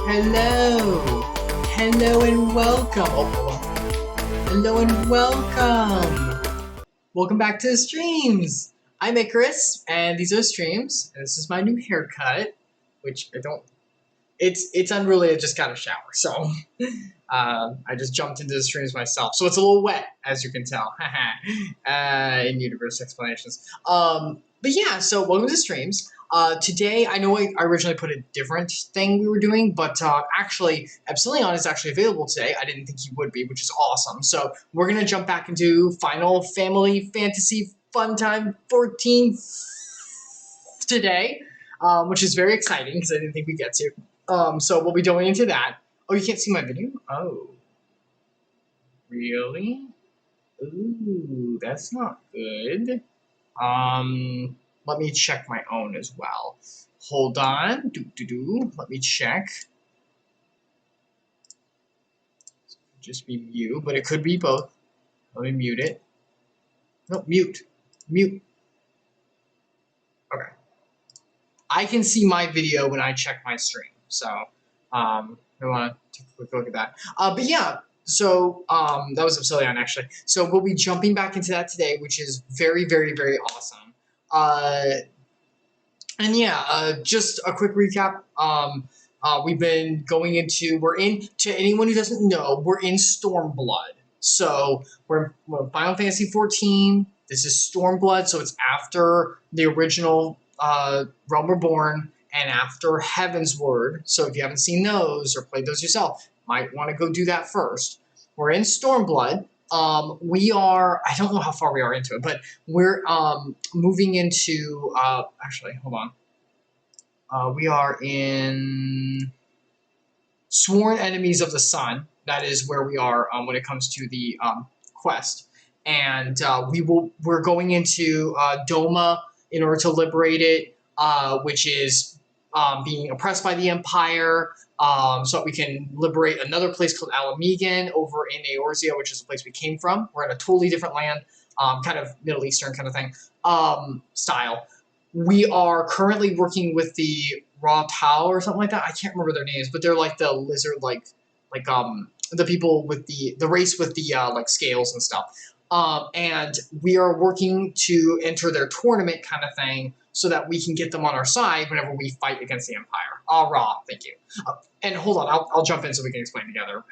Hello! Hello and welcome! Hello and welcome! Welcome back to the streams! I'm Icarus, and these are the streams, and this is my new haircut, which I don't... It's unrelated, I just got a shower, so... I just jumped into the streams myself, so it's a little wet, as you can tell. In universe explanations. But yeah, so welcome to the streams. Today, I know I originally put a different thing we were doing, but actually, Epsilion is actually available today. I didn't think he would be, which is awesome. So we're going to jump back into Final Family Fantasy Funtime 14 today, which is very exciting because I didn't think we'd get to. So we'll be going into that. Oh, you can't see my video? Oh. Really? Ooh, that's not good. Let me check my own as well. Hold on. Let me check. Just be mute, but it could be both. Let me mute it. No, mute. Mute. Okay. I can see my video when I check my stream. So, I want to take a quick look at that. But yeah, so that was Epsilion actually. So we'll be jumping back into that today, which is very, very, very awesome. And yeah, just a quick recap. We've been going into, to anyone who doesn't know, we're in Stormblood. So we're in Final Fantasy 14. This is Stormblood, so it's after the original Realm Reborn and after Heavensward. So if you haven't seen those or played those yourself, might want to go do that first. We're in Stormblood. We are, I don't know how far we are into it, but we're moving into, actually, hold on. We are in Sworn Enemies of the Sun. That is where we are when it comes to the quest. And we're going into Doma in order to liberate it, which is being oppressed by the Empire, so that we can liberate another place called Alamegan over in Eorzea, which is the place we came from. We're in a totally different land, kind of Middle Eastern kind of thing, style. We are currently working with the Raw Tau or something like that. I can't remember their names, but they're like the lizard, like the people with the race with the like scales and stuff. And we are working to enter their tournament kind of thing so that we can get them on our side whenever we fight against the Empire. Raw, thank you. And hold on, I'll jump in so we can explain together.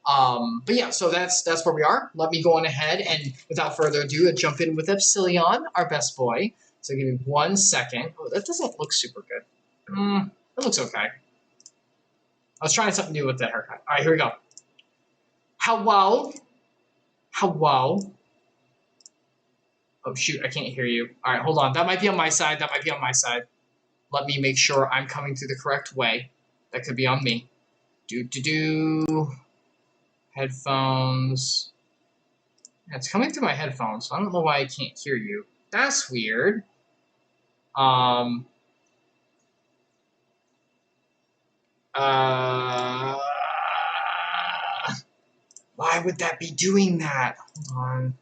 But yeah, so that's where we are. Let me go on ahead and without further ado, jump in with Epsilion, our best boy. So give me 1 second. Oh, that doesn't look super good. It looks okay. I was trying something new with the haircut. All right, here we go. Hello. Hello. Oh, shoot, I can't hear you. All right, hold on. That might be on my side. That might be on my side. Let me make sure I'm coming through the correct way. That could be on me. Headphones. Yeah, it's coming through my headphones, so I don't know why I can't hear you. That's weird. Why would that be doing that? Hold on.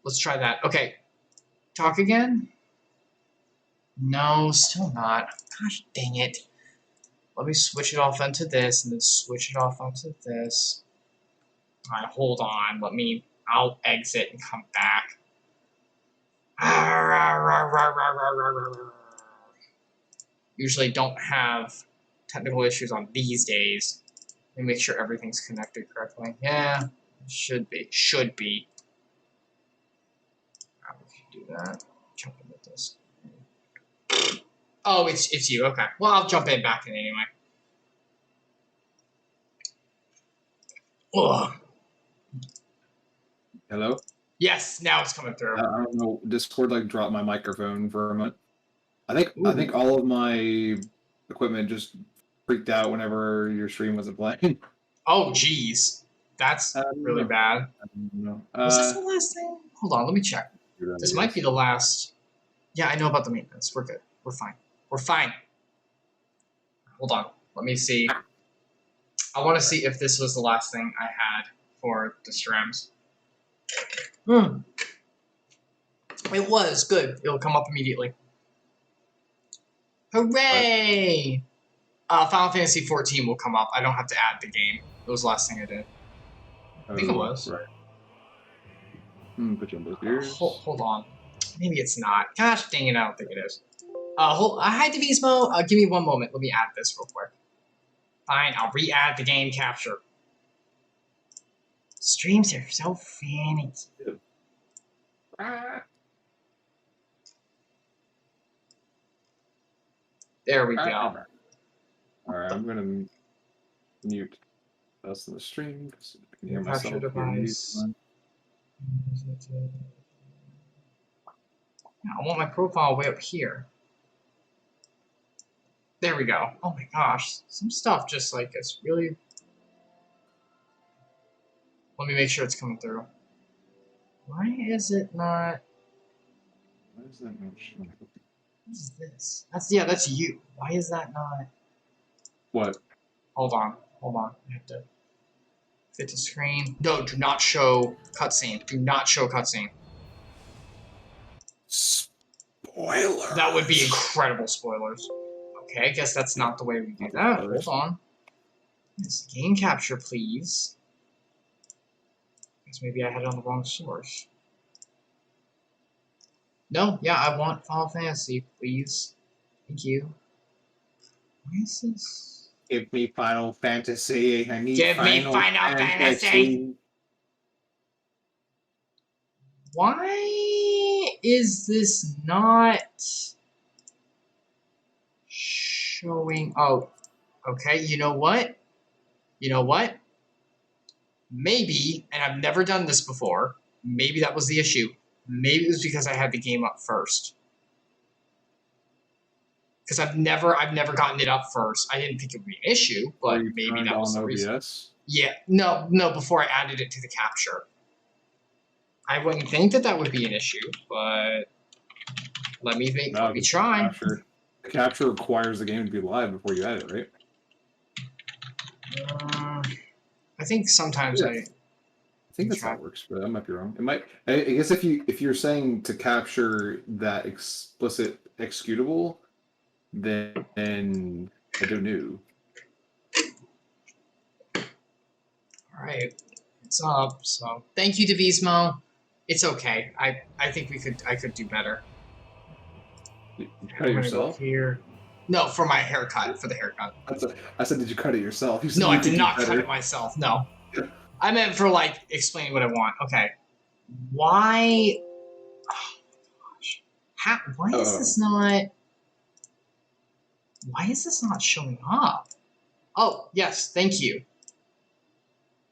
Let's try that. Okay. Talk again? No, still not. Gosh dang it. Let me switch it off onto this and then switch it off onto this. Alright, hold on. I'll exit and come back. Usually don't have technical issues on these days. Let me make sure everything's connected correctly. Yeah, it should be. Should be. We can do that. Jump in with this. Oh, it's you. Okay. Well, I'll jump in back in anyway. Ugh. Hello? Yes, now it's coming through. I don't know. Discord like dropped my microphone for a moment. I think all of my equipment just freaked out whenever your stream wasn't playing. Oh, geez. That's really bad. I don't know. Was this the last thing? Hold on, let me check. This might be the last. Yeah, I know about the maintenance. We're good. We're fine. We're fine. Hold on. Let me see. I want to see if this was the last thing I had for the streams. It was. Good. It'll come up immediately. Hooray! Final Fantasy 14 will come up. I don't have to add the game. It was the last thing I did. I think it was. Right. Put you on those ears. Hold on. Maybe it's not. Gosh dang it, I don't think it is. Hi, Devismo. Give me one moment. Let me add this real quick. Fine, I'll re-add the game capture. Streams are so funny. There we go. Alright, I'm gonna mute us in the stream because I can hear Capture myself. device. I want my profile way up here. There we go. Oh my gosh. Some stuff just like it's really... Let me make sure it's coming through. Why is it not... Why is that not showing? What is this? That's you. Why is that not... What? Hold on. I have to fit the screen. No, do not show cutscene. Do not show cutscene. Spoiler. That would be incredible spoilers. Okay, I guess that's not the way we do that. Hold on. Yes, game capture, please. Guess maybe I had it on the wrong source. No, yeah, I want Final Fantasy, please. Thank you. Why is this? Give me Final Fantasy. I need Give me Final Fantasy. Why is this not showing? Oh, okay. You know what? Maybe, and I've never done this before, maybe that was the issue. Maybe it was because I had the game up first. Because I've never gotten it up first. I didn't think it would be an issue, but maybe that was the reason. Yeah, no, before I added it to the capture. I wouldn't think that would be an issue, but let me try. The capture requires the game to be live before you add it, right? I think sometimes yeah. I think that's how it works, but I might be wrong. It might. I guess if you're saying to capture that explicit executable, then I don't know. All right, it's up. So thank you, Devismo. It's okay. I think I could do better. Did you cut it yourself? Go here. No, for my haircut, for the haircut. I said, did you cut it yourself? No, I did not cut it myself. No. I meant for like explaining what I want. Okay. Why? Oh gosh. Why is this not? Why is this not showing up? Oh yes, thank you.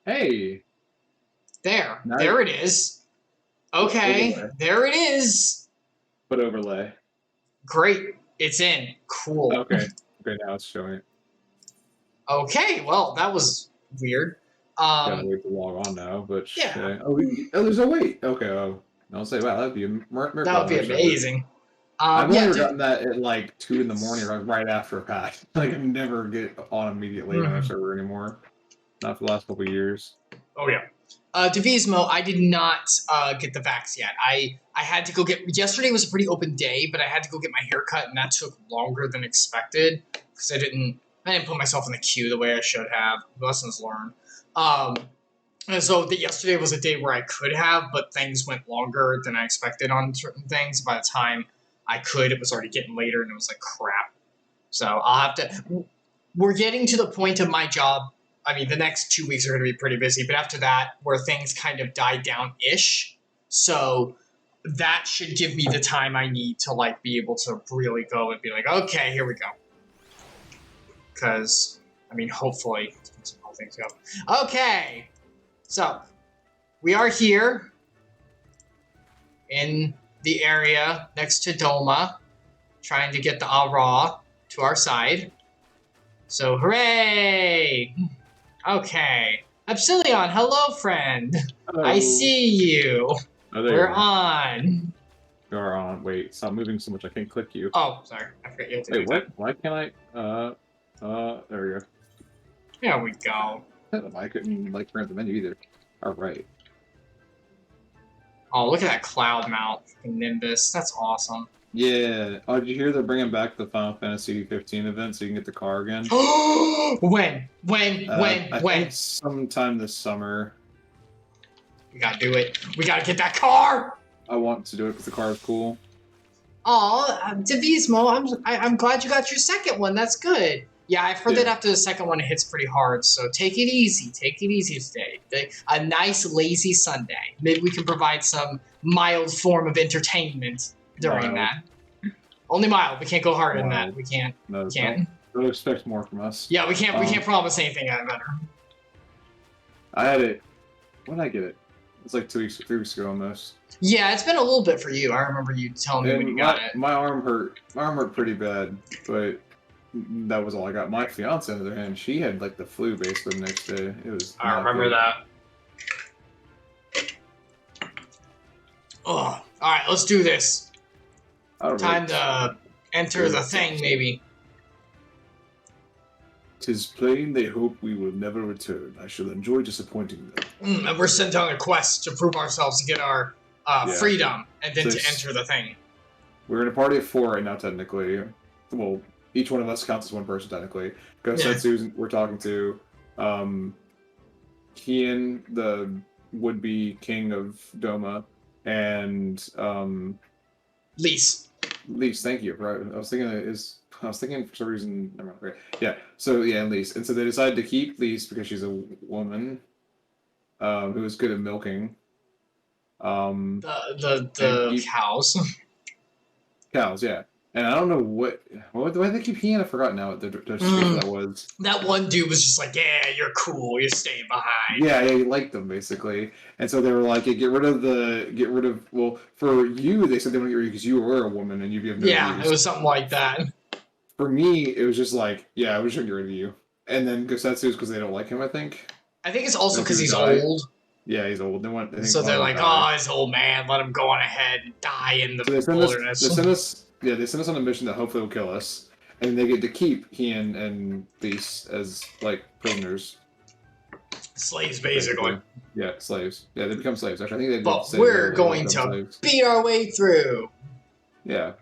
Hey. There it is. Okay, there it is. Put overlay. Great, it's in. Cool. Okay, now it's showing. Okay, well that was weird. Gotta wait to log on now, but yeah. Oh, there's a wait. Okay. Oh, I'll say, wow, that'd be a miracle. That would be amazing. I've never gotten that at like 2 in the morning, right after a patch. Like I never get on immediately on our server anymore. Not for the last couple of years. Oh yeah. Devismo, I did not get the vax yet. I had to go get... Yesterday was a pretty open day, but I had to go get my hair cut, and that took longer than expected because I didn't put myself in the queue the way I should have. Lessons learned. And so yesterday was a day where I could have, but things went longer than I expected on certain things. By the time I could, it was already getting later, and it was like crap. So I'll have to... We're getting to the point of my job... I mean, the next 2 weeks are going to be pretty busy, but after that, where things kind of die down-ish, so that should give me the time I need to, like, be able to really go and be like, okay, here we go. Because, I mean, hopefully, some whole things go. Okay, so we are here in the area next to Doma, trying to get the Aura to our side. So, hooray! Okay. Epsilion, hello, friend. Hello. I see you. Oh, We're on. You're on. Wait, stop moving so much. I can't click you. Oh, sorry. I forgot you had to do what? that. Why can't I? There we go. There we go. I couldn't, like, turn the menu either. Alright. Oh, look at that cloud mount. Nimbus. That's awesome. Yeah. Oh, did you hear they're bringing back the Final Fantasy 15 event so you can get the car again? When? I think sometime this summer. We gotta do it. We gotta get that car! I want to do it because the car is cool. Aw, Divismo, I'm glad you got your second one. That's good. Yeah, I've heard that after the second one, it hits pretty hard. So take it easy. Take it easy today. A nice, lazy Sunday. Maybe we can provide some mild form of entertainment during that. Only mild. We can't go harder than that. We can't. No, we can't. Don't expect more from us. Yeah, we can't. We can't promise anything better. I had it. When did I get it? It's like 3 weeks ago almost. Yeah, it's been a little bit for you. I remember you telling me when you got it. My arm hurt. My arm hurt pretty bad, but that was all I got. My fiance, on the other hand, she had like the flu basically the next day. It was. I remember that. Oh, all right, let's do this. Time to enter the thing, maybe. 'Tis plain they hope we will never return. I shall enjoy disappointing them. And we're sent on a quest to prove ourselves to get our freedom, and then to enter the thing. We're in a party of 4 right now, technically. Well, each one of us counts as one person, technically. Gosetsu's we're talking to. Kian, the would-be king of Doma, and Lise, thank you. Right, I was thinking for some reason. Never mind. Yeah. So yeah, Lise, and so they decided to keep Lise because she's a woman who is good at milking. The cows. Cows, yeah. And I don't know why they keep Ian. I forgot now what the that was. That one dude was just like, yeah, you're cool, you're staying behind. Yeah, he liked them basically, and so they were like, get rid of. Well, for you, they said they want to get rid of you because you were a woman and you have no use. It was something like that. For me, it was just like, yeah, we should get rid of you. And then Gosetsu's because they don't like him, I think. I think it's also because he's old. Yeah, he's old. So they're like, oh, he's old man, let him go on ahead and die in the wilderness. They send us on a mission that hopefully will kill us. And they get to keep Ian and Lise as, like, prisoners. Slaves, basically. Yeah, slaves. Yeah, they become slaves. Actually, I think they But we're going to beat our way through. Yeah.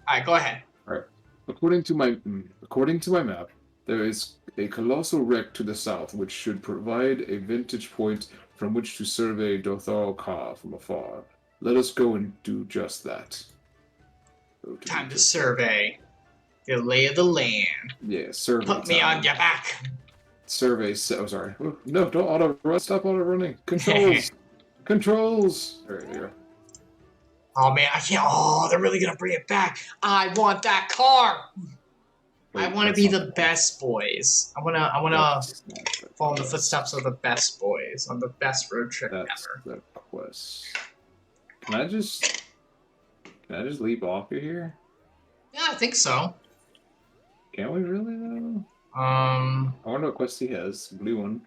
Alright, go ahead. Alright. According to my map, there is a colossal wreck to the south, which should provide a vantage point from which to survey Dothal Ka from afar. Let us go and do just that. Time to survey the lay of the land. Yeah, survey. Put me on your back. Survey. Oh, sorry. No, don't auto run. Stop auto running. Controls. Controls. All right, there you go. Oh man, I can't. Oh, they're really gonna bring it back. I want that car. I want to be the best boys. I wanna follow in the footsteps of the best boys on the best road trip ever. The quest. Can I just leap off of here? Yeah, I think so. Can we really though? I wonder what quest he has. Blue one.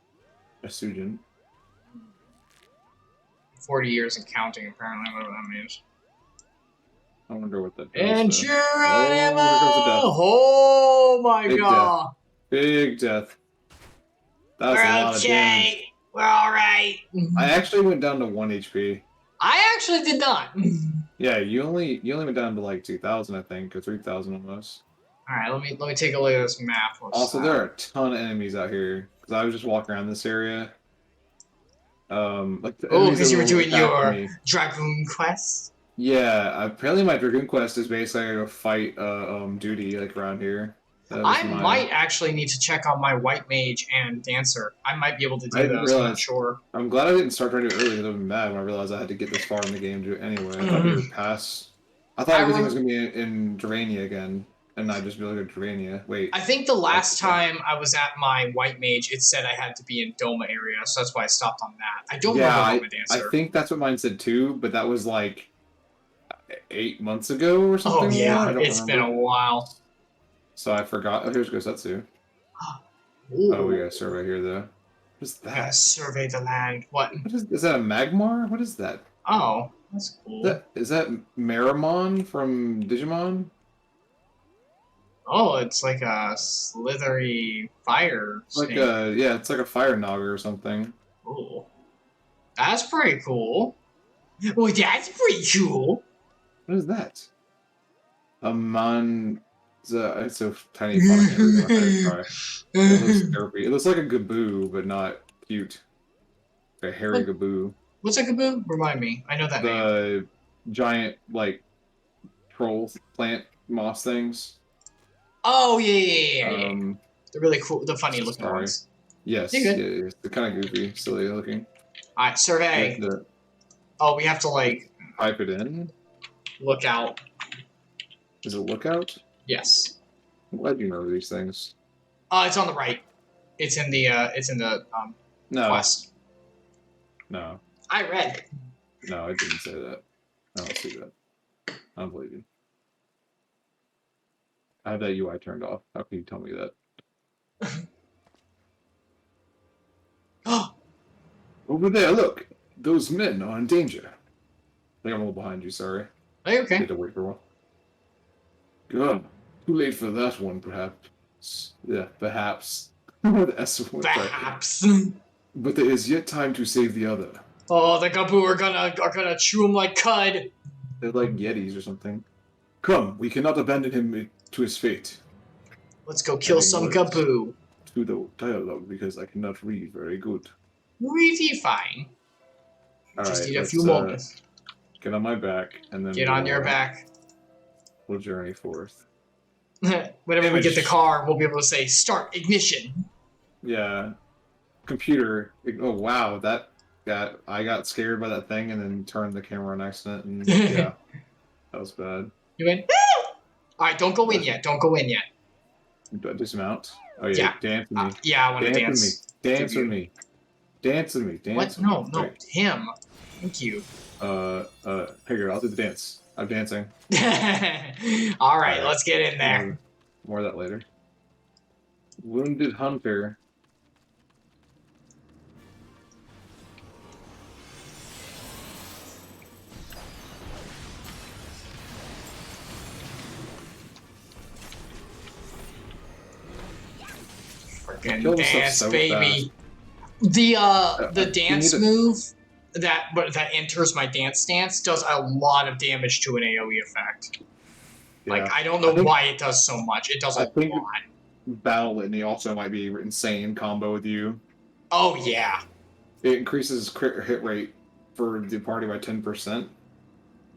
A Sujin. 40 years and counting, apparently, whatever that means. I wonder what that does. And oh my god! Big death. That was a lot of damage. We're alright. I actually went down to 1 HP. I actually did not. Yeah, you only went down to like 2,000, I think, or 3,000 almost. Alright, let me take a look at this map. Also, there are a ton of enemies out here because I was just walking around this area. Because you were doing your Dragoon quest. Yeah, apparently my Dragoon quest is basically I go fight duty like around here. I might actually need to check on my White Mage and Dancer. I might be able to do those, I'm not sure. I'm glad I didn't start trying to do it early because I would have been mad when I realized I had to get this far in the game to do it anyway. I thought we would pass. I thought everything was going to be in Dravania again, and I'd just be able to go to Dravania. Wait. I think the last time I was at my White Mage, it said I had to be in Doma area, so that's why I stopped on that. I don't remember Dancer. I think that's what mine said too, but that was like 8 months ago or something. Oh yeah, it's been a while. So I forgot. Oh, here's Gosetsu. Oh, we got a survey here though. What is that? We gotta survey the land. What is that? A Magmar? What is that? Oh, that's cool. Is that Meramon from Digimon? Oh, it's like a slithery fire snake. It's like a fire nogger or something. Ooh. That's pretty cool. Well, that's pretty cool. What is that? A man. It's so tiny font. I can't read it. I had to try. It looks derpy. It looks like a Gaboo, but not cute. A hairy Gaboo. What's a Gaboo? Remind me. I know that name. The giant, like, troll plant moss things. Oh, yeah. They're really cool. The funny looking Sorry. ones. Yes, You're good. yeah, they're kind of goofy, silly looking. Alright, survey. Oh, we have to, like... Type it in? Look out. Is it lookout? Yes. Why do you remember these things? It's on the right. It's in the, No. quest. No. I read. No, I didn't say that. I don't see that. I don't believe you. I have that UI turned off. How can you tell me that? Over there, look! Those men are in danger. I think I'm a little behind you, sorry. Hey, okay. I had to wait for a while. God, too late for that one, perhaps. Yeah, perhaps. Perhaps. But there is yet time to save the other. Oh, the Gaboo are gonna chew him like cud. They're like Yetis or something. Come, we cannot abandon him to his fate. Let's go kill some Gaboo. To the dialogue because I cannot read very good. Really fine. Just need a few moments. Get on my back and then get on your back. We'll journey forth. Whenever we get the car, we'll be able to say start ignition. Yeah. Computer. Oh wow, I got scared by that thing and then turned the camera on accident and yeah. That was bad. You went Alright, don't go in yet. Don't go in yet. Dismount. Oh yeah, dance with me. Yeah, I want to dance. Dance with me. Dance with me. Dance with me. What? No, him. Thank you. Figure, I'll do the dance. I'm dancing. Alright, let's get in there. More of that later. Wounded Hunter. Freaking dance, so baby. Fast. The dance move that enters my dance stance does a lot of damage to an AoE effect. Yeah. Like I don't know why it does so much. It does a lot. Battle Litany also might be insane combo with you. Oh yeah. It increases crit hit rate for the party by 10%.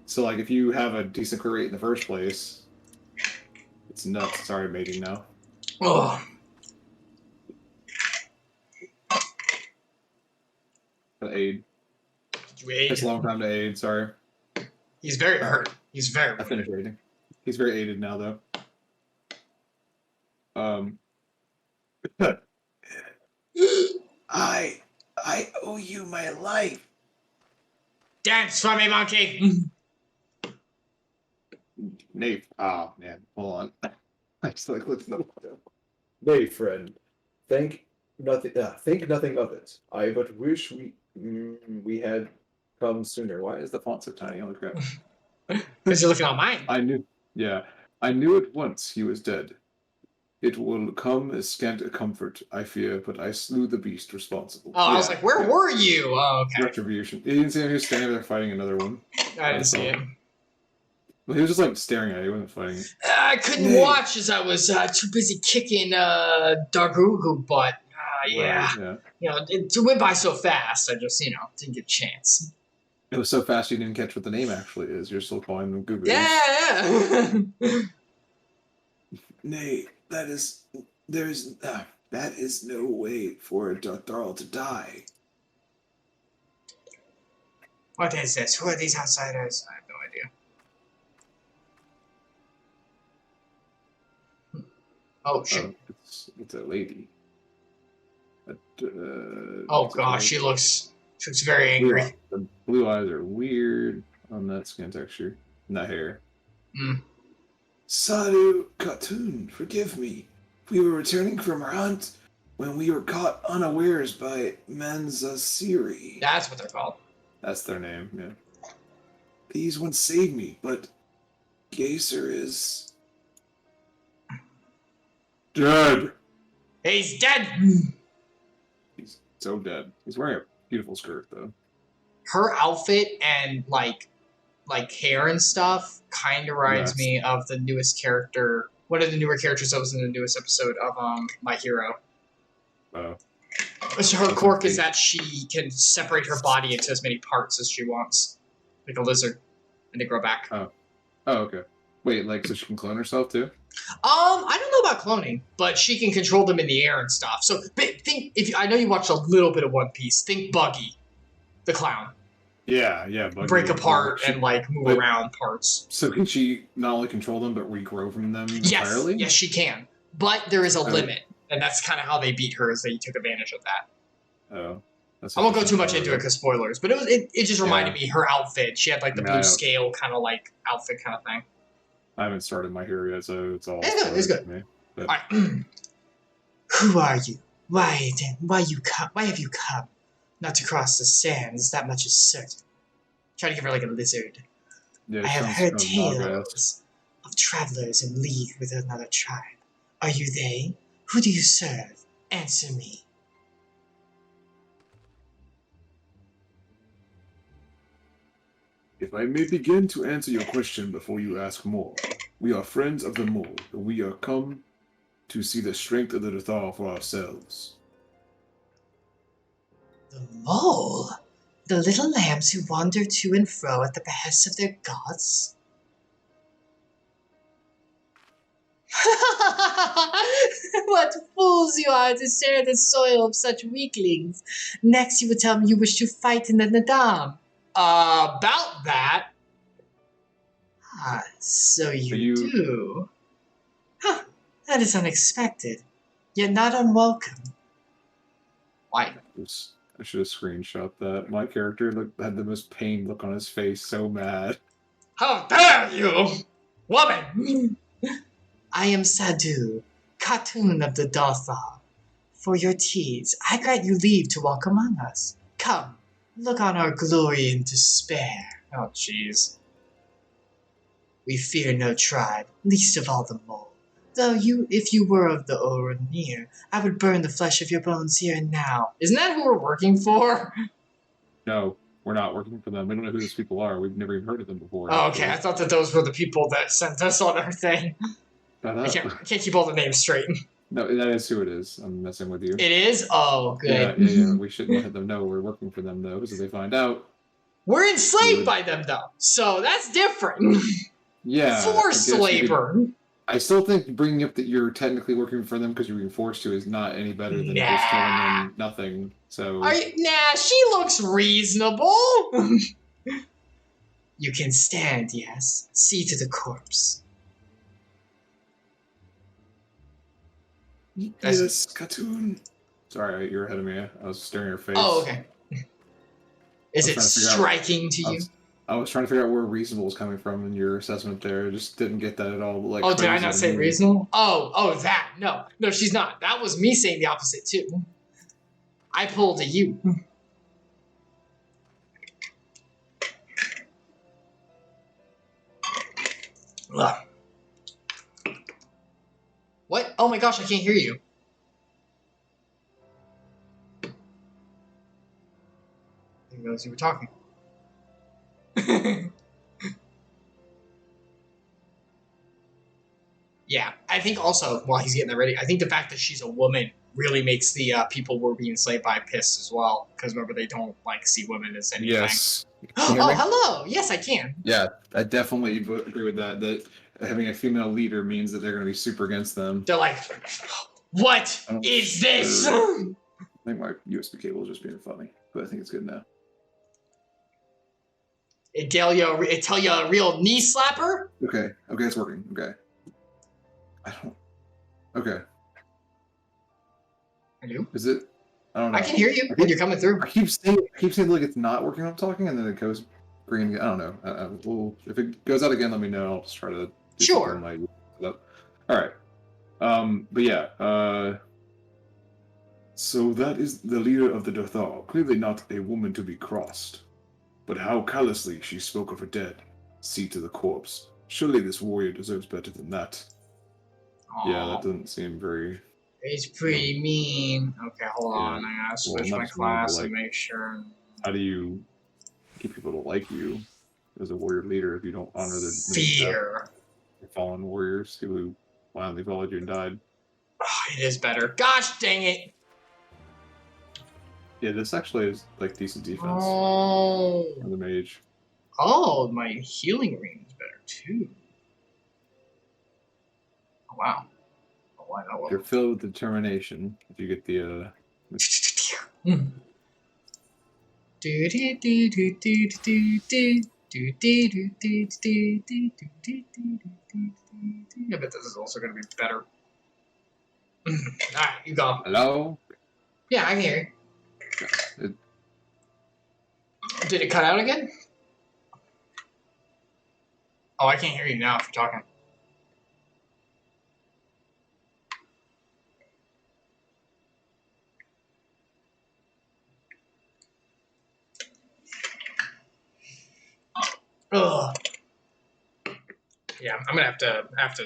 So like if you have a decent crit rate in the first place, it's nuts. Sorry, mating now. Oh. Aid. Did you aid? It's a long time to aid, sorry. He's very hurt. He's very I finished aiding. He's very aided now though. I owe you my life. Dance for me, monkey. Nate, oh man, hold on. I just like looked at the Nay, friend, think nothing of it. I but wish we had come sooner. Why is the font so tiny? Holy crap! Because you're looking on mine. I knew at once he was dead. It will come as scant a comfort, I fear, but I slew the beast responsible. Oh, I was like, where were you? Oh, okay. Retribution. You didn't see him? He was standing there fighting another one. I didn't see it. Well, he was just like staring at it. He wasn't fighting it. I couldn't watch as I was too busy kicking Dargugu butt. Yeah. Right, yeah. You know, it went by so fast. I just, didn't get a chance. It was so fast you didn't catch what the name actually is. You're still calling them Gugu. Yeah. Nay, that is no way for a Dartharl to die. What is this? Who are these outsiders? I have no idea. Oh shit! It's a lady. Oh gosh, she looks very angry. The blue eyes are weird on that skin texture and that hair. Sadhu Khatun, forgive me. We were returning from our hunt when we were caught unawares by Manzasiri. That's what they're called. That's their name, yeah. These ones saved me, but Geyser is dead. He's dead. He's so dead. He's wearing a beautiful skirt, though. Her outfit and like hair and stuff kind of reminds me of the newest character. One of the newer characters that was in the newest episode of My Hero. Oh. So her quirk is that she can separate her body into as many parts as she wants, like a lizard, and they grow back. Oh, okay. Wait, like so she can clone herself too? I don't know about cloning, but she can control them in the air and stuff. So think I know you watched a little bit of One Piece. Think Buggy, the clown. Yeah. Buggy, break apart and like move around parts. So can she not only control them but regrow from them entirely? Yes, she can. But there is a limit, and that's kind of how they beat her. Is they took advantage of that. Oh. I won't go too much into it because spoilers. But it just reminded me her outfit. She had like the blue scale kind of like outfit kind of thing. I haven't started My Hero yet, so it's all. It's good. Me, but... All right. Who are you? Why then? Why have you come? Not to cross the sands. That much is certain. Try to give her like a lizard. Yeah, I have heard tales of travelers in league with another tribe. Are you they? Who do you serve? Answer me. If I may begin to answer your question before you ask more, we are friends of the mole, and we are come to see the strength of the Dathar for ourselves. The mole? The little lambs who wander to and fro at the behest of their gods? What fools you are to share the soil of such weaklings. Next you would tell me you wish to fight in the Nadaam. About that? Ah, so you do. Huh, that is unexpected, yet not unwelcome. Why? I should have screenshot that. My character had the most pained look on his face, so mad. How dare you, woman! I am Sadu, Khatun of the Dathar. For your deeds, I grant you leave to walk among us. Come, look on our glory and despair. Oh, jeez. We fear no tribe, least of all the mole. Though if you were of the Oranir, I would burn the flesh of your bones here and now. Isn't that who we're working for? No, we're not working for them. We don't know who those people are. We've never even heard of them before. Oh, okay. I thought that those were the people that sent us on our thing. I can't keep all the names straight. No, that is who it is. I'm messing with you. It is? Oh, good. Yeah. We shouldn't let them know we're working for them, though, because if they find out... We're enslaved by them, though. So that's different. Yeah. Forced labor. I still think bringing up that you're technically working for them because you're being forced to is not any better than just telling them nothing. So she looks reasonable. You can stand, yes. See to the corpse. Yes, Cartoon. Sorry, you're ahead of me. I was staring at your face. Oh, okay. Is it striking to you? I was trying to figure out where reasonable was coming from in your assessment there. I just didn't get that at all. Like, oh, did I not say reasonable? Oh, that. No, she's not. That was me saying the opposite, too. I pulled a you. What? Oh my gosh, I can't hear you. I didn't realize you were talking. Yeah, I think also, while he's getting that ready, I think the fact that she's a woman really makes the people we're being enslaved by pissed as well. Because remember, they don't see women as anything. Yes. Oh, hello. Yes, I can. Yeah, I definitely agree with that. That having a female leader means that they're going to be super against them. They're like, what is this? I think my USB cable is just being funny, but I think it's good now. It tell you a real knee slapper? Okay, it's working. Okay. Okay. Hello? Is it? I don't know. I can hear you. You're coming through. I keep saying like it's not working when I'm talking, and then it goes green again. I don't know. Well, if it goes out again, let me know. I'll just try to do something. All right. But yeah. So that is the leader of the Dathar. Clearly not a woman to be crossed. But how callously she spoke of her dead. See to the corpse. Surely this warrior deserves better than that. Aww. Yeah, that doesn't seem very... It's pretty mean. Okay, hold on. I gotta switch my class and make sure. How do you get people to like you? as a warrior leader if you don't honor the Fear. fallen warriors who finally followed you and died. Oh, it is better. Gosh dang it. Yeah, this actually is like decent defense Oh. for the mage. Oh, my healing ring is better too. Oh, wow. Oh, wow. You're filled with determination if you get the I bet this is also going to be better. Alright, you go. Hello? Yeah, I can hear It, you. Did it cut out again? Oh, I can't hear you now if you're talking. Ugh. Yeah, I'm gonna have to after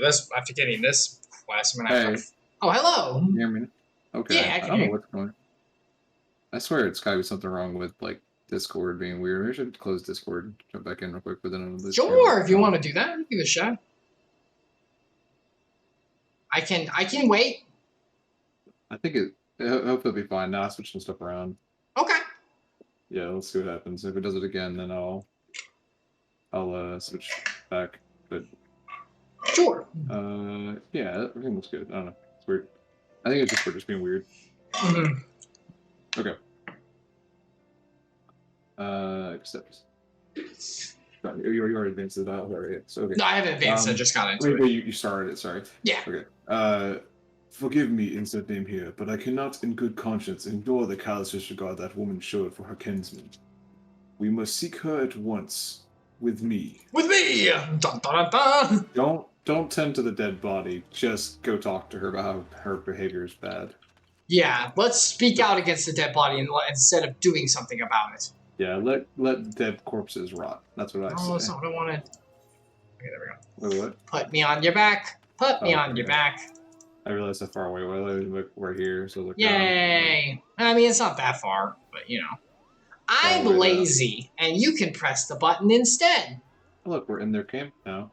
getting this quest, I'm gonna have to. Oh, hello. Can you hear me? Okay. Yeah, I can don't hear know what's going on. I swear it's gotta be something wrong with like Discord being weird. We should close Discord, jump back in real quick, but then Sure, if you want to do that, give it a shot. I can wait. I think hopefully it'll be fine. Now I switch some stuff around. Okay. Yeah, let's see what happens. If it does it again, then I'll switch back. But Sure. yeah, everything looks good. I don't know. It's weird. I think it's just we're just being weird. Mm-hmm. Okay. Accept. You already advanced the dial already. So okay. No, I haven't advanced. I just got into it. Wait, you started it. Sorry. Yeah. Okay. Forgive me, insert name here, but I cannot, in good conscience, endure the callous disregard that woman showed for her kinsman. We must seek her at once. With me. With me! Dun, dun, dun, dun. Don't tend to the dead body. Just go talk to her about how her behavior is bad. Yeah, let's speak out against the dead body instead of doing something about it. Yeah, let dead corpses rot. That's what I say. Oh, that's not what I wanted. Okay, there we go. Wait, what? Put me on your back. Put me on your back. I realized how far away we're here, so look. Yay! I mean, it's not that far, but you know. I'm lazy, and you can press the button instead. Look, we're in their camp now.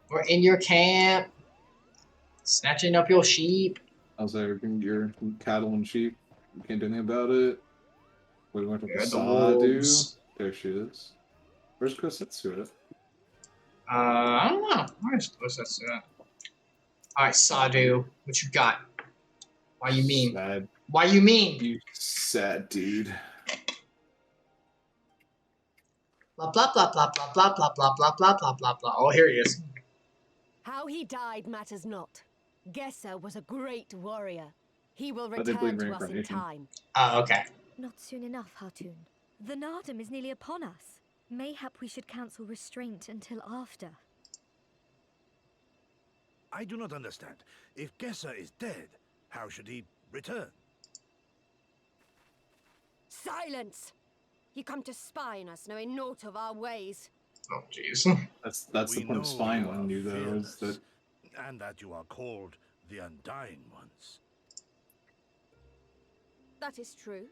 We're in your camp, snatching up your sheep. How's there? Your cattle and sheep. You can't do anything about it. We went to the Naduum. There she is. Where's Kosetsu at? I don't know. Where's Kosetsu at? Alright, Sadu, what you got? Why you mean? Sad. Why you mean? You sad dude. Blah blah blah blah blah blah blah blah blah blah blah blah blah. Oh, here he is. How he died matters not. Gesser was a great warrior. He will return to us in time. Oh, okay. Not soon enough, Hartoon. The Nadaam is nearly upon us. Mayhap we should counsel restraint until after. I do not understand. If Gesser is dead, how should he return? Silence! You come to spy on us, knowing naught of our ways. Oh, jeez. That's the point of spying on you, though, is that... And that you are called the Undying Ones. That is true.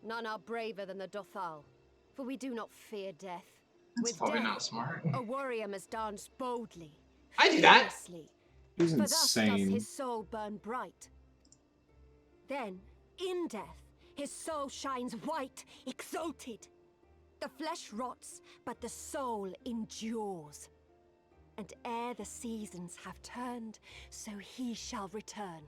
None are braver than the Dothal, for we do not fear death. That's probably not smart. A warrior must dance boldly. I do that. He's for thus does insane. his soul burn bright. Then, in death, his soul shines white, exalted. The flesh rots, but the soul endures. And ere the seasons have turned, so he shall return.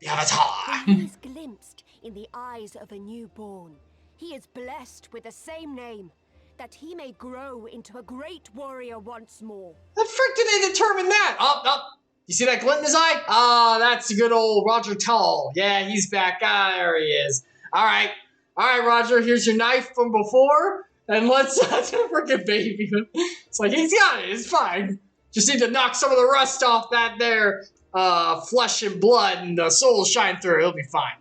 The Avatar! When he is glimpsed in the eyes of a newborn, he is blessed with the same name, that he may grow into a great warrior once more. The frick did they determine that? Oh. You see that glint in his eye? Oh, that's good old Roger Tull. Yeah, he's back. Ah, there he is. All right, Roger, here's your knife from before, and let's freaking baby. It's like, he's got it, it's fine. Just need to knock some of the rust off that there flesh and blood, and the soul shine through. It'll be fine.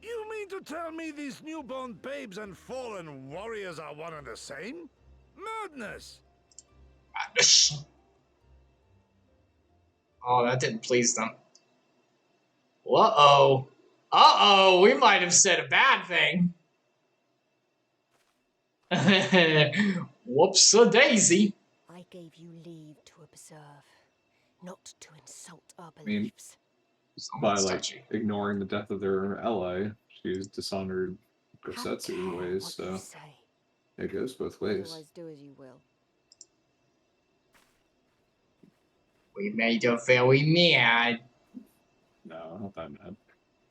You mean to tell me these newborn babes and fallen warriors are one and the same? Madness! Madness. Oh, that didn't please them. Uh-oh. Uh-oh, we might have said a bad thing. Whoops-a-daisy. I gave you leave to observe, not to insult our mean, beliefs. By Someone's touchy. ignoring the death of their ally, she's dishonored Have Kosetsu in care ways, what you so say. it goes both ways. Otherwise, do as you will. We made her very mad. No, not that mad.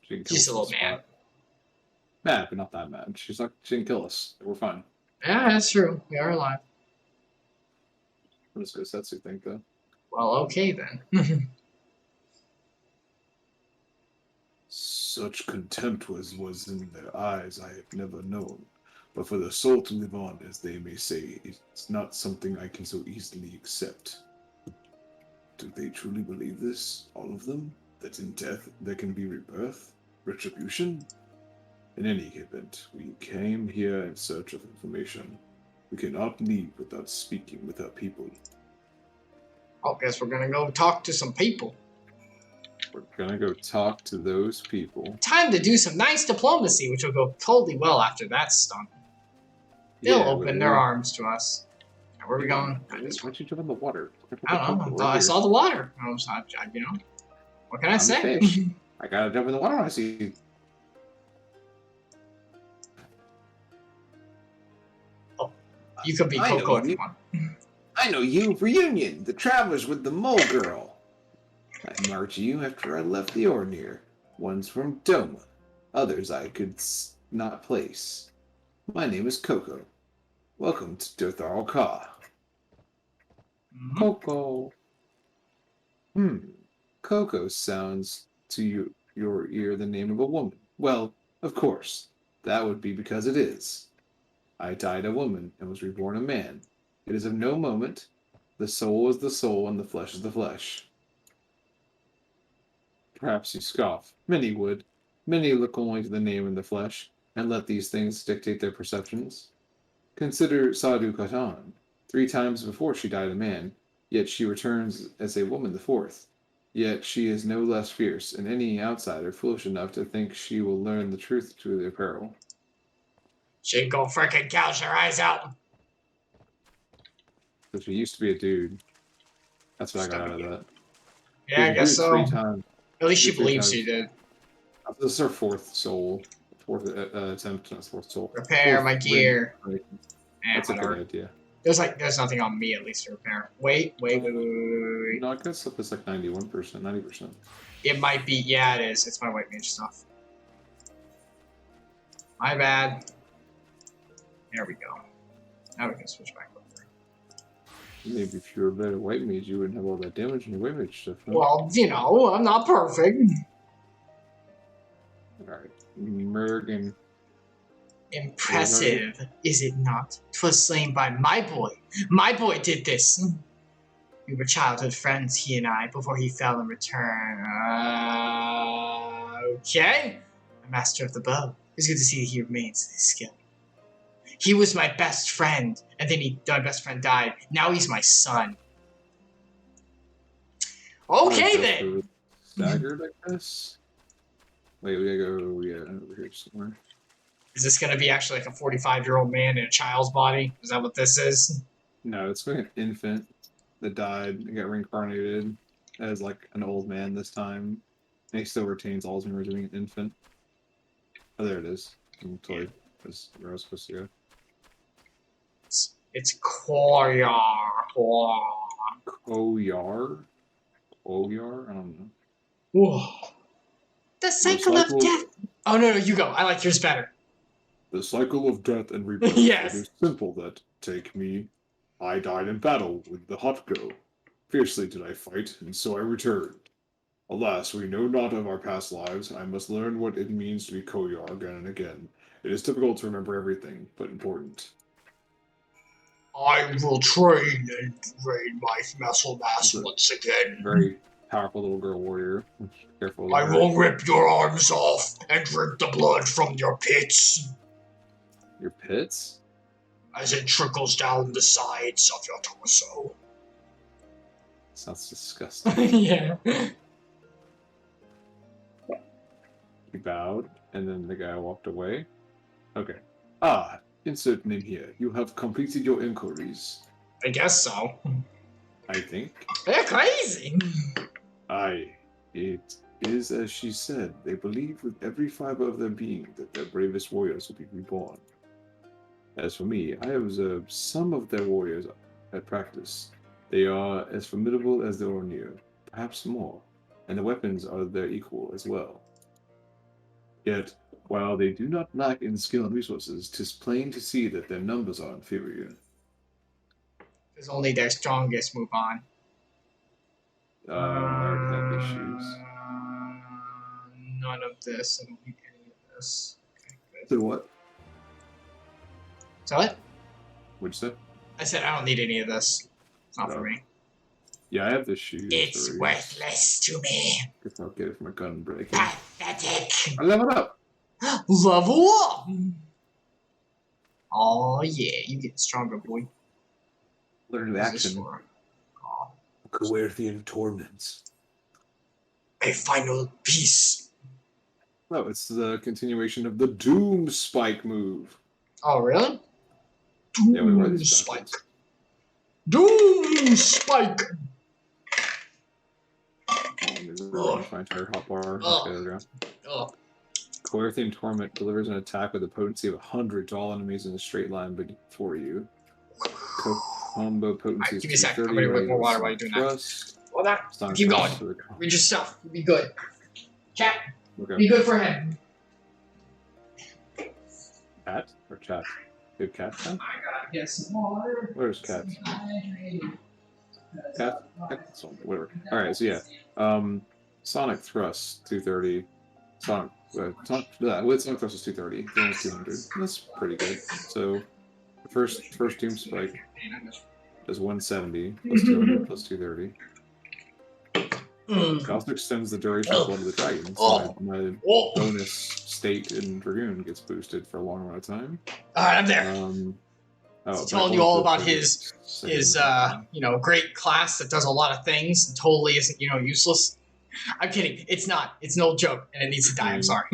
She can kill Just us a on the little mad. spot. Mad, but not that mad. She's like, she didn't kill us. We're fine. Yeah, that's true. We are alive. What does Kosetsu think, though? Well, okay then. Such contempt was in their eyes I have never known. But for the soul to live on, as they may say, it's not something I can so easily accept. Do they truly believe this, all of them? That in death there can be rebirth? Retribution? In any event, we came here in search of information. We cannot leave without speaking with our people. I guess we're gonna go talk to some people. We're gonna go talk to those people. Time to do some nice diplomacy, which will go totally well after that stunt. They'll open their arms to us. Now, where are we going? Why'd you jump in the water? I don't know. I thought I saw the water. What can I say? Fish. I gotta jump in the water when I see you. You could be I Coco know if you you. want. I know you, Reunion, the travelers with the mole girl. I marked you after I left the Ornir. One's from Doma, others I could not place. My name is Coco. Welcome to Dothar Ka. Coco. Coco sounds to your ear the name of a woman. Well, of course, that would be because it is. I died a woman and was reborn a man. It is of no moment. The soul is the soul and the flesh is the flesh. Perhaps you scoff. Many would. Many look only to the name and the flesh, and let these things dictate their perceptions. Consider Sadhu Katan. 3 times before she died a man, yet she returns as a woman the 4th. Yet she is no less fierce, and any outsider foolish enough to think she will learn the truth to their peril. She'd go frickin' gouge her eyes out. Because she used to be a dude. That's what I got out of that. Yeah, I guess so. 3 times. At least she Three believes times. she did. This is her 4th soul. 4th attempt, not 4th soul. Repair 4th my gear. ring. Eh, That's a whatever. good idea. There's nothing on me at least to repair. Wait. No, I guess up is like 91%, 90%. It might be. Yeah, it is. It's my white mage stuff. My bad. There we go. Now we can switch back over. Maybe if you were a better white mage, you wouldn't have all that damage in your white mage stuff. Huh? Well, you know, I'm not perfect. Alright. Mergen. Impressive, is it not? 'Twas slain by my boy. My boy did this. We were childhood friends, he and I, before he fell in return. Okay. A master of the bow. It's good to see that he remains his skill. He was my best friend, and then my best friend died. Now he's my son. Okay then. Staggered, I guess. Wait, we gotta go over here somewhere. Is this going to be actually like a 45-year-old man in a child's body? Is that what this is? No, it's like an infant that died and got reincarnated as like an old man this time. And he still retains Alzheimer's being an infant. Oh, there it is. I'm totally that's where I was supposed to go. It's Koyar. Koyar? Koyar? I don't know. Whoa. The cycle of death. Oh, no, you go. I like yours better. The cycle of death and rebirth. Yes. It is simple that, take me. I died in battle with the hot go. Fiercely did I fight, and so I returned. Alas, we know not of our past lives. I must learn what it means to be Koyar again and again. It is difficult to remember everything, but important. I will train and train my muscle mass once again. Very powerful little girl warrior. Careful. I will rip your arms off and drink the blood from your pits Your pits? as it trickles down the sides of your torso. Sounds disgusting. Yeah. He bowed, and then the guy walked away. Okay. insert name here. You have completed your inquiries. I guess so. I think. They're crazy. Aye. It is as she said. They believe with every fiber of their being that their bravest warriors will be reborn. As for me, I have observed some of their warriors at practice. They are as formidable as the Ornir, perhaps more, and the weapons are their equal as well. Yet, while they do not lack in skill and resources, 'tis plain to see that their numbers are inferior. Because only their strongest move on. I already have issues. None of this. I don't need any of this. Okay, good. So what? So what? What'd you say? I said I don't need any of this. It's not for No. me. Yeah, I have the shoes. It's already. worthless to me. Guess I'll get it from a gun break. Pathetic. I leveled up. Level up. Oh yeah, you get stronger, boy. Learn What's this action. for? Oh, Coerthian torments. a final piece. No, it's the continuation of the Doom Spike move. Oh really? Yeah, wait, where are Doom these spike. backwards? Doom spike. Oh, my entire hotbar. Ugh. Okay, there we go. Oh, Coerthian Torment delivers an attack with a potency of 100 to all enemies in a straight line before you. Combo potency Alright, is give me a sec. I'm 230. gonna drink more water while you're doing that. Thrust. well that. Sonic Keep thrust going. for the- Read your stuff. You'll be good. Chat. Okay. Be good for him. Cat or chat? Good cat. Huh? I gotta get some water. Where's cat? Cat. Whatever. All right. So yeah. Sonic thrust 230. Sonic. With Sonic thrust is 230. Then it's 200. That's pretty good. So the first Doom Spike does 170 plus 200 plus 230. It also extends the duration of Blood of the Dragon. So my bonus state in Dragoon gets boosted for a long amount of time. Alright, I'm there. Oh, He's telling you all about his great class that does a lot of things and totally isn't, useless. I'm kidding. It's not. It's an old joke and it needs to die. I'm sorry.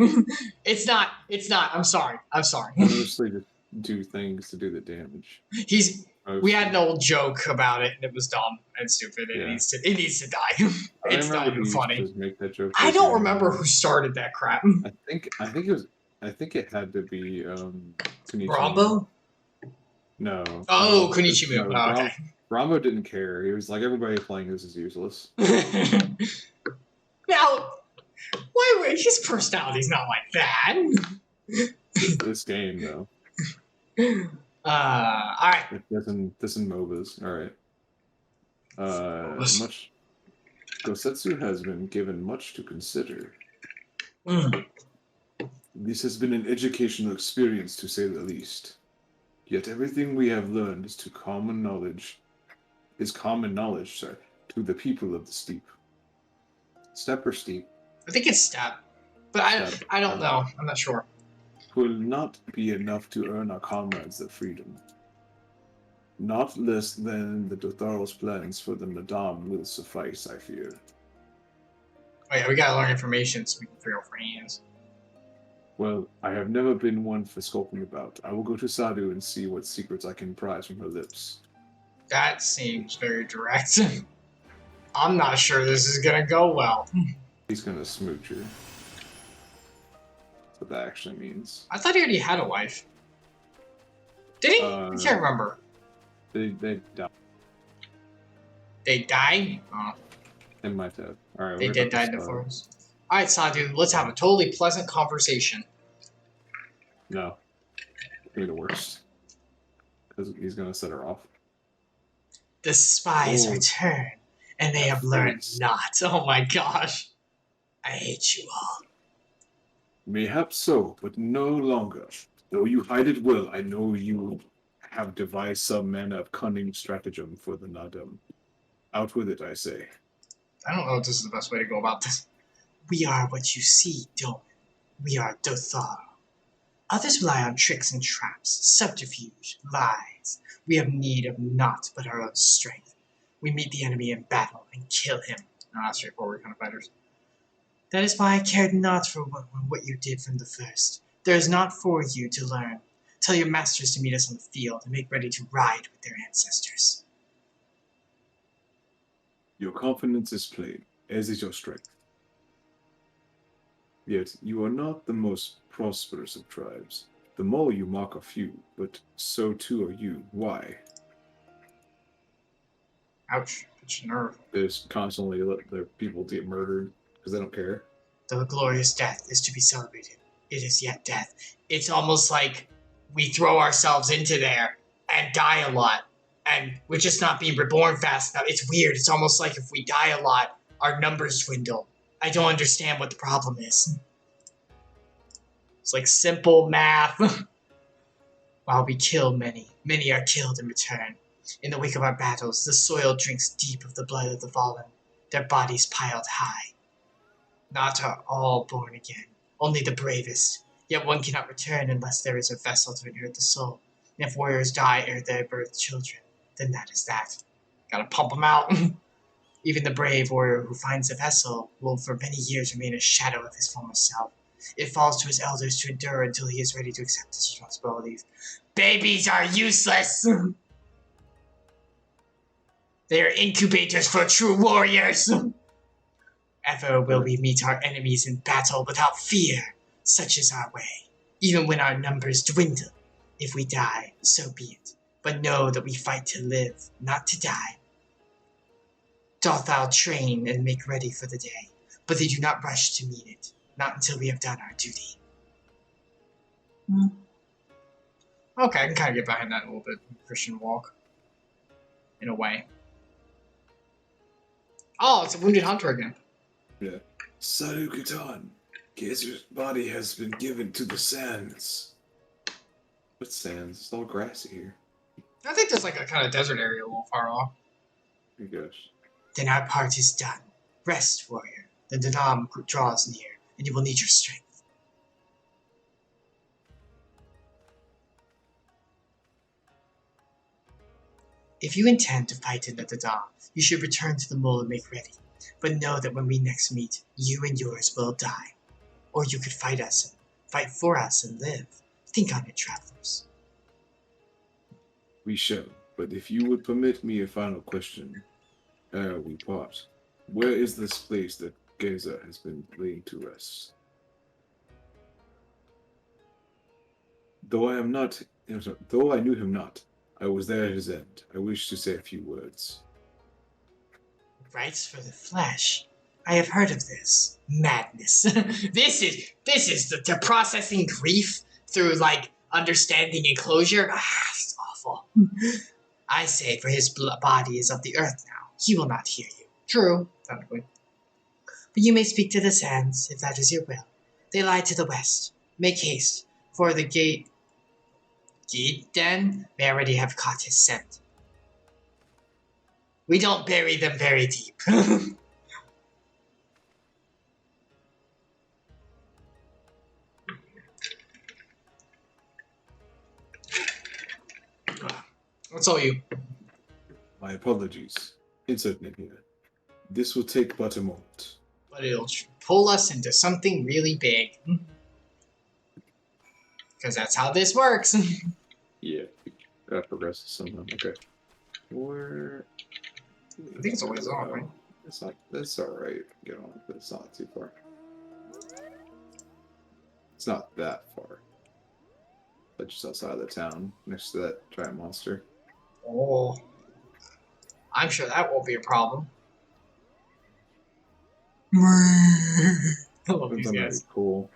It's not. I'm sorry. I mostly just do things to do the damage. We had an old joke about it and it was dumb and stupid and it needs to die. It's not even funny. Make that joke I don't remember who started that crap. I think it had to be Konichiwa. Rambo? No. Oh, Konichiwa. No, Okay. Rambo didn't care. He was like, everybody playing this is useless. Now, his personality's not like that. This game, though. Alright. This in MOBAs. Alright. Gosetsu has been given much to consider. This has been an educational experience, to say the least. Yet everything we have learned is common knowledge to the people of the steep. Step or steep? I think it's step. But I don't know. I'm not sure. Will not be enough to earn our comrades their freedom. Not less than the Dotharo's plans for the Nadaam will suffice, I fear. Oh yeah, we gotta learn information so we can figure out hands. Well, I have never been one for skulking about. I will go to Sadu and see what secrets I can prise from her lips. That seems very direct. I'm not sure this is gonna go well. He's gonna smooch her. That's what that actually means. I thought he already had a wife. Did he? I can't remember. They died. They died? Oh. They might have. Alright, They did die in the forest. Alright, Sadu, let's have a totally pleasant conversation. No. It's gonna be the worst. Because he's gonna set her off. The spies return, and they have learned not. Oh my gosh. I hate you all. Mayhap so, but no longer. Though you hide it well, I know you have devised some manner of cunning stratagem for the Nadaam. Out with it, I say. I don't know if this is the best way to go about this. We are what you see, Doman. We are Dothar. Others rely on tricks and traps, subterfuge, lies. We have need of naught but our own strength. We meet the enemy in battle and kill him. Not straightforward kind of fighters. That is why I cared not for what you did from the first. There is not for you to learn. Tell your masters to meet us on the field and make ready to ride with their ancestors. Your confidence is plain, as is your strength. Yet you are not the most prosperous of tribes. The mole you mock are few, but so too are you. Why? Ouch. Such a nerve. There's constantly their people get murdered because they don't care. Though a glorious death is to be celebrated, it is yet death. It's almost like we throw ourselves into there and die a lot, and we're just not being reborn fast enough. It's weird. It's almost like if we die a lot, our numbers dwindle. I don't understand what the problem is. It's like simple math. While we kill many, many are killed in return. In the wake of our battles, the soil drinks deep of the blood of the fallen, their bodies piled high. Not are all born again, only the bravest. Yet one cannot return unless there is a vessel to inherit the soul. And if warriors die ere they birth children, then that is that. Gotta pump them out. Even the brave warrior who finds a vessel will for many years remain a shadow of his former self. It falls to his elders to endure until he is ready to accept his responsibilities. Babies are useless! They are incubators for true warriors! Ever will we meet our enemies in battle without fear. Such is our way. Even when our numbers dwindle. If we die, so be it. But know that we fight to live, not to die. Doth thou train and make ready for the day, but they do not rush to meet it, not until we have done our duty. Okay, I can kind of get behind that a little bit. Christian walk. In a way. Oh, it's a wounded hunter again. Yeah. Sarukutan, Gezer's body has been given to the sands. What sands? It's all grassy here. I think there's like a kind of desert area a little far off. Oh gosh. Then our part is done. Rest, warrior. The Nadaam draws near, and you will need your strength. If you intend to fight in the Nadaam, you should return to the mole and make ready. But know that when we next meet, you and yours will die. Or you could fight us, fight for us and live. Think on it, travelers. We shall, but if you would permit me a final question, ere we part, where is this place that Gezer has been laying to rest? Though I knew him not, I was there at his end. I wish to say a few words. Rights for the flesh. I have heard of this. Madness. This is the processing grief through like understanding and closure. It's awful. I say, for his body is of the earth now. He will not hear you. True, technically. But you may speak to the sands, if that is your will. They lie to the west. Make haste, for the gate den may already have caught his scent. We don't bury them very deep. What's all you? My apologies. Insert in here. This will take but a moment. But it'll pull us into something really big. Because that's how this works. Yeah. That progresses somehow. Okay. Where... I think it's a ways off, right? It's not... That's alright. Get on with it. It's not too far. It's not that far. But just outside of the town, next to that giant monster. Oh. I'm sure that won't be a problem. I love these That's guys. pretty cool.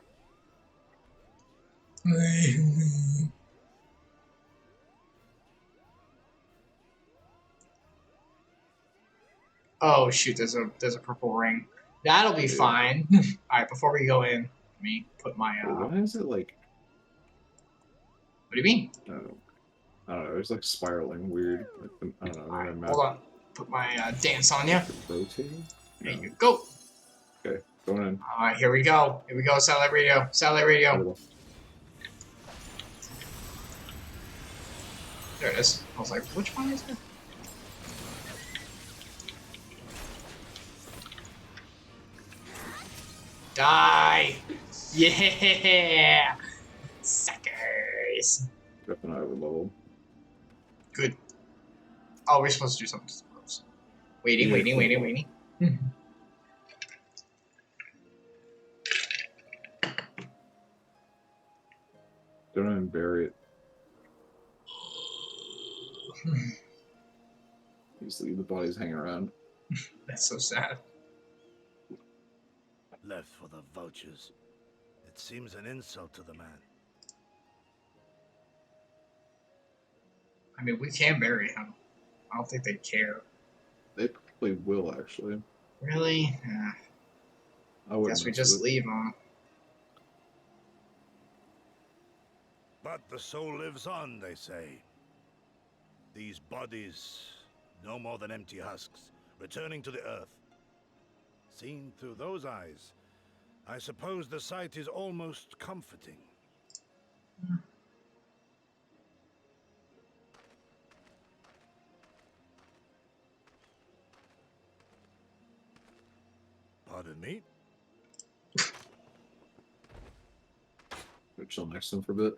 Oh shoot, there's a purple ring. That'll be fine. Alright, before we go in, let me put my Why is it like... What do you mean? I don't know, it's like spiraling weird. Like, I don't know. Alright, map hold on. Put my dance on you. rotating? There No. you go. Okay, going in. Alright, here we go. Here we go, satellite radio. Satellite radio. There it is. I was like, which one is it? Die! Yeah! Suckers! good. Oh, we're supposed to do something. Waiting, Yeah, waiting, cool. waiting, waiting. Don't even bury it. Just leave the bodies hanging around. That's so sad. Left for the vultures. It seems an insult to the man. I mean, we can bury him. I don't think they care. They probably will, actually. Really? I wouldn't Guess we mess just with it. leave him. But the soul lives on, they say. These bodies, no more than empty husks, returning to the earth. Seen through those eyes, I suppose the sight is almost comforting. Pardon me? We'll chill next to them for a bit.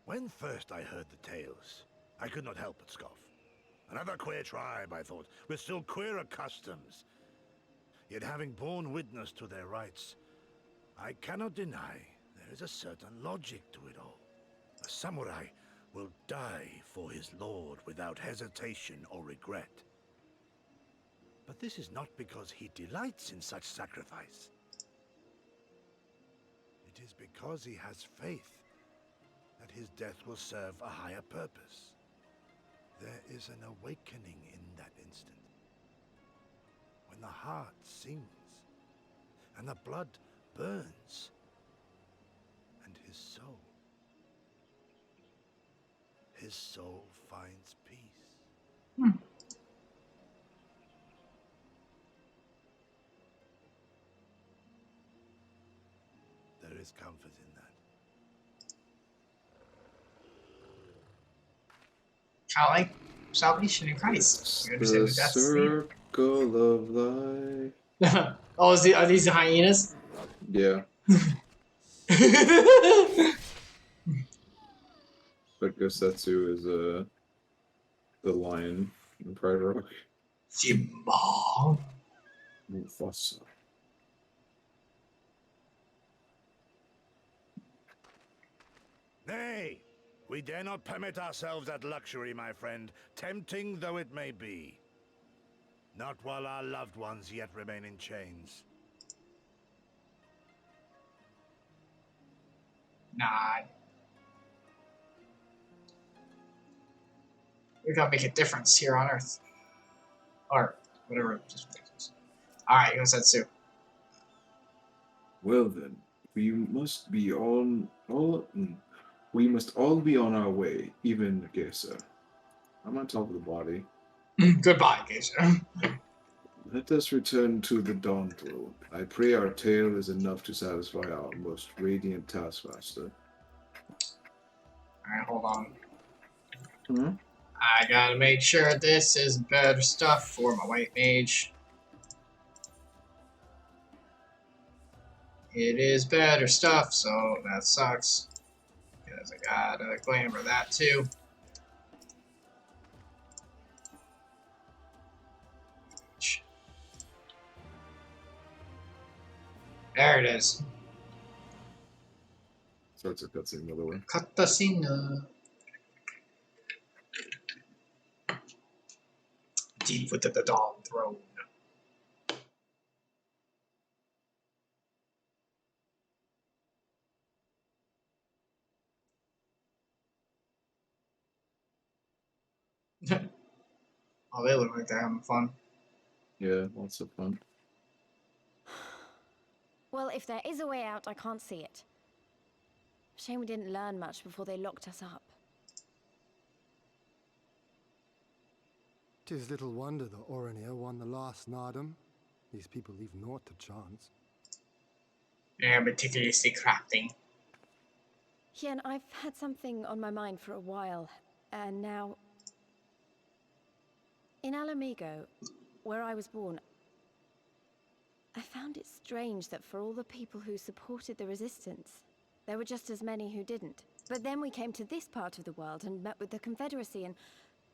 When first I heard the tales, I could not help but scoff. Another queer tribe, I thought, with still queerer customs. Yet having borne witness to their rites, I cannot deny there is a certain logic to it all. A samurai will die for his lord without hesitation or regret. But this is not because he delights in such sacrifice. It is because he has faith that his death will serve a higher purpose. There is an awakening in that instant, when the heart sings and the blood burns, and his soul finds peace. There is comfort in that. Kind of like salvation in Christ. We understand The that that's the circle of life. same. Oh, are these the hyenas? Yeah, but Gosetsu is the lion in Pride Rock. Simba. Mufasa. Nay, we dare not permit ourselves that luxury, my friend, tempting though it may be. Not while our loved ones yet remain in chains. Nah. We gotta make a difference here on Earth. Or whatever. Alright, Yosetsu. Well then, we must be we must all be on our way, even Gesa. I'm on top of the body. Goodbye, Geisha. Let us return to the Dawn Throne. I pray our tale is enough to satisfy our most radiant taskmaster. Alright, hold on. Hmm? I gotta make sure this is better stuff for my white mage. It is better stuff, so that sucks. Because I gotta glamour that too. There it is. Starts a cutscene, by the way. Cutscene. Deep within the Dawn Throne. Oh, they look like they're having fun. Yeah, lots of fun. Well, if there is a way out, I can't see it. Shame we didn't learn much before they locked us up. 'Tis little wonder the Oranir won the last Naduum. These people leave naught to chance. They're meticulously crafting. Hien, I've had something on my mind for a while, and now... In Alamigo, where I was born, I found it strange that for all the people who supported the resistance, there were just as many who didn't. But then we came to this part of the world and met with the Confederacy and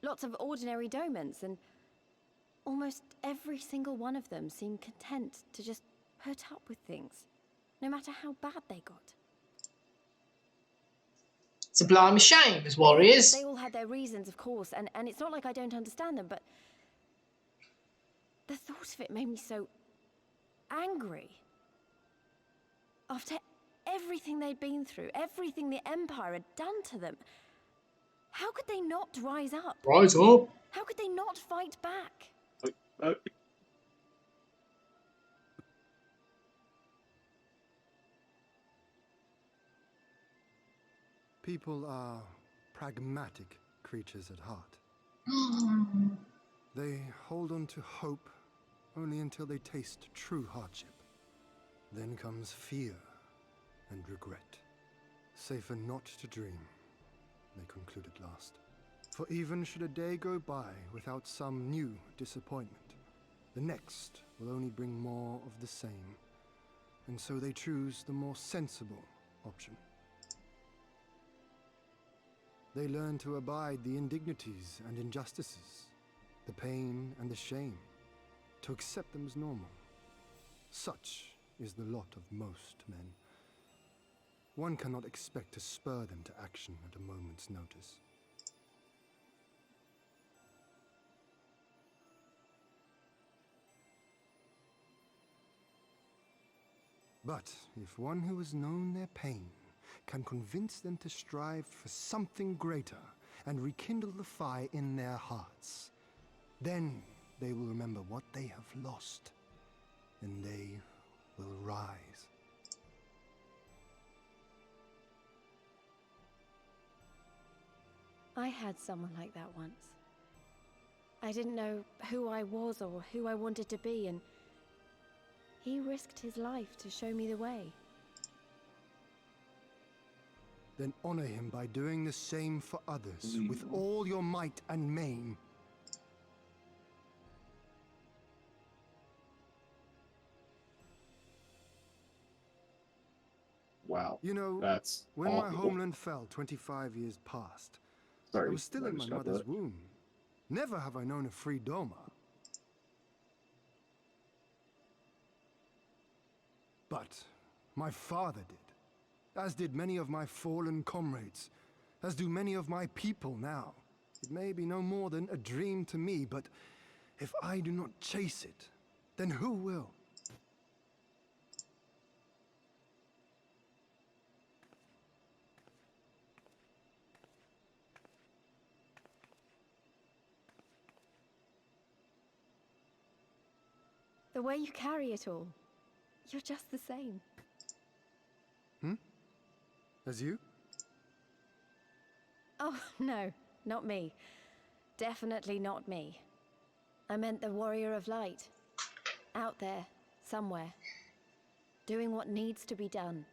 lots of ordinary domans, and almost every single one of them seemed content to just put up with things, no matter how bad they got. It's a blimey shame, is what it is. They all had their reasons, of course, and it's not like I don't understand them, but the thought of it made me so angry. After everything they'd been through, everything the Empire had done to them, how could they not rise up? Rise up. How could they not fight back? People are pragmatic creatures at heart. They hold on to hope only until they taste true hardship. Then comes fear and regret. Safer not to dream, they conclude at last. For even should a day go by without some new disappointment, the next will only bring more of the same. And so they choose the more sensible option. They learn to abide the indignities and injustices, the pain and the shame, to accept them as normal. Such is the lot of most men. One cannot expect to spur them to action at a moment's notice. But if one who has known their pain can convince them to strive for something greater and rekindle the fire in their hearts, then they will remember what they have lost, and they will rise. I had someone like that once. I didn't know who I was or who I wanted to be, and he risked his life to show me the way. Then honor him by doing the same for others, with all your might and main. Wow. You know, That's when awful. my homeland fell 25 years past, Sorry, I was still in my just got mother's that. womb. Never have I known a free Doma. But my father did, as did many of my fallen comrades, as do many of my people now. It may be no more than a dream to me, but if I do not chase it, then who will? The way you carry it all, you're just the same. As you? Oh, no, not me. Definitely not me. I meant the warrior of light. Out there, somewhere. Doing what needs to be done.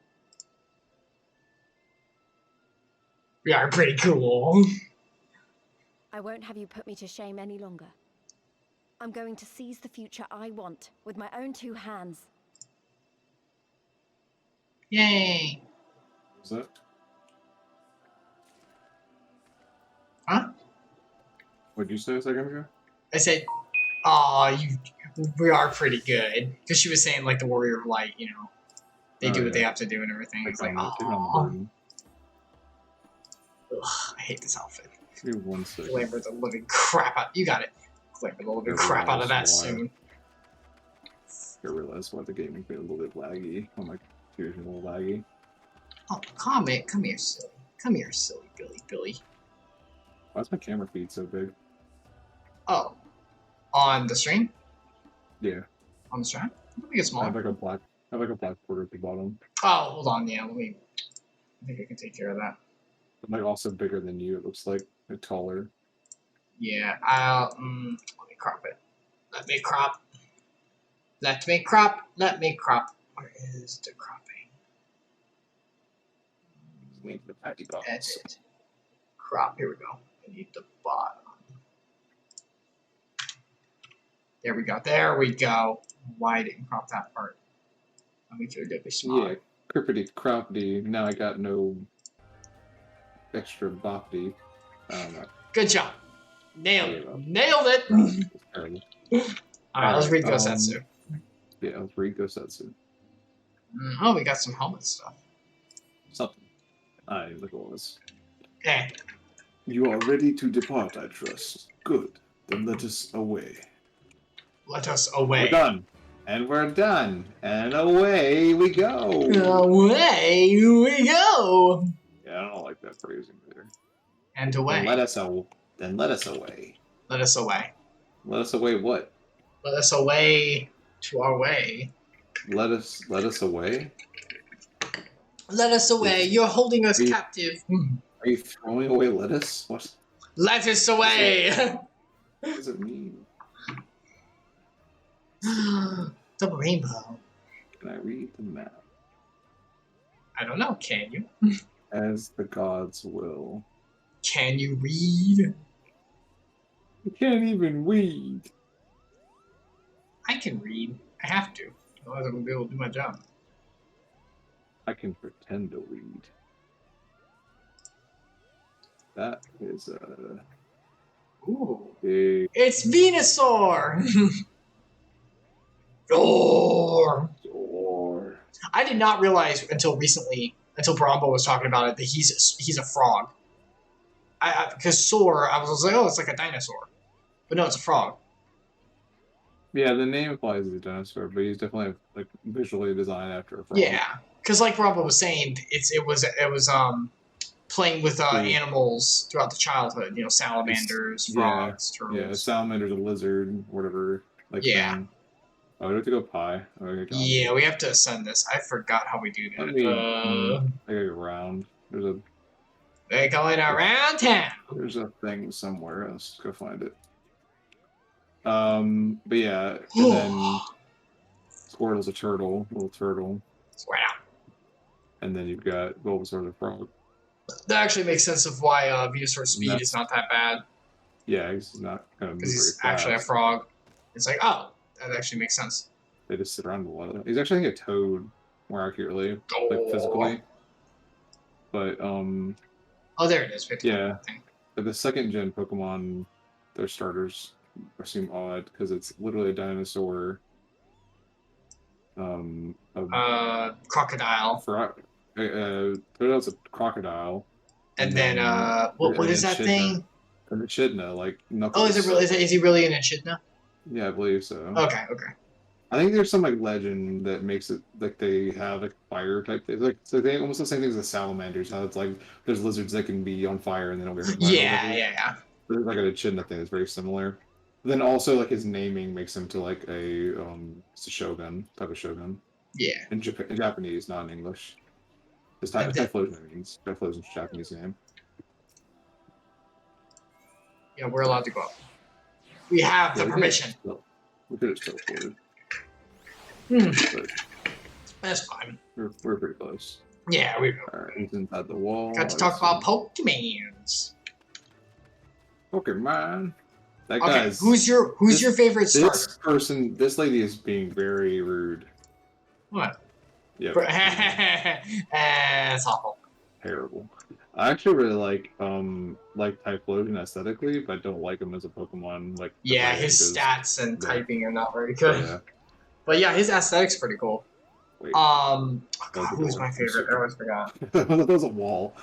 We are pretty cool. I won't have you put me to shame any longer. I'm going to seize the future I want with my own two hands. Yay. What was that? Huh? What did you say a second ago? I said, we are pretty good. Because she was saying, like, the Warrior of Light, you know, they do what they have to do and everything. It's like, Take on the oh, burden. I hate this outfit. Give me 1 second. Glamour the living crap out. You got it. Glamour the living crap out of that soon. I realized why the gaming been a little bit laggy. Oh, my computer's a little laggy. Oh, comment. Come here, silly. Come here, silly Billy. Why is my camera feed so big? Oh. On the stream? Yeah. On the stream? Let me get I smaller. have like a black border at the bottom. Oh, hold on. Yeah, I think I can take care of that. I'm like also bigger than you. It looks like taller. Yeah, let me crop it. Let me crop. Where is the cropping? Link the patty box. Edit. Crop. Here we go. I need the bottom. There we go. Why I didn't crop that part? Let me do it a bit smaller. Yeah, Crippity croppity. Now I got no extra boppity. I don't know. Good job. Nailed I it. gave up. Nailed it. It's terrible. Alright, let's read Gosetsu. Yeah, let's read Gosetsu. Oh, we got some helmet stuff. Something. I look at this. Okay. You are ready to depart, I trust. Good. Then let us away. Let us away. We're done. And we're done. And away we go. Away we go. Yeah, I don't like that phrasing either. And away. Then let us away. Let us away. Let us away what? Let us away to our way. Let us away? Let us away. You're holding us captive. Are you throwing away lettuce? What? Let us away. What does it mean? The rainbow. Can I read the map? I don't know. Can you? As the gods will. Can you read? I can't even read. I can read. I have to. Otherwise, I won't be able to do my job. I can pretend to read. That is Ooh. big It's Venusaur! Roar! door. I did not realize until recently, until Brombo was talking about it, that he's a frog. Because Soar, I was like, oh, it's like a dinosaur. But no, it's a frog. Yeah, the name implies he's a dinosaur, but he's definitely like visually designed after a frog. Yeah. Because like Brombo was saying, it was playing with animals throughout the childhood. You know, salamanders, frogs, turtles. Yeah, salamander's a lizard, whatever. Like yeah. Oh, we have to go pie. Yeah, we have to ascend this. I forgot how we do that. I gotta go around. They're going around town. There's a thing somewhere. Let's go find it. But yeah, and then Squirtle's a turtle, little turtle. Wow. And then you've got Bulbasaur the frog. That actually makes sense of why Venusaur's speed is not that bad. Yeah, he's not gonna move because he's very fast. actually a frog. It's like, oh, that actually makes sense. They just sit around a lot. He's actually a toad, more accurately, like physically. But oh, there it is. Yeah, but the second gen Pokemon, their starters seem odd because it's literally a dinosaur. Crocodile. It's a crocodile. And then what is that thing? An echidna, like Knuckles. Oh, is it really? Is he really an echidna? Yeah, I believe so. Okay. I think there's some like legend that makes it like they have like fire type things. Like so they almost the same things as salamanders. How it's like there's lizards that can be on fire and they don't get hurt. Yeah. There's like an echidna thing that's very similar. Then also like his naming makes him to like it's a shogun type of shogun. Yeah. In Japanese, not in English. It's Typhlosion means Typhlosion's Japanese name. Yeah, we're allowed to go up. We have the permission. We could have teleported. But that's fine. We're pretty close. Yeah, we Alright, he's inside the wall. got to talk about Pokemons. Pokemon. That Okay, guy's. who's your favorite starter? This lady is being very rude. What? Yeah. That's awful. Terrible. I actually really like Typhlosion aesthetically, but I don't like him as a Pokemon. Like yeah, his stats and typing are not very good. Yeah. But yeah, his aesthetic's pretty cool. Wait. Who's my favorite? I always forgot. That was a wall.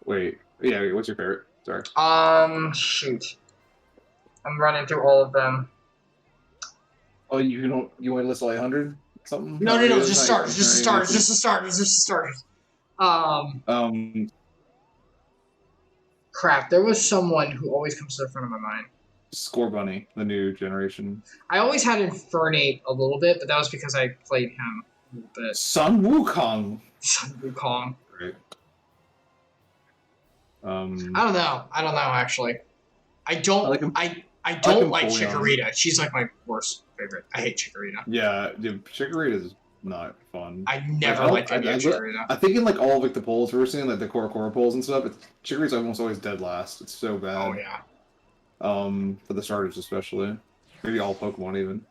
Wait. What's your favorite? Sorry. Shoot. I'm running through all of them. Oh, you want to list all 800 something? No, just starters. Crap, there was someone who always comes to the front of my mind. Scorbunny, the new generation. I always had Infernape a little bit, but that was because I played him a little bit. Sun Wukong. Right. I don't know actually. I don't like Chikorita. She's like my worst favorite. I hate Chikorita. Yeah, Chikorita is not fun. I never liked Chikorita. I think in like all of like the polls we're seeing, like the core polls and stuff, Chikorita's almost always dead last. It's so bad. Oh yeah. For the starters especially. Maybe all Pokemon even.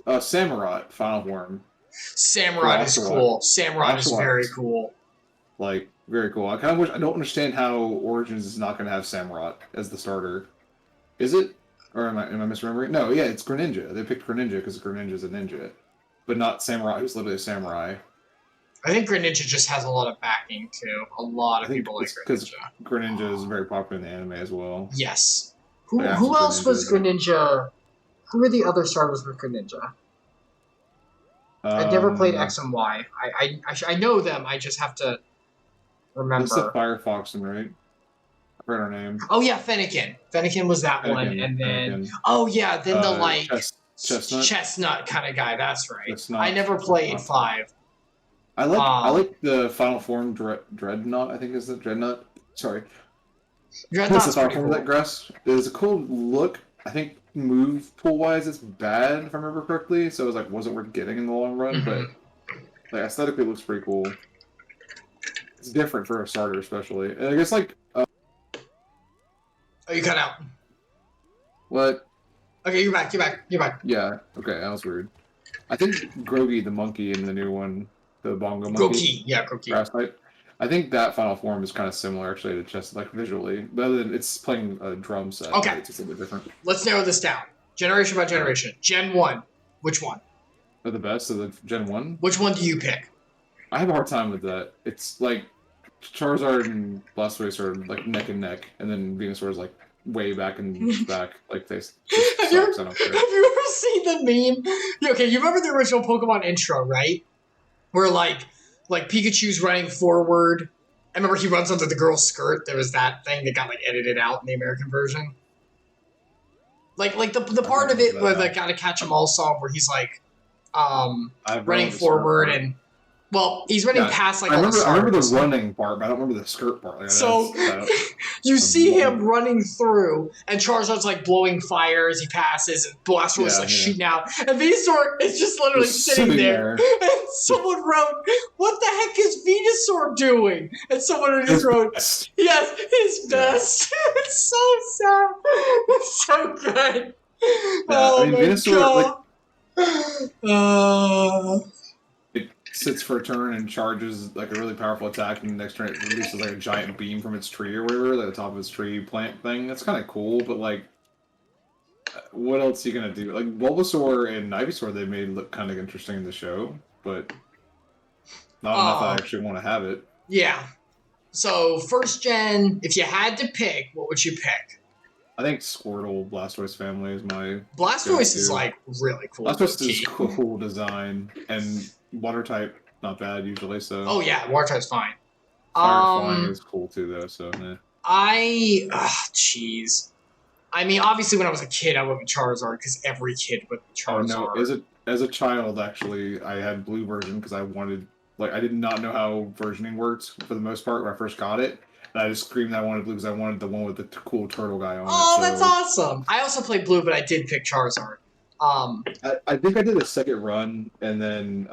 Samurott final form. Samurott is cool. Samurott is very Oshawott. cool. Like, very cool. I kind of wish, I don't understand how Origins is not going to have Samurott as the starter. Is it? Or am I misremembering? No, yeah, it's Greninja. They picked Greninja because Greninja's a ninja. But not Samurott, who's literally a samurai. I think Greninja just has a lot of backing, too. A lot of people like because Greninja. Greninja is very popular in the anime as well. Yes. Who Yeah, else Greninja was is- Greninja? Who were the other starters with Greninja? I never played X and Y. I know them. I just have to remember. This is Firefox, right? I forgot her name. Oh yeah, Fennekin. Fennekin was that one, and then oh yeah, then the like chestnut kind of guy. That's right. Chestnut, I never played 5. I like the final form Dreadnought. I think is the Dreadnought. Sorry, Dreadnought's the final pretty form cool. of that grass. It's a cool look. I think move pool wise, it's bad if I remember correctly. So it was like wasn't worth getting in the long run, but like aesthetically, it looks pretty cool. It's different for a starter, especially. And I guess like. Oh, you cut out. What? Okay, you're back. Yeah. Okay, that was weird. I think Grogi the monkey in the new one, the bongo monkey. Grogi. Grass type. I think that final form is kind of similar actually to chess, like visually, but other than it's playing a drum set. Okay. It's a little bit different. Let's narrow this down. Generation by generation. Gen 1. Which one? Are the best of the Gen 1? Which one do you pick? I have a hard time with that. It's like Charizard and Blastoise are like neck and neck, and then Venusaur is like way back and back. Like they sucks. I don't care. Have you ever seen the meme? Okay, you remember the original Pokemon intro, right? Where like Pikachu's running forward. I remember he runs under the girl's skirt. There was that thing that got like edited out in the American version. Like the part of it where they gotta catch 'em all song where he's like running forward and well, he's running past like all the I remember the stars. running part, but I don't remember the skirt part. Like, So you see him running through, and Charizard's like blowing fire as he passes, and Blastoise is like shooting out, and Venusaur is just literally sitting there. And someone wrote, "What the heck is Venusaur doing?" And someone just wrote, "Yes, his best." It's so sad. It's so good. Oh my Venusaur, god. It sits for a turn and charges like a really powerful attack, and the next turn it releases like a giant beam from its tree or whatever, like the top of its tree plant thing. That's kind of cool, but like, what else are you gonna do? Like Bulbasaur and Ivysaur, they made look kind of interesting in the show, but not enough that I actually want to have it. Yeah. So first gen, if you had to pick, what would you pick? I think Squirtle Blastoise family is my Blastoise is like really cool. Blastoise is cool design and water type not bad usually. So oh yeah, water type's fine. Fire flying is cool too though. So jeez. I mean, obviously when I was a kid, I went with Charizard because every kid went with Charizard. Oh no, as a child actually, I had blue version because I wanted I did not know how versioning worked for the most part when I first got it. And I just screamed that I wanted blue because I wanted the one with the cool turtle guy on it. Oh, that's awesome! I also played blue, but I did pick Charizard. I think I did a second run, and then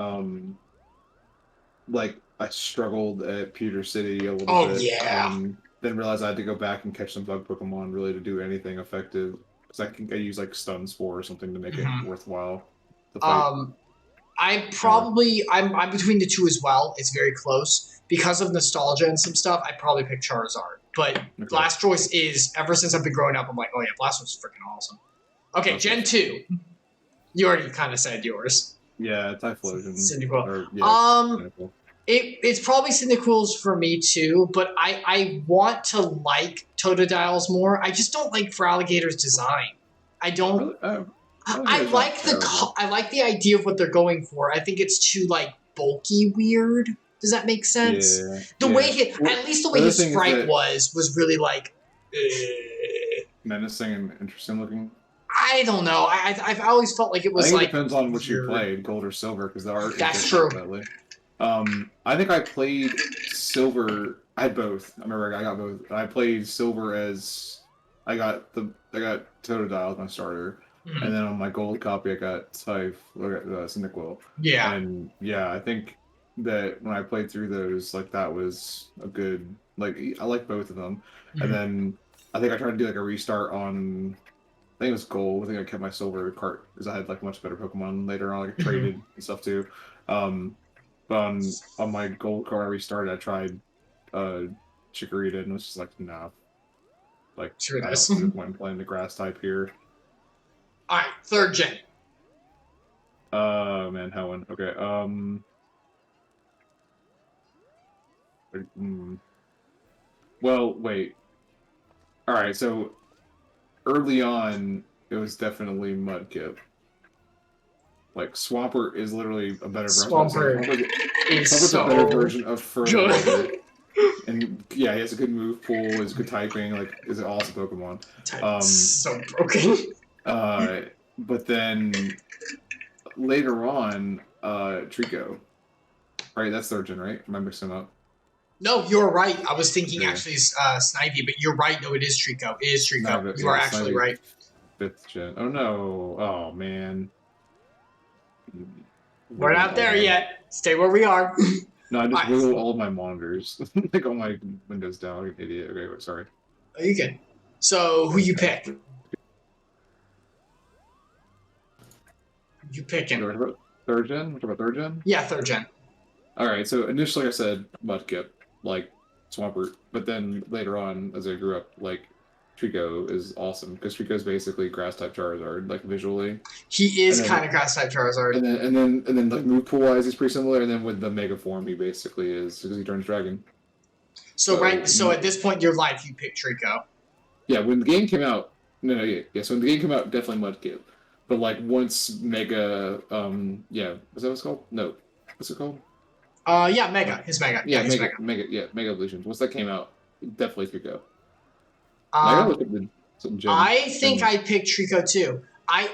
I struggled at Pewter City a little bit. Oh yeah. Then realized I had to go back and catch some bug Pokemon really to do anything effective. Because I think I use like Stun Spore or something to make it worthwhile. I'm between the two as well. It's very close. Because of nostalgia and some stuff, I probably pick Charizard. But Blastoise is, ever since I've been growing up, I'm like, oh yeah, Blastoise is freaking awesome. Okay, Gen 2. You already kind of said yours. Yeah, Typhlosion. Cyndaquil. It's probably Cyndaquil's for me too, but I want to like Totodile's more. I just don't like Feraligator's design. I don't... I like the idea of what they're going for. I think it's too like bulky weird. Does that make sense? Yeah, the way his sprite was really like menacing and interesting looking. I don't know. I've always felt like it was it depends on which you played, gold or silver, because the art. That's true. I think I played silver. I had both. I remember I got both. I played silver as I got Totodile as my starter. And then on my gold copy, I got Cyndaquil. Yeah. And yeah, I think that when I played through those, that was a good, I like both of them. And then I think I tried to do a restart on I think it was gold. I think I kept my silver cart because I had like much better Pokemon later on, like traded and stuff too. But on my gold card I restarted, I tried Chikorita and was just like, nah. Like Sure I does. don't see the point in playing the grass type here. All right, third gen. Man, Helen. Okay. Well, wait. All right, so early on, it was definitely Mudkip. Like Swampert is literally a better version. Swampert is Swampert's so a better version of Fervor. good. And yeah, he has a good move pool, is good typing, like is an awesome Pokemon. So broken. But then later on, Trico. Right, that's third gen, right? Am I mixing them up? No, you're right. I was thinking Yeah. actually Snivy, but you're right. No, it is Trico. It is Trico. No, but you are yeah, actually Snivy, right. 5th gen. Oh no. Oh man. We're not there yet. Stay where we are. No, I just Alright. wiggled all my monitors. Like all my windows down. Like an idiot. Okay, wait, sorry. Oh, you good. So, who you pick? You picking? What about third gen? What about third gen? Yeah, third gen. Alright, so initially I said Mudkip, like Swampert, but then later on, as I grew up, like Trico is awesome because Trico is basically grass type Charizard, like visually. He is kind of grass type Charizard. And then like move pool wise, he's pretty similar. And then with the Mega Form, he basically is because he turns Dragon. So at this point in your life, you pick Trico. Yeah, when the game came out, yeah. So when the game came out, definitely Mudkip. But like once Mega, yeah, is that what it's called? No, what's it called? Yeah, Mega. His Mega. Yeah, his Mega Evolutions. Once that came out, definitely Trico. I think I picked Trico too. I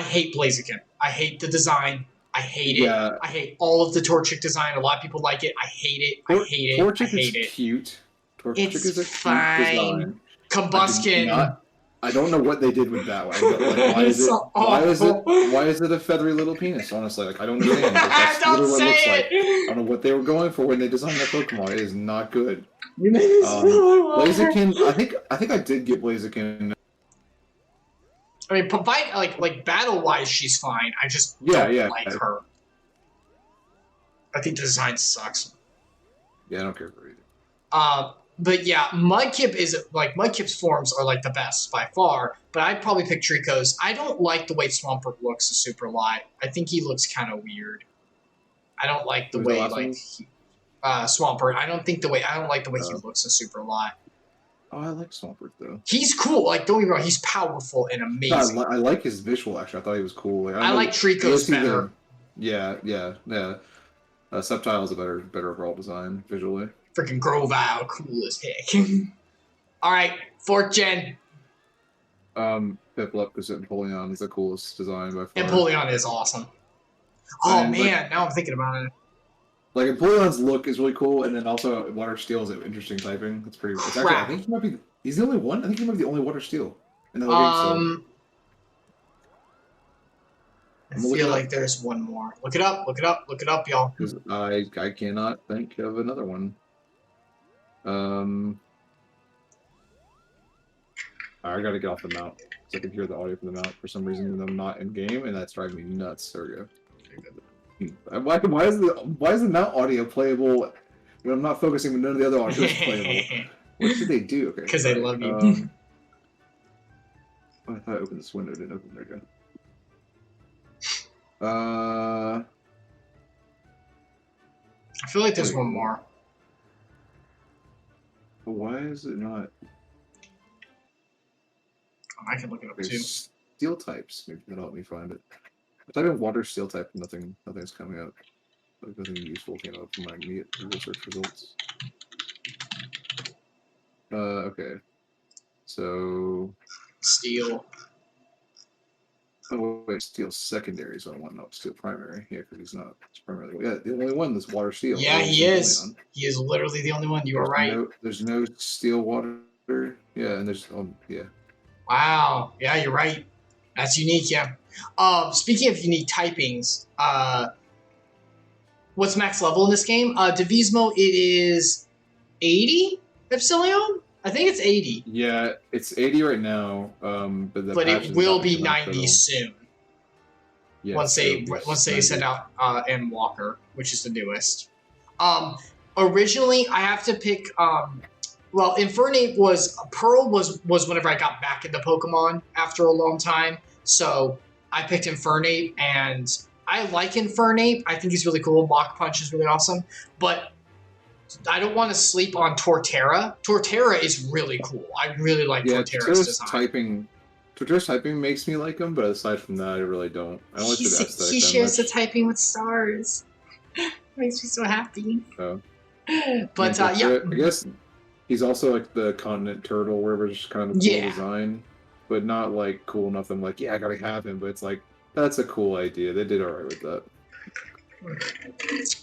hate Blaziken. I hate the design. I hate it. Yeah. I hate all of the Torchic design. A lot of people like it. I hate it. I hate it. Torchic I hate is it. cute. Torchic It's is a fine. cute design. Combuskin. I don't know what they did with that one. Like, why is it a feathery little penis? Honestly, like I don't understand. Like, that's literally what it looks like. I don't know what they were going for when they designed that Pokemon. It is not good. Blaziken, I think I did get Blaziken. I mean, like battle wise, she's fine. I just don't like her. I think the design sucks. Yeah, I don't care for it either. But yeah, Mudkip's forms are like the best by far, but I'd probably pick Trico's. I don't like the way Swampert looks as Super Light. I think he looks kind of weird. I don't like the way Swampert. I don't like the way he looks as Super Light. Oh, I like Swampert though. He's cool. Like, don't get me wrong, he's powerful and amazing. I like his visual. Actually, I thought he was cool. Like, I like Trico's better. Yeah. Sceptile is a better overall design visually. Freaking Grovyle, cool as heck. All right, 4th gen. Piplup, because Empoleon is the coolest design by far. Empoleon is awesome. Oh man, now I'm thinking about it. Like Empoleon's look is really cool, and then also Water Steel is an interesting typing. It's pretty. It's actually, I think he might be. He's the only one. I think he might be the only Water Steel in the whole game. I feel like there's one more. Look it up, y'all. Because I cannot think of another one. I gotta get off the mount because I can hear the audio from the mount for some reason when I'm not in game, and that's driving me nuts. There we go. Why is the mount audio playable when I'm not focusing when none of the other audio is playable? What did they do? Okay. Because they love you. I thought I opened this window. Didn't open. There we go. I feel like there's one more. Why is it not? I can look it up too. Steel types. Maybe that'll help me find it. If I type in water steel type, nothing's coming up. Like nothing useful came up from my immediate search results. Okay. So Steel. Oh wait, steel secondary is what I want, not steel primary. Yeah, because he's not. It's primarily the only one that's water steel. Yeah, he is. He is literally the only one. You are right. There's no steel water. Yeah, and there's yeah. Wow. Yeah, you're right. That's unique. Yeah. Speaking of unique typings, what's max level in this game? Divismo, it is 80 Epsilion. I think it's 80, Yeah, it's 80 right now. But the but patch it is will about to be come out 90 that'll- soon. Yes, once it'll be they send 90. out M Walker, which is the newest. Originally, I have to pick. Well, Infernape was Pearl was whenever I got back into Pokemon after a long time, so I picked Infernape, and I like Infernape. I think he's really cool. Mach Punch is really awesome, but I don't want to sleep on Torterra. Torterra is really cool. I really like Torterra's design. Twitter's typing makes me like him, but aside from that, I really don't. I don't like the aesthetic He that shares the much. typing with stars. Makes me so happy. So, But yeah, I guess he's also like the continent turtle, where it's just kind of a cool design, but not like cool enough. I'm like, yeah, I gotta have him. But it's like that's a cool idea. They did alright with that.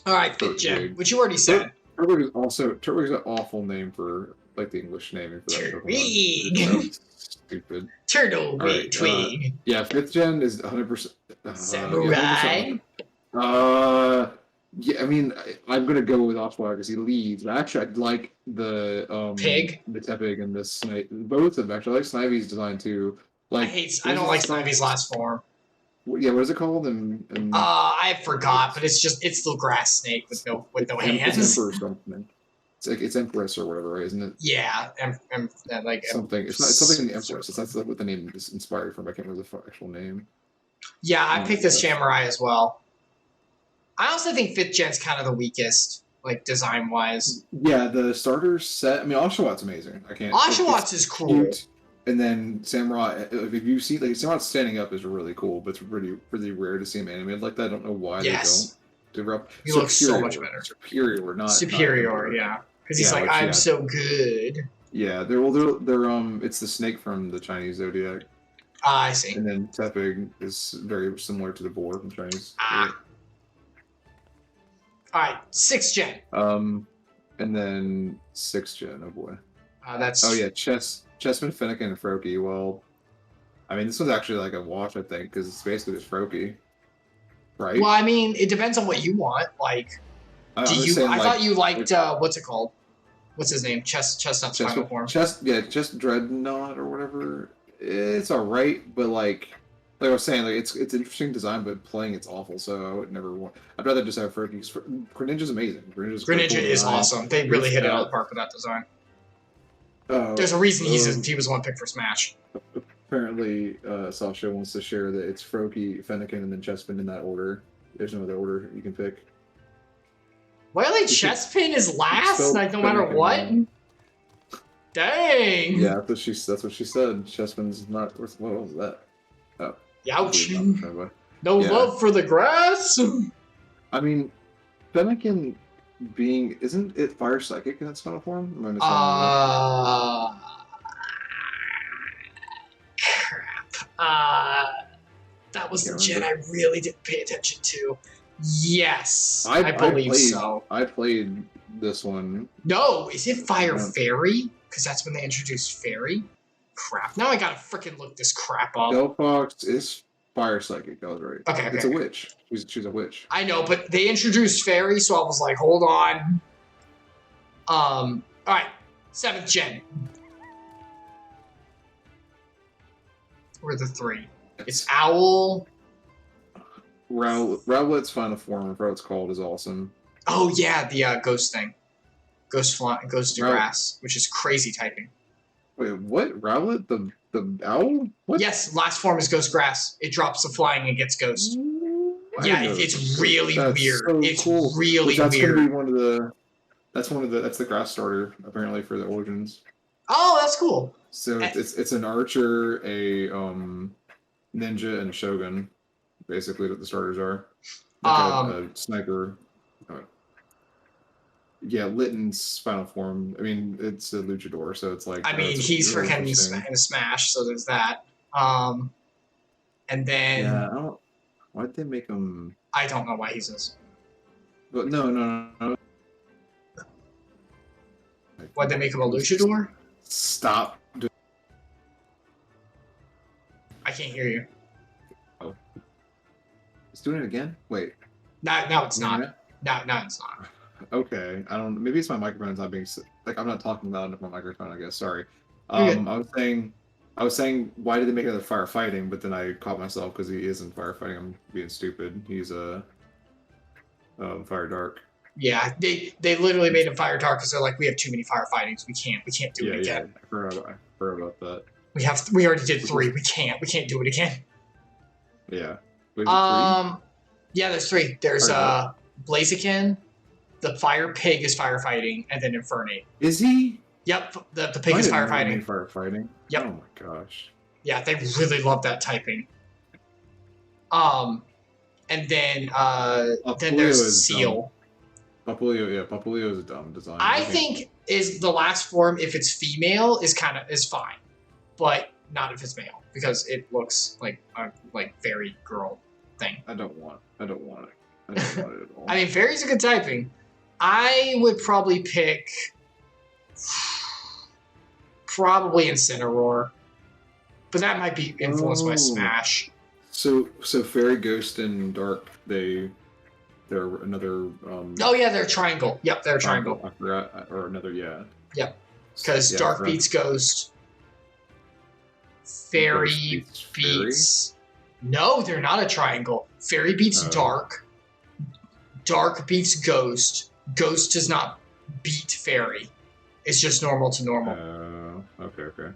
All right, 5th gen, which you already said. Turtwig is an awful name for like the English naming for that Pokemon. It sounds stupid. Turtle Twig. Yeah, 5th gen is 100%. Samurai. Yeah, I mean, I'm gonna go with Oswald because he leads. But actually, I'd like the Pig, the Tepig, and the Snipe. Both of them actually. I like Snively's design too. Like I don't like Snively's last form. Yeah, what is it called? I forgot, but it's the grass snake with no hands. It's Emperor something. It's Empress or whatever, right? Isn't it? Yeah, like something. It's something in the Empress. That's what the name is inspired from. I can't remember the actual name. Yeah, I picked this Samurai as well. I also think 5th gen's kind of the weakest, like design wise. Yeah, the starter set. I mean, Oshawott amazing. Oshawott is cool. Cute. And then Samurai, if you see, like, Samurai standing up is really cool, but it's really rare to see him animated like that. I don't know why they don't. He looks so much better. Superior, not Superior, yeah. Because he's like, I'm so good. Yeah, they're it's the snake from the Chinese zodiac. I see. And then Tepig is very similar to the boar from Chinese. All right, 6th gen. And then 6th gen. Oh boy. That's. Oh yeah, Chessman, Finnegan, and Froakie. Well, I mean, this one's actually like a wash, I think, because it's basically just Froakie, right? Well, I mean, it depends on what you want. Like, I thought you liked what's it called? What's his name? Chestnut's final form. Just Dreadnought or whatever. It's all right, but like I was saying, like it's interesting design, but playing it's awful. So I would never want. I'd rather just have Froakie. Greninja's amazing. Greninja is awesome. They really hit it out of the park with that design. There's a reason he was one pick for Smash. Apparently, Sasha wants to share that it's Froakie, Fennekin, and then Chespin in that order. There's no other order you can pick. Really? Chespin is last, like no matter what? Dang! Yeah, that's what she said. Chespin's not. What was that? Oh. Ouch. No love for the grass? I mean, Fennekin isn't it Fire Psychic in its final form? Crap. That was the gen I really didn't pay attention to. Yes, I believe so. I played this one. No, is it Fire Fairy? Because that's when they introduced Fairy. Crap. Now I gotta freaking look this crap up. Delphox is Fire Psychic. That was right. Okay. It's a witch. She's a witch. I know, but they introduced Fairy, so I was like, hold on. All right, 7th gen. Or the 3. It's Owl. Rowlet's final form, whatever it's called, is awesome. Oh yeah, the ghost thing. Ghost to grass, which is crazy typing. Wait, what? Rowlet? The owl? What? Yes, last form is Ghost Grass. It drops the flying and gets Ghost. Yeah, it's really weird. So it's cool. Really that's weird. Gonna be that's the grass starter apparently for the Origins. Oh, that's cool. So it's an archer, a ninja, and a shogun. Basically, what the starters are. Like a sniper. Yeah, Litten's final form. I mean, it's a luchador, so it's like. I mean, he's really freaking in a Smash, so there's that. And then. Yeah, why'd they make him? I don't know why he's this. But no. Why'd they make him a luchador? Stop. I can't hear you. Oh. It's doing it again? Wait. No, it's not. No, it's not. Okay. I don't. Maybe it's my microphone's not being like I'm not talking loud enough on my microphone. I guess. Sorry. You're good. I was saying, why did they make another firefighting? But then I caught myself because he isn't firefighting. I'm being stupid. He's fire dark. Yeah, they literally made him fire dark because they're like, we have too many firefightings. We can't do it again. I forgot about that. We already did 3. We can't do it again. Yeah. Wait, is it 3? Yeah, there's 3. There's Blaziken, the fire pig is firefighting, and then Infernate. Is he? Yep, the pig is firefighting. Firefighting. Yep. Oh my gosh. Yeah, they really love that typing. And then there's Seal. Papulio is a dumb design. I think is the last form, if it's female, is fine, but not if it's male because it looks like a fairy girl thing. I don't want it. I don't want it at all. I mean, fairy's a good typing. I would probably pick Incineroar, but that might be influenced by Smash. So Fairy, Ghost, and Dark, they're another. Oh yeah, they're triangle. Yep, they're triangle. I forgot, or another, yeah. Yep, because Dark beats Ghost. Fairy beats. No, they're not a triangle. Fairy beats Dark. Dark beats Ghost. Ghost does not beat Fairy. It's just normal to normal. Okay.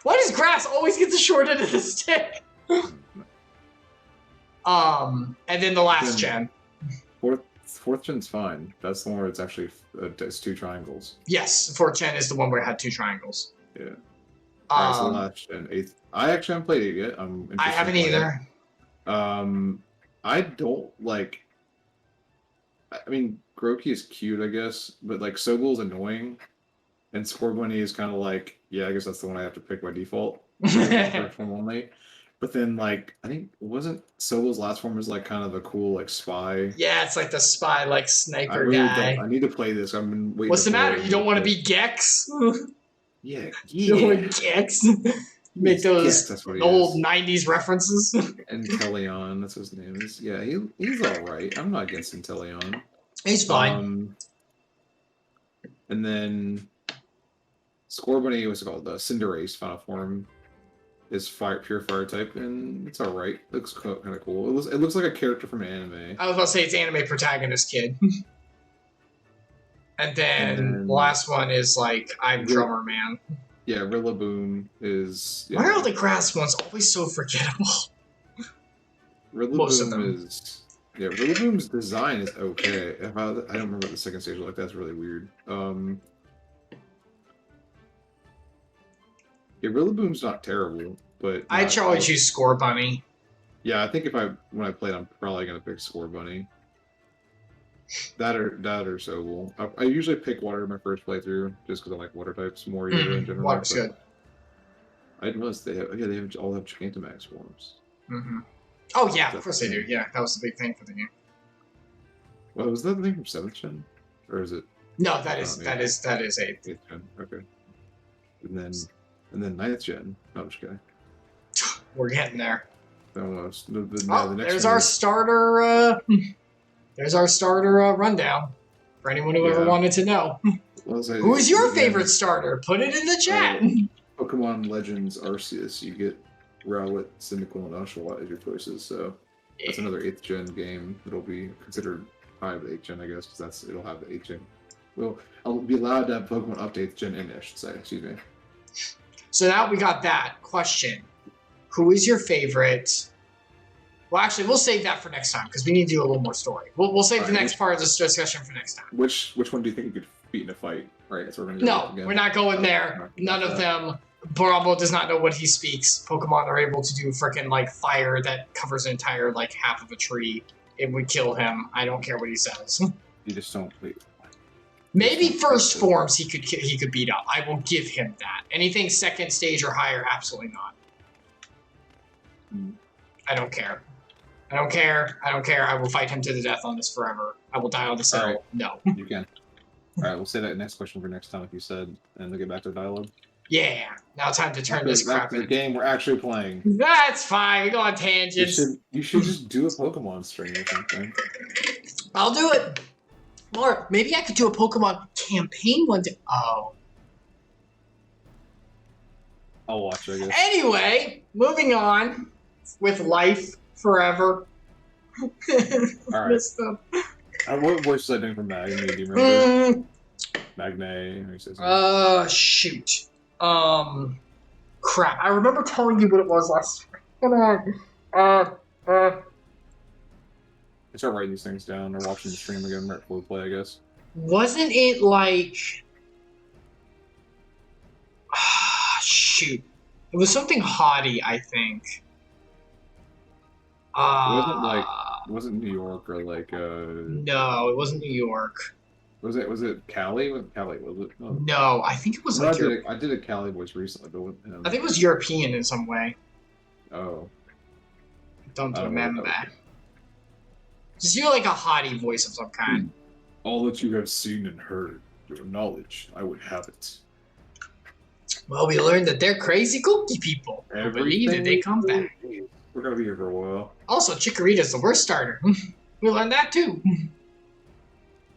Why does Grass always get the short end of the stick? And then the last gen. Fourth gen's fine. That's the one where it's actually it's 2 triangles. Yes, 4th gen is the one where it had 2 triangles. Yeah. That's the last gen. 8th. I actually haven't played it yet. I haven't either. I don't like. I mean, Grookey is cute, I guess, but like Sobel's annoying, and Scorbunny is kind of like, yeah, I guess that's the one I have to pick by default. First one only. But then, like, I think wasn't Sobel's last form was like kind of a cool like spy. Yeah, it's like the spy sniper guy. I need to play this. I've been waiting. What's the matter? You don't want to be Gex? Yeah. You don't want Gex. Make those old '90s references. Inteleon, that's what his name is. Yeah, he's all right. I'm not against Inteleon. He's fine. And then Scorbunny, what's it called? The Cinderace final form is pure fire type, and it's all right. Looks kind of cool. It looks like a character from an anime. I was about to say it's anime protagonist kid. And then the last one is I'm Drummer Man. Yeah, Rillaboom is. Yeah. Why are all the grass ones always so forgettable? Most of them. Rillaboom's design is okay. I don't remember what the second stage was like. That's really weird. Yeah, Rillaboom's not terrible, but I'd always choose Scorbunny. Yeah, I think when I played, I'm probably gonna pick Scorbunny. That or Sobel. I usually pick water in my first playthrough just because I like water types more in general. Water's good. I didn't realize they all have Gigantamax forms. Mm-hmm. Oh yeah, of course they do. Yeah, that was the big thing for the game. Well, was that the thing from 7th gen, or is it? No, that is 8th. 8th gen. Okay. And then 9th gen. No, I'm just kidding. We're getting there. Almost. There's our starter. There's our starter rundown for anyone who ever wanted to know. Who is your favorite starter? Put it in the chat. Pokemon Legends Arceus. You get Rowlet, Cyndaquil, and Oshawott as your choices. So that's another 8th gen game that'll be considered high of 8th gen, I guess, because it'll have the 8th gen. Well, I'll be allowed to have Pokemon up to 8th gen in, I should say. Excuse me. So now we got that question. Who is your favorite? Well, actually, we'll save that for next time because we need to do a little more story. We'll save the next part of this discussion for next time. Which one do you think you could beat in a fight? Right, that's what we're gonna do. No, we're not going there. None of them. Bravo does not know what he speaks. Pokemon are able to do freaking fire that covers an entire half of a tree. It would kill him. I don't care what he says. You just don't. Maybe first forms he could beat up. I will give him that. Anything second stage or higher, absolutely not. I don't care. I don't care. I will fight him to the death on this forever. I will die on this hill. Right. No. You can. All right, we'll say that next question for next time, like you said, and we'll get back to the dialogue. Yeah. Now time to turn this crap into the game we're actually playing. That's fine. We go on tangents. You should just do a Pokemon string or something. I'll do it. Or maybe I could do a Pokemon campaign one day. Oh. I'll watch, I guess. Anyway, moving on with life forever. All right. What voice was I doing for Magni? Do you remember? Magne. Shoot. Crap. I remember telling you what it was last. Come on. I start writing these things down or watching the stream again right before we play, I guess. Wasn't it like? Shoot. It was something haughty, I think. It wasn't New York or like No, it wasn't New York. Was it Cali? Was it? Oh. No, I think it was like I did a Cali voice recently, but with him. I think it was European in some way. Oh. Don't remember that. Just hear like a haughty voice of some kind. All that you have seen and heard, your knowledge, I would have it. Well, we learned that they're crazy cookie people. I believe that they come back. We're gonna be here for a while. Also, Chikorita's the worst starter. We learned that too.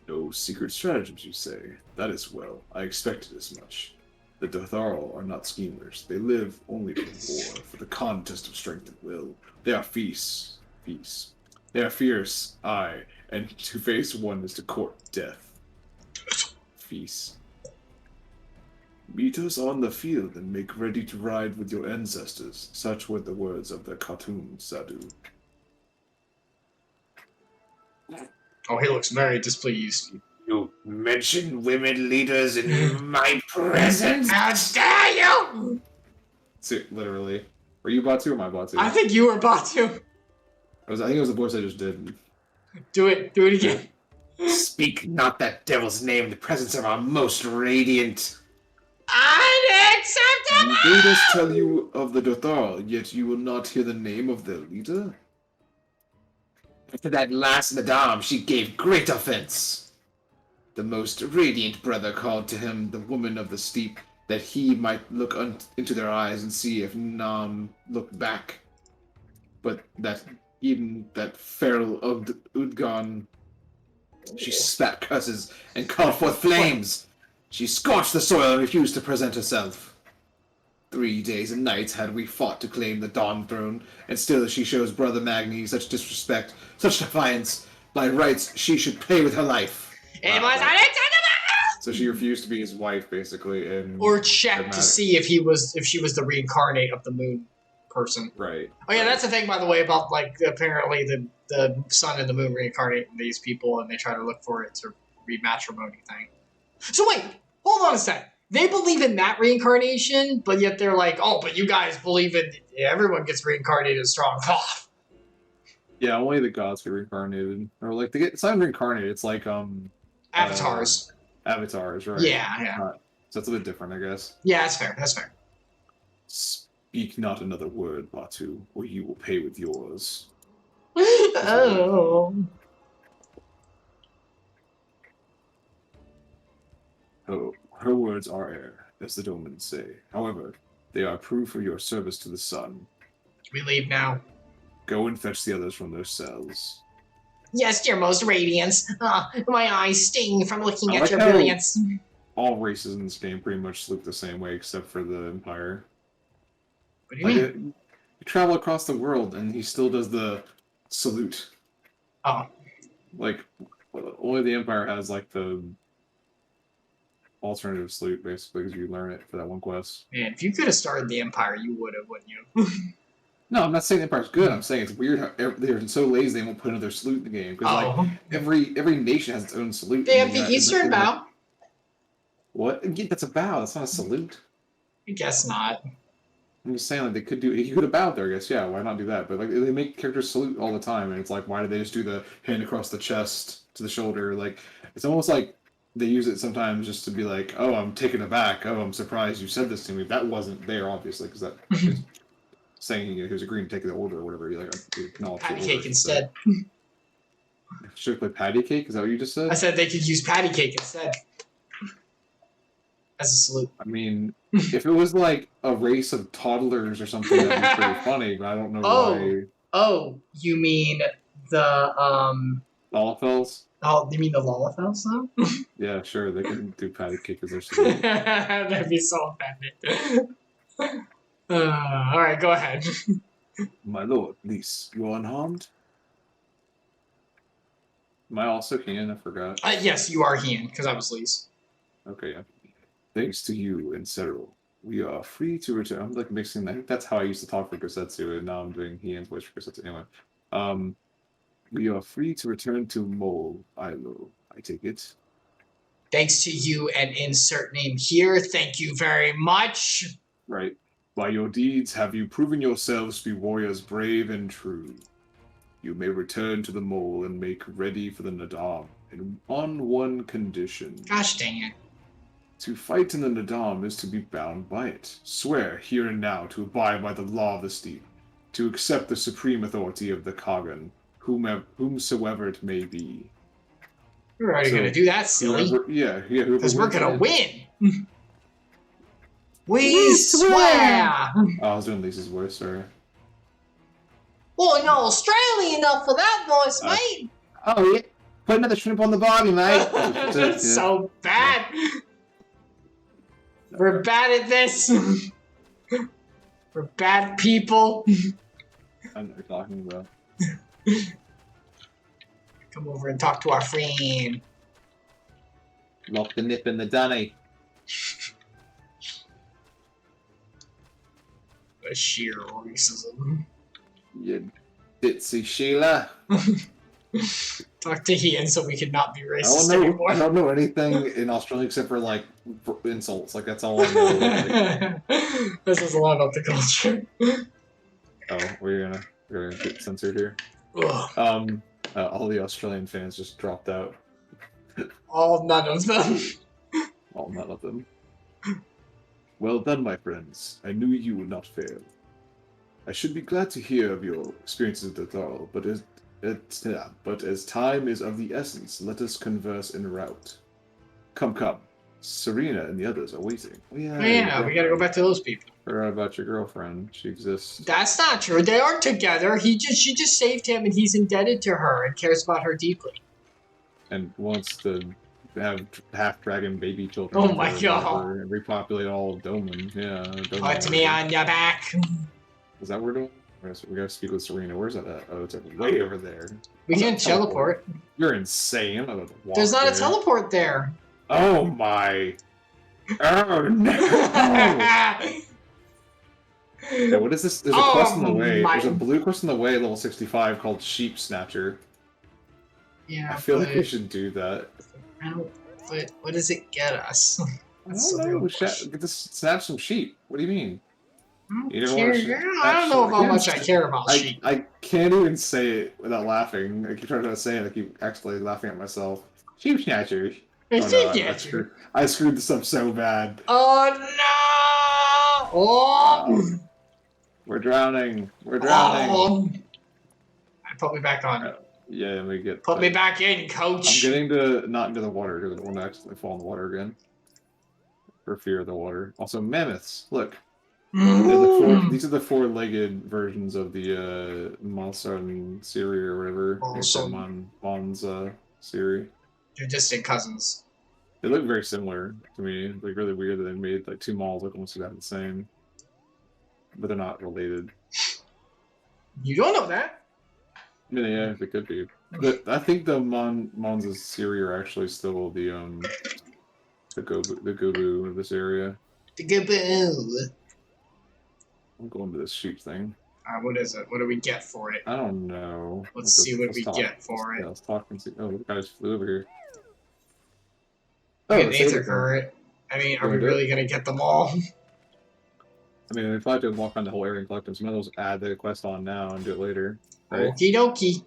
No secret stratagems, you say? That is well. I expected as much. The Dotharl are not schemers. They live only for war, for the contest of strength and will. They are feasts. They are fierce, aye, and to face one is to court death. Feast. Meet us on the field and make ready to ride with your ancestors. Such were the words of the cartoon Sadu. Oh, he looks very displeased. You mention women leaders in my presence? How dare you! Literally. Were you Batu or my Batu? I think you were Batu. I think it was the voice I just did. Do it again. Speak not that devil's name in the presence of our most radiant. Unacceptable! Did us tell you of the Dotharl, yet you will not hear the name of their leader? After that last Nadaam, she gave great offense. The most radiant brother called to him the woman of the steep, that he might look into their eyes and see if Naam looked back. But that even that feral Udgon, she spat curses and called forth flames. She scorched the soil and refused to present herself. 3 days and nights had we fought to claim the Dawn Throne, and still she shows Brother Magni such disrespect, such defiance. By rights, she should pay with her life. It was unacceptable! So she refused to be his wife, basically, and or check to see if she was the reincarnate of the moon person. Right. Oh yeah, that's the thing, by the way, about like apparently the sun and the moon reincarnate these people, and they try to look for it to be matrimony thing. So wait, hold on a sec. They believe in that reincarnation, but yet they're like, oh, but you guys believe in everyone gets reincarnated strong. Yeah, only the gods get reincarnated, or like it's not reincarnated. It's like avatars. Avatars, right? Yeah. So that's a bit different, I guess. Yeah, that's fair. That's fair. Speak not another word, Batu, or you will pay with yours. Oh. Oh, her words are air, as the Domans say. However, they are proof of your service to the sun. We leave now. Go and fetch the others from their cells. Yes, your most radiance. My eyes sting from looking at your brilliance. All races in this game pretty much look the same way, except for the Empire. What do you mean? You travel across the world, and he still does the salute. Oh. Like, only the Empire has, like, the alternative salute, basically, because you learn it for that one quest. Man, if you could have started the Empire, you would have, wouldn't you? No, I'm not saying the Empire's good. I'm saying it's weird how they're so lazy they won't put another salute in the game. Because, like, every nation has its own salute. They have the Eastern Bow. What? That's a bow. That's not a salute. I guess not. I'm just saying, like, they could do. You could have bowed there, I guess. Yeah, why not do that? But like, they make characters salute all the time, and it's like, why do they just do the hand across the chest to the shoulder? Like, it's almost like they use it sometimes just to be like, oh, I'm taken aback. Oh, I'm surprised you said this to me. That wasn't there, obviously, because that is saying he was agreeing to take the order or whatever. Like, patty cake instead. Should we play patty cake? Is that what you just said? I said they could use patty cake instead. As a salute. I mean, if it was like a race of toddlers or something, that'd be pretty funny, but I don't know why. Oh, you mean the Lalafells? Oh, you mean the Lollapels, though? Yeah, sure, they can do patty cake as their city. That'd be so offended. Alright, go ahead. My lord, Lys, you are unharmed? Am I also Kenan? I forgot. Yes, you are Hean, because I was Lise. Okay, yeah. Thanks to you and Cyril, we are free to return. I'm like mixing. I think that's how I used to talk for Gosetsu, and now I'm doing Kean's voice for Gosetsu. Anyway, We are free to return to Mole Ilo, I take it. Thanks to you and insert name here. Thank you very much. Right. By your deeds have you proven yourselves to be warriors brave and true. You may return to the mole and make ready for the Nadaam, and on one condition. Gosh dang it. To fight in the Nadaam is to be bound by it. Swear here and now to abide by the law of the steep, to accept the supreme authority of the Kagan, whomsoever it may be. We're already going to do that, silly. Because we're going to win. We swear! Oh, I was doing Lisa's voice, sorry. Well, no, Australian enough for that voice, mate. Oh, yeah. Put another shrimp on the body, mate. That's so bad. We're bad at this. We're bad people. I know what you're talking about. Come over and talk to our friend. Lock the nip in the dunny. A sheer racism. You ditzy Sheila. Talk to Ian so we can not be racist anymore. I don't know anything in Australia except for like insults. Like that's all I know. Like, this is a lot about the culture. oh, we're gonna get censored here. Ugh. All the Australian fans just dropped out. None of them. None of them. Well done, my friends. I knew you would not fail. I should be glad to hear of your experiences at Thal, but as time is of the essence, let us converse en route. Come. Serena and the others are waiting. Oh, yeah, we gotta go back to those people. Forgot about your girlfriend. She exists. That's not true. They aren't together. She just saved him, and he's indebted to her and cares about her deeply. And wants to have half-dragon baby children. Oh my god. And repopulate all of Doman. Yeah. Put me on your back. Is that where we're doing? We gotta speak with Serena. Where's that at? Oh, it's way over there. We can teleport. You're insane. I'm not about to walk There's not there. a teleport there. Oh my. Oh no. Yeah, what is this? There's a quest in the way. There's a blue quest in the way, level 65, called Sheep Snatcher. Yeah, I feel like we should do that. But what does it get us? I don't know. Get to snatch some sheep. What do you mean? I don't know how much I care about sheep. I can't even say it without laughing. I keep trying to say it. I keep actually laughing at myself. Sheep Snatchers. I screwed this up so bad. Oh no! Oh! We're drowning. We're drowning. Put me back on. Yeah, we get. Put me back in, coach. I'm getting to not into the water because I don't want to accidentally fall in the water again. For fear of the water. Also, mammoths. Look. These are the four-legged versions of the Monson Siri or whatever. Mon's Siri. They're distant cousins. They look very similar to me. It's like really weird that they made like two malls look almost exactly the same. But they're not related. You don't know that. I mean, yeah, they could be. But I think the Monza Siri are actually still the Gobu of this area. The Gobu. I'm going to this sheep thing. What is it? What do we get for it? I don't know. Let's see what we get for it. Yeah, let's talk and see. Oh, the guy just flew over here. Oh, an Aether Current. I mean, are we really going to get them all? I mean, if I have to walk around the whole area and collect them, some of those add the quest on now and do it later. Right? Okie dokie.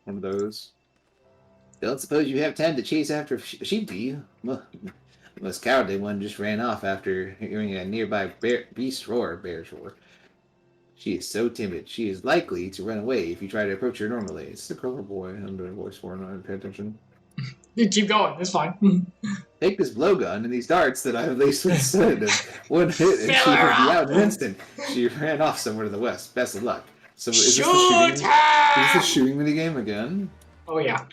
One of those. Don't suppose you have time to chase after a sheep, do you? Well, the most cowardly one just ran off after hearing a nearby bear's roar. She is so timid, she is likely to run away if you try to approach her normally. It's the Crover boy. I'm doing a voice for him. I didn't pay attention. You keep going. It's fine. Take this blowgun and these darts that I have laced with sedative. One hit and she will be out in an instant. She ran off somewhere to the west. Best of luck. So is this the shooting minigame again? Oh yeah.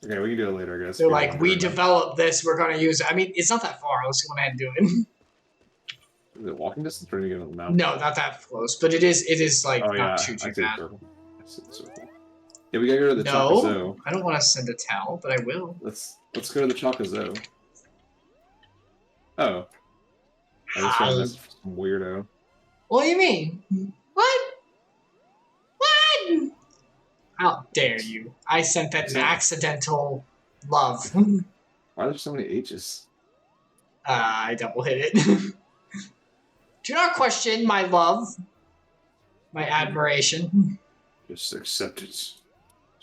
Okay, we can do it later, I guess. They're like, we developed this, we're gonna use it. I mean, it's not that far. Let's go ahead and do it. Is it walking distance or are you going to the mountain? No, not that close, but it is like Oh, not yeah. too I see the bad. circle. I see the circle. Yeah, we gotta go to the No, Chocozo. I don't want to send a towel, but I will. Let's go to the Chocozo. Oh. I just found that's some weirdo. What do you mean? What? What? How dare you? I sent that an accidental love. Why are there so many H's? I double hit it. Do not question my love, my admiration. Just accept it.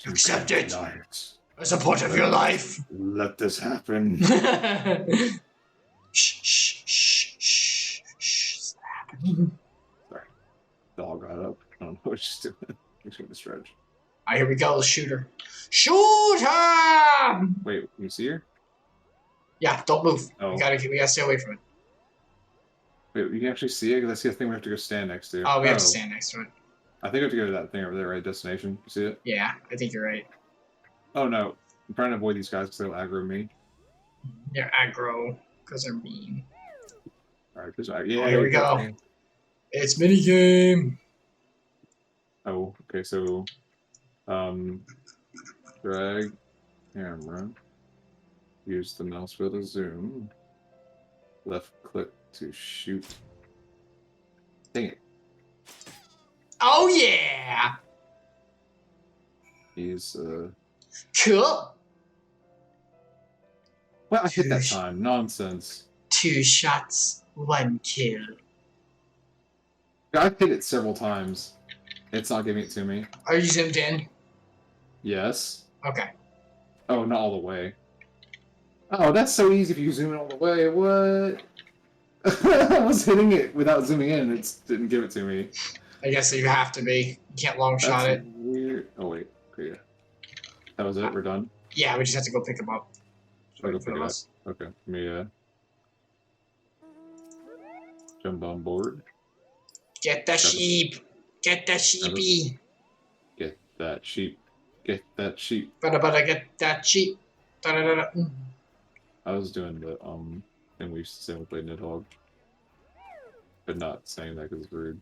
Accept it. Deny it. As a part of your life. Let this happen. Shh, shh, shh, shh, shh. It's not happening. Sorry. Dog got up. I don't know what she's doing. She's going to stretch. Alright, here we go. Shoot her. Shoot her! Wait, you see her? Yeah, don't move. Oh. We gotta stay away from it. Wait, you can actually see it? Because that's the thing we have to go stand next to. Oh, we have to stand next to it. I think we have to go to that thing over there, right? Destination. You see it? Yeah, I think you're right. Oh, no. I'm trying to avoid these guys because they'll aggro me. They're aggro because they're mean. Alright, yeah, here we go. It's minigame. Oh, okay, so drag camera. Use the mouse wheel to zoom. Left click to shoot. Dang it. Oh yeah! He's Cool. well, I hit that time. Nonsense. 2 shots, 1 kill. I've hit it several times. It's not giving it to me. Are you zoomed in? Yes. Okay. Oh, not all the way. Oh, that's so easy if you zoom in all the way. What? I was hitting it without zooming in. It didn't give it to me. I guess you have to be. You can't long shot it. Weird. Oh wait. Okay. Yeah. That was it. We're done. Yeah, we just have to go pick him up. Should I go pick it up? Okay. Let me jump on board. Get the sheep. Get the sheepy. Get that sheep. Get that sheep. But get that sheep. Da-da-da-da. I was doing the thing we used to say when we played Nidhogg, but not saying that because it's rude.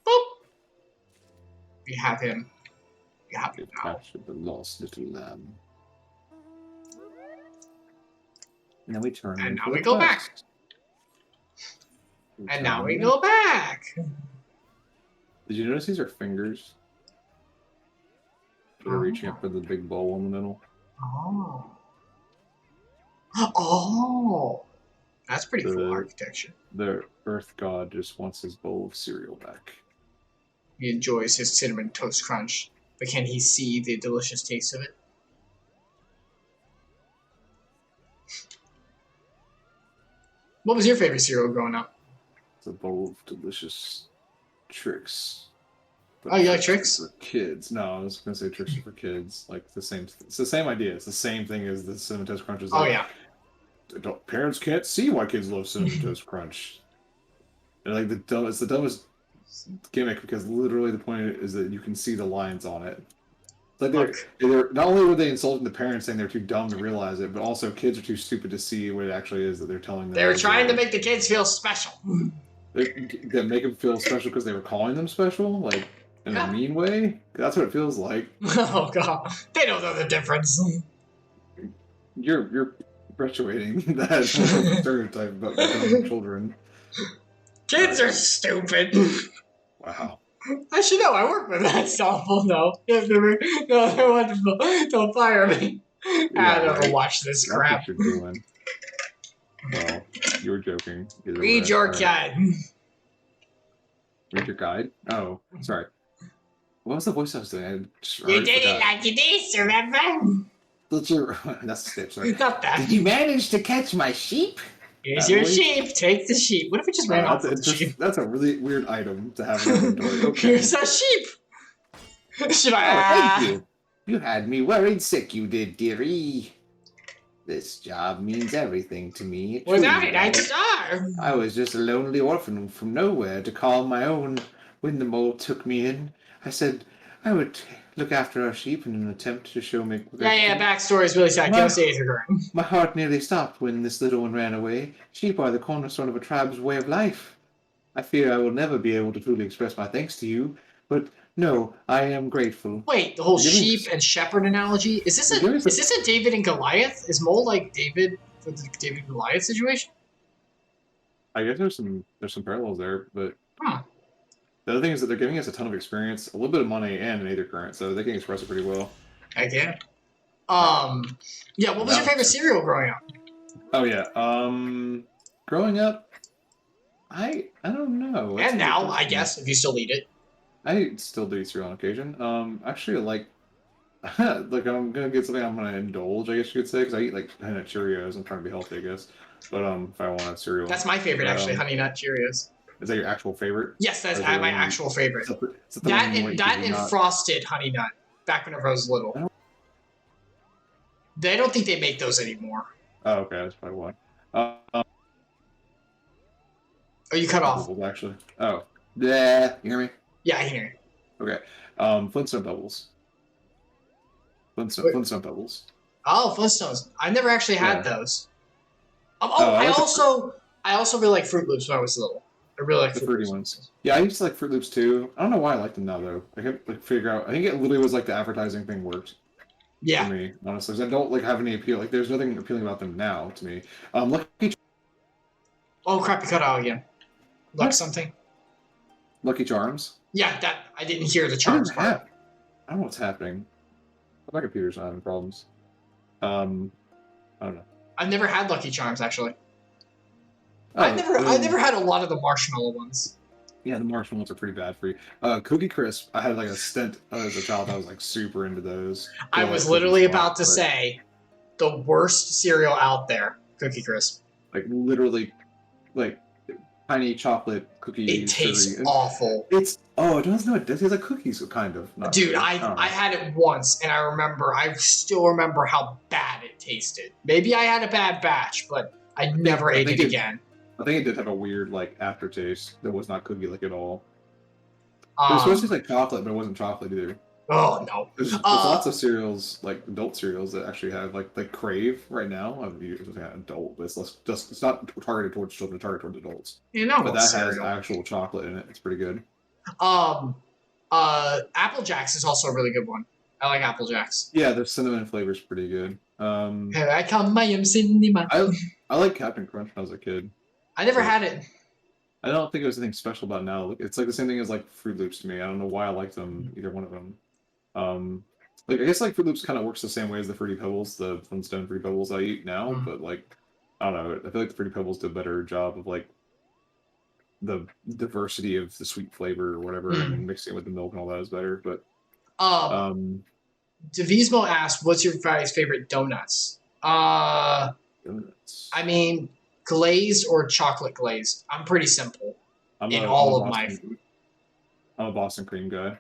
Boop. We have him. We have him now. Captured the lost little lamb. And then we turn. And now we go back. And now we go back. Did you notice these are fingers? They're reaching up for the big bowl in the middle. Oh. Oh. That's pretty cool architecture. The Earth God just wants his bowl of cereal back. He enjoys his cinnamon toast crunch, but can he see the delicious taste of it? What was your favorite cereal growing up? It's a bowl of delicious tricks. Oh, you like tricks? For kids. No, I was gonna say tricks are for kids. Like it's the same idea. It's the same thing as the Cinnamon Toast Crunch. Oh yeah. Parents can't see why kids love Cinnamon Toast Crunch. And like it's the dumbest gimmick because literally the point is that you can see the lines on it. Like they're not only were they insulting the parents saying they're too dumb to realize it, but also kids are too stupid to see what it actually is that they're telling them. They were trying to make the kids feel special. That make them feel special because they were calling them special, like in a mean way. That's what it feels like. Oh god, they don't know the difference. You're perpetuating that stereotype about dumb children. Kids are stupid. Wow. I should know. I work with that stuff. No, they're wonderful. Don't fire me. I don't watch this crap. That's what you're doing. Well, you were joking. Read your guide. Read your guide? Oh, sorry. What was the voice I was doing? You did it like this, remember? That's the step, sorry. Not that. Did you manage to catch my sheep? Here's your sheep. Take the sheep. What if we just ran off with the sheep? That's a really weird item to have in inventory. Okay. Here's a sheep. Thank you. You had me worried sick, you did, dearie. This job means everything to me. Without it, I'd starve. I was just a lonely orphan from nowhere to call my own when the mole took me in. I said, I would look after our sheep in an attempt to show me. Yeah, backstory is really sad. Can't say anything current. My heart nearly stopped when this little one ran away. Sheep are the cornerstone of a tribe's way of life. I fear I will never be able to truly express my thanks to you, but no, I am grateful. Wait, the whole sheep and shepherd analogy? Is this a David and Goliath? Is Mole like David for the David and Goliath situation? I guess there's some parallels there, but Huh. the other thing is that they're giving us a ton of experience, a little bit of money, and an Aether Current, so they can express it pretty well. Heck yeah. Yeah, what was your favorite cereal growing up? Oh yeah, growing up, I don't know. And now, I guess, if you still eat it. I still do eat cereal on occasion. Actually, like like I'm gonna get something I'm gonna indulge, I guess you could say, because I eat like Honey Nut Cheerios. I'm trying to be healthy, I guess. But if I want a cereal, that's my favorite actually, Honey Nut Cheerios. Is that your actual favorite? Yes, that's my actual favorite. That and Frosted Honey Nut. Back whenever I was little. I don't think they make those anymore. Oh, okay, that's probably why. Oh, you cut off. Actually. Oh, yeah. You hear me? Yeah, I hear you. Okay. Flintstone Pebbles. Flintstone Pebbles. Oh, Flintstones. I never actually had those. I also really like Fruit Loops when I was little. I really like the fruity ones. Yeah, I used to like Fruit Loops too. I don't know why I like them now though. I can't like figure out. I think it literally was like the advertising thing worked. Yeah. For me, honestly, because I don't like have any appeal. Like, there's nothing appealing about them now to me. Lucky. Oh crap! You cut out again. Like something. Lucky Charms. Yeah, that I didn't hear the charms part. I don't know what's happening. My computer's not having problems. I don't know. I've never had Lucky Charms actually. Oh, I never had a lot of the marshmallow ones. Yeah, the marshmallow ones are pretty bad for you. Cookie Crisp, I had like a stint as a child. I was like super into those. I was literally about to say, the worst cereal out there, Cookie Crisp. Like literally, like tiny chocolate cookies. It tastes awful. It tastes like cookies, kind of. Dude, I had it once, and I still remember how bad it tasted. Maybe I had a bad batch, but I never ate it again. I think it did have a weird like aftertaste that was not cookie-like at all. It was supposed to taste like chocolate, but it wasn't chocolate either. Oh no! There's lots of cereals, like adult cereals, that actually have like Crave right now. I've used an adult, but it's not targeted towards children, it's targeted towards adults. You know, but that has actual chocolate in it. It's pretty good. Apple Jacks is also a really good one. I like Apple Jacks. Yeah, the cinnamon flavor is pretty good. Here I come, I am cinnamon. I like Captain Crunch when I was a kid. I never had it. I don't think there's anything special about it now. It's like the same thing as like Fruit Loops to me. I don't know why I like them, either one of them. Like I guess like Fruit Loops kind of works the same way as the Fruity Pebbles, the Flintstone Fruity Pebbles I eat now. But like, I don't know. I feel like the Fruity Pebbles do a better job of like the diversity of the sweet flavor or whatever, and mixing it with the milk and all that is better. But Devismo asked, "What's your guys' favorite donuts?" Donuts. I mean, glazed or chocolate glazed. I'm pretty simple in all of my food. I'm a Boston cream guy,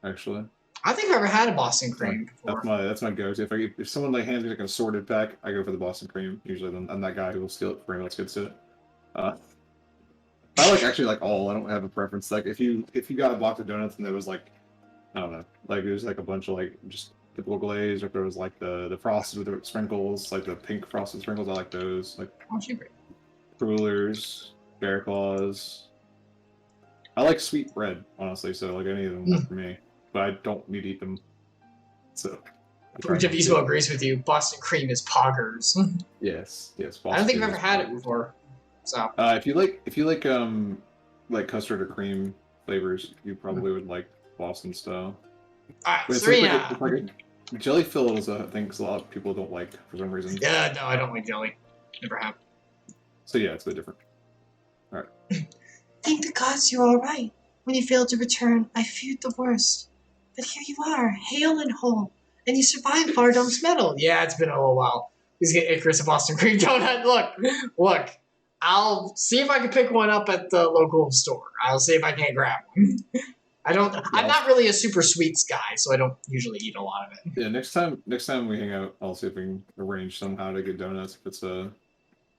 actually. I think I've ever had a Boston cream before. That's my go-to. If someone like hands me like an assorted pack, I go for the Boston cream. Usually, I'm that guy who will steal it before anyone else gets it. I like all. I don't have a preference. Like if you got a box of donuts and there was like, I don't know, like there's like a bunch of like just typical glaze, or if there was like the frosted with the sprinkles, like the pink frosted sprinkles, I like those. Like Rulers, Bear Claws. I like sweet bread, honestly. So like any of them work for me, but I don't need to eat them. So. Devismo agrees with you. Boston cream is poggers. Yes. Boston I don't think I've ever had it before. So. If you like custard or cream flavors, you probably would like Boston style. Alright, it's like a jelly filled is a thing because a lot of people don't like for some reason. Yeah, no, I don't like jelly. Never have. So yeah, it's a bit different. Alright. Thank the gods you're alright. When you failed to return, I feared the worst. But here you are, hale and whole. And you survived Vardom's medal. Yeah, it's been a little while. He's getting Icarus a Boston cream donut. Look. I'll see if I can pick one up at the local store. I'll see if I can't grab one. I'm not really a super sweets guy, so I don't usually eat a lot of it. Yeah, next time we hang out, I'll see if we can arrange somehow to get donuts. If it's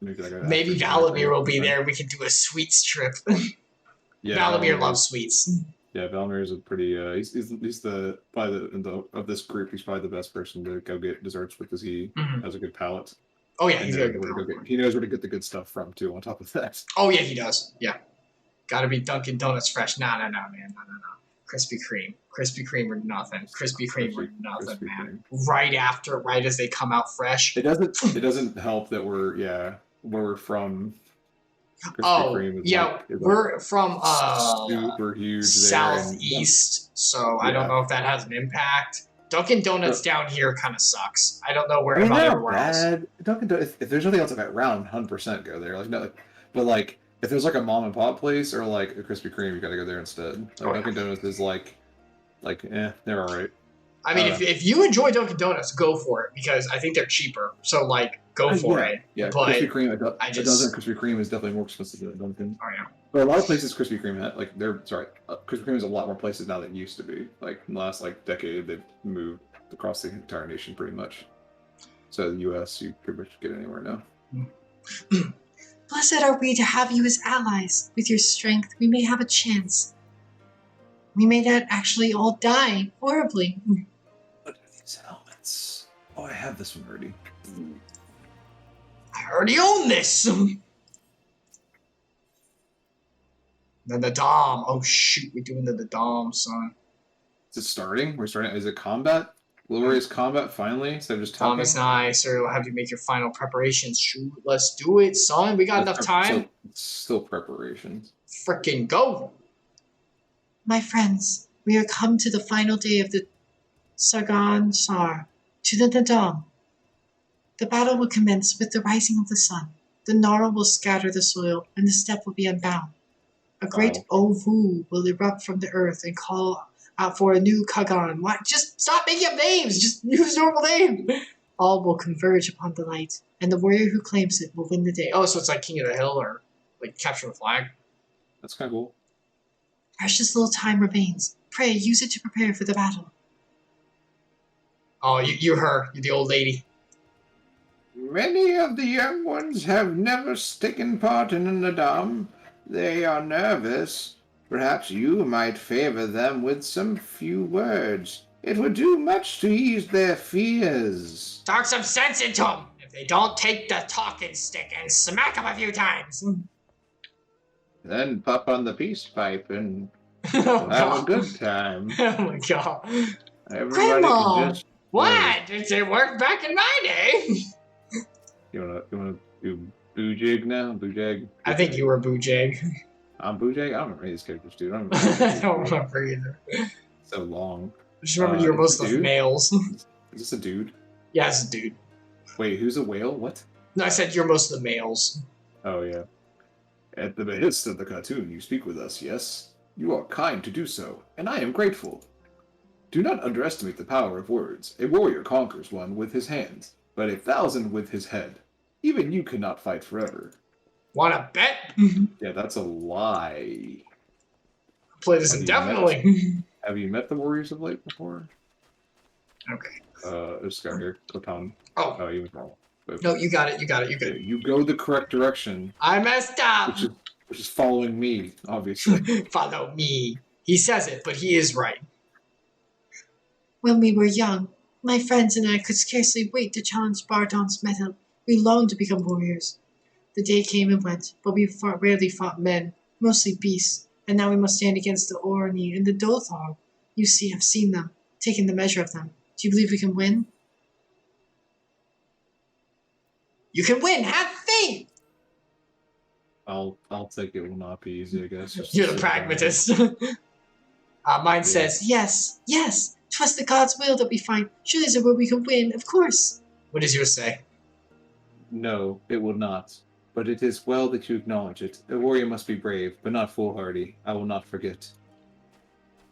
maybe Valamir will be there. We can do a sweets trip. Yeah, Valamir loves sweets. Yeah, Valmir is a pretty. He's the probably of this group. He's probably the best person to go get desserts because he has a good palate. Oh yeah, And he's got a good palate. he knows where to get the good stuff from too. On top of that. Oh yeah, he does. Yeah, gotta be Dunkin' Donuts fresh. No, man, no. Krispy Kreme or nothing. Krispy Kreme or nothing, man. Kreme. Right as they come out fresh. It doesn't help that we're from. We're from super huge southeast, so I don't know if that has an impact. Dunkin' Donuts down here kind of sucks. I don't know where about everywhere else. Dunkin' Donuts, if there's nothing else around, 100% go there. But like if there's like a mom and pop place or like a Krispy Kreme, you gotta go there instead. Dunkin' Donuts is they're all right. I mean, if you enjoy Dunkin' Donuts, go for it because I think they're cheaper. So like, go for it. Yeah, but Krispy Kreme. A dozen Krispy Kreme is definitely more expensive than Dunkin'. Oh yeah. But a lot of places Krispy Kreme Krispy Kreme is a lot more places now than it used to be. Like in the last decade, they've moved across the entire nation pretty much. So the U.S. you pretty much get anywhere now. Blessed are we to have you as allies. With your strength, we may have a chance. We may not actually all die horribly. What are these helmets? Oh, I have this one already. I already own this. The Nadaam. Oh shoot, we're doing the Nadaam, son. Is it starting? We're starting. Is it combat? Glorious combat finally instead of just talking. Thomas and I, sir, will have you make your final preparations. Shoot, let's do it, son. We got enough time. Still preparations. Frickin' go. My friends, we are come to the final day of the Sargon Sar, to the Nadaam. The battle will commence with the rising of the sun. The gnarl will scatter the soil, and the steppe will be unbound. A great Ovu will erupt from the earth and call out for a new Kagan. What? Just stop making up names! Just use normal names! All will converge upon the light, and the warrior who claims it will win the day. Oh, so it's like King of the Hill or like Capture the Flag? That's kind of cool. Precious little time remains. Pray, use it to prepare for the battle. Oh, you're the old lady. Many of the young ones have never taken part in a Nadaam. They are nervous. Perhaps you might favor them with some few words. It would do much to ease their fears. Talk some sense into them. If they don't take the talking stick and smack them a few times. Then pop on the peace pipe and have a good time. Oh my god. Everybody Grandma! can just... What? It worked back in my day. You wanna do Boojig now? Boojag? I think you were Boojag. I'm Boojag? I don't remember any of these characters, dude. I don't remember either. So long. I just remember you were most of the males. Is this a dude? Yeah, it's a dude. Wait, who's a whale? What? No, I said you're most of the males. Oh, yeah. At the behest of the cartoon, you speak with us, yes? You are kind to do so, and I am grateful. Do not underestimate the power of words. A warrior conquers one with his hands, but 1,000 with his head. Even you cannot fight forever. Wanna bet? Yeah, that's a lie. Play this indefinitely. Have you met the Warriors of Light before? Okay. This guy here, Kotan. Oh, you was wrong. No, you got it. You're good. You go the correct direction. I messed up. Which is following me, obviously. Follow me. He says it, but he is right. When we were young, my friends and I could scarcely wait to challenge Bardon's metal. We longed to become warriors. The day came and went, but we rarely fought men, mostly beasts, and now we must stand against the Orni and the Dothar. You see, I've seen them, taken the measure of them. Do you believe we can win? You can win. Have faith. I'll take it. Will not be easy, I guess. You're the pragmatist. Mine says, yes. Trust the God's will that we find. Surely there's a way we can win, of course. What does yours say? No, it will not. But it is well that you acknowledge it. A warrior must be brave, but not foolhardy. I will not forget.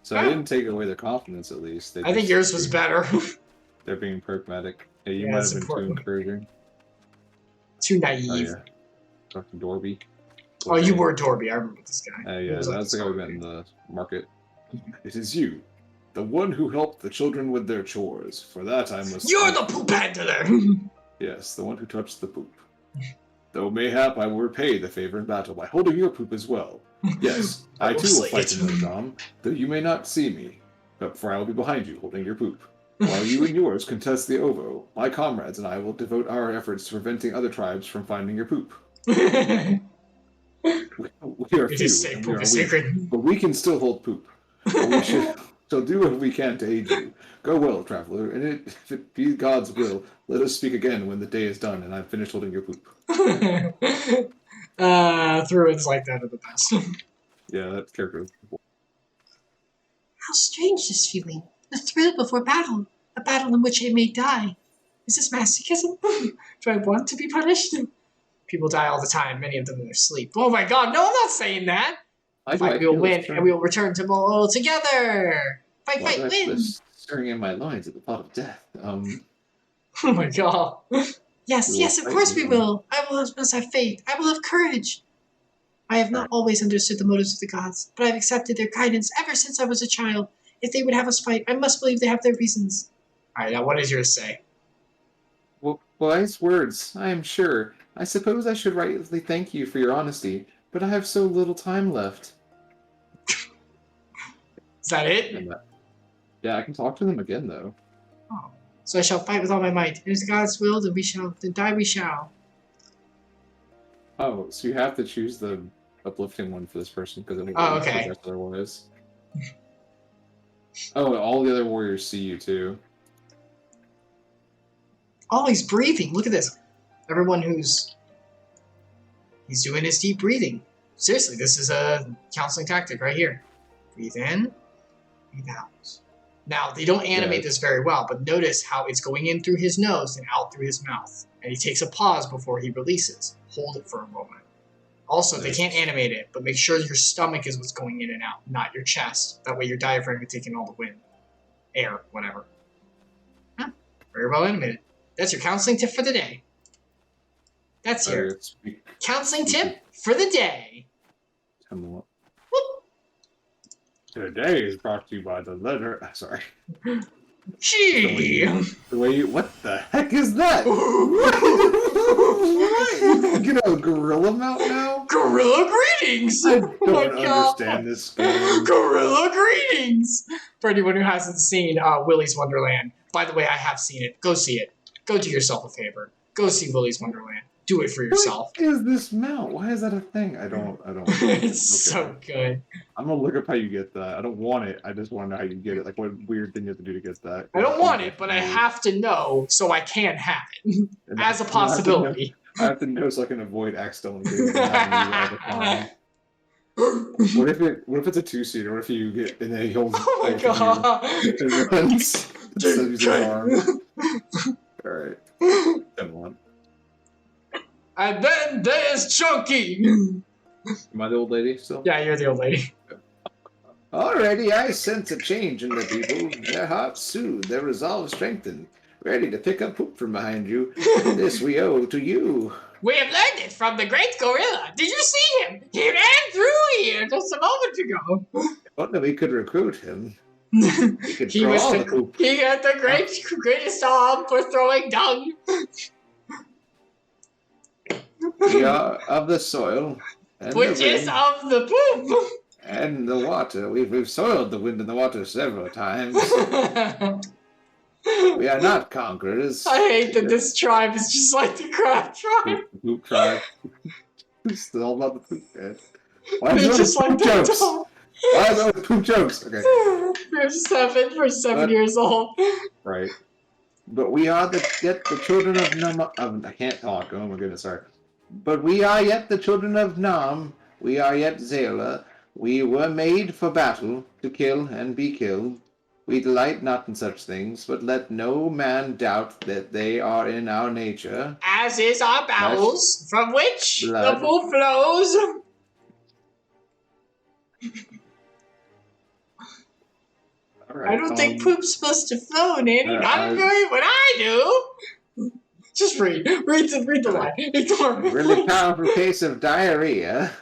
So I didn't take away their confidence, at least. I think yours was better. They're being pragmatic. Yeah, you might have been too encouraging. Too naive. Oh, yeah. Fucking Dorby. Oh, you were Dorby. I remember this guy. Yeah, that's the guy we met in the market. It is you. The one who helped the children with their chores. For that I must... You're the poop handler! Yes, the one who touched the poop. Though mayhap I will repay the favor in battle by holding your poop as well. Yes, I I will too will slay fight it. in Nadaam, though you may not see me, but for I will be behind you, holding your poop. While you and yours contest the Ovo, my comrades and I will devote our efforts to preventing other tribes from finding your poop. It We are is few, sick. and we Poop are is weak, sacred. but we can still hold poop. But we shall do what we can to aid you. Go well, traveler, and if it be God's will, let us speak again when the day is done and I've finished holding your poop. Thruins like that are the best. Yeah, that character. How strange this feeling. The thrill before battle. A battle in which I may die. Is this masochism? Do I want to be punished? People die all the time, many of them in their sleep. Oh my god, no, I'm not saying that! Why do Fight, I we will feel win, this and we will return to Molo together! Fight, Why do I feel win! this stirring in my loins at the thought of death? Oh my god. Yes, of course we will. I must have faith. I will have courage. I have not always understood the motives of the gods, but I have accepted their guidance ever since I was a child. If they would have us fight, I must believe they have their reasons. Alright, now what does yours say? Well, wise words, I am sure. I suppose I should rightly thank you for your honesty, but I have so little time left. Is that it? And yeah, I can talk to them again, though. Oh. So I shall fight with all my might. It is God's will, then die we shall. Oh, so you have to choose the uplifting one for this person, because it Oh, okay. the other one is. Oh, all the other warriors see you, too. Oh, he's breathing. Look at this. Everyone he's doing his deep breathing. Seriously, this is a counseling tactic right here. Breathe in, breathe out. Now, they don't animate this very well, but notice how it's going in through his nose and out through his mouth. And he takes a pause before he releases. Hold it for a moment. Also, they can't animate it, but make sure your stomach is what's going in and out, not your chest. That way your diaphragm is taking all the wind. Air, whatever. Huh. Very well animated. That's your counseling tip for the day. That's your counseling tip for the day. Today is brought to you by the letter. Sorry. Gee. The way you. What the heck is that? What? You get a gorilla mount now? Gorilla greetings! I don't understand this game. Gorilla greetings! For anyone who hasn't seen Willy's Wonderland, by the way, I have seen it. Go see it. Go do yourself a favor. Go see Willy's Wonderland. Do it for yourself. What is this mount? Why is that a thing? I don't. It's so good. I'm gonna look up how you get that. I don't want it. I just want to know how you get it. Like, what weird thing you have to do to get that? I don't want it, but I have to know so I can have it. As a possibility. I have to know so I can avoid accidentally getting it all the time. What if it's a two-seater? What if you get and then he holds oh my god! And runs. Alright. Temulun. And then there's Chunky! Am I the old lady still? Yeah, you're the old lady. Already I sense a change in the people. Their hearts soothed, their resolve strengthened, ready to pick up poop from behind you. This we owe to you. We have learned it from the great gorilla. Did you see him? He ran through here just a moment ago. If only we could recruit him. He could he throw was all the, the poop. he had the greatest arm for throwing dung. We are of the soil. And Which the is wind, of the poop. and the water. We've soiled the wind and the water several times. We are not conquerors. I hate that this tribe is just like the crab tribe. Poop tribe. It's all about the poop, man. Why They're is just like the jokes? dog. Why are those poop jokes? Okay. They're 7 years old. Right. But we are yet the children of I can't talk. Oh my goodness, sorry. But we are yet the children of Naam. We are yet Zayla. We were made for battle, to kill and be killed. We delight not in such things, but let no man doubt that they are in our nature. As is our bowels, from which blood. the poop flows. Right, I don't think poop's supposed to flow, Nanny. Not when I do. Just read the line. Ignore me. Really powerful case of diarrhea.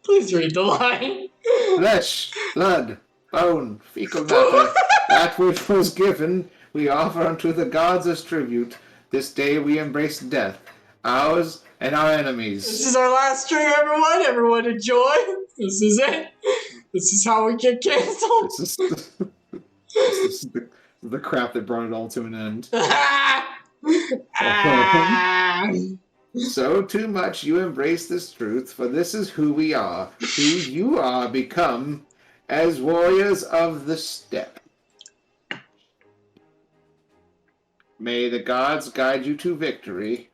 Please read the line. Flesh, blood, bone, fecal matter, that which was given, we offer unto the gods as tribute. This day we embrace death, ours and our This enemies. is our last stream, everyone. Everyone enjoy. This is it. This is how we get canceled. This is the crap that brought it all to an end. So too much you embrace this truth, for this is who we are, who you are become as warriors of the steppe. May the gods guide you to victory.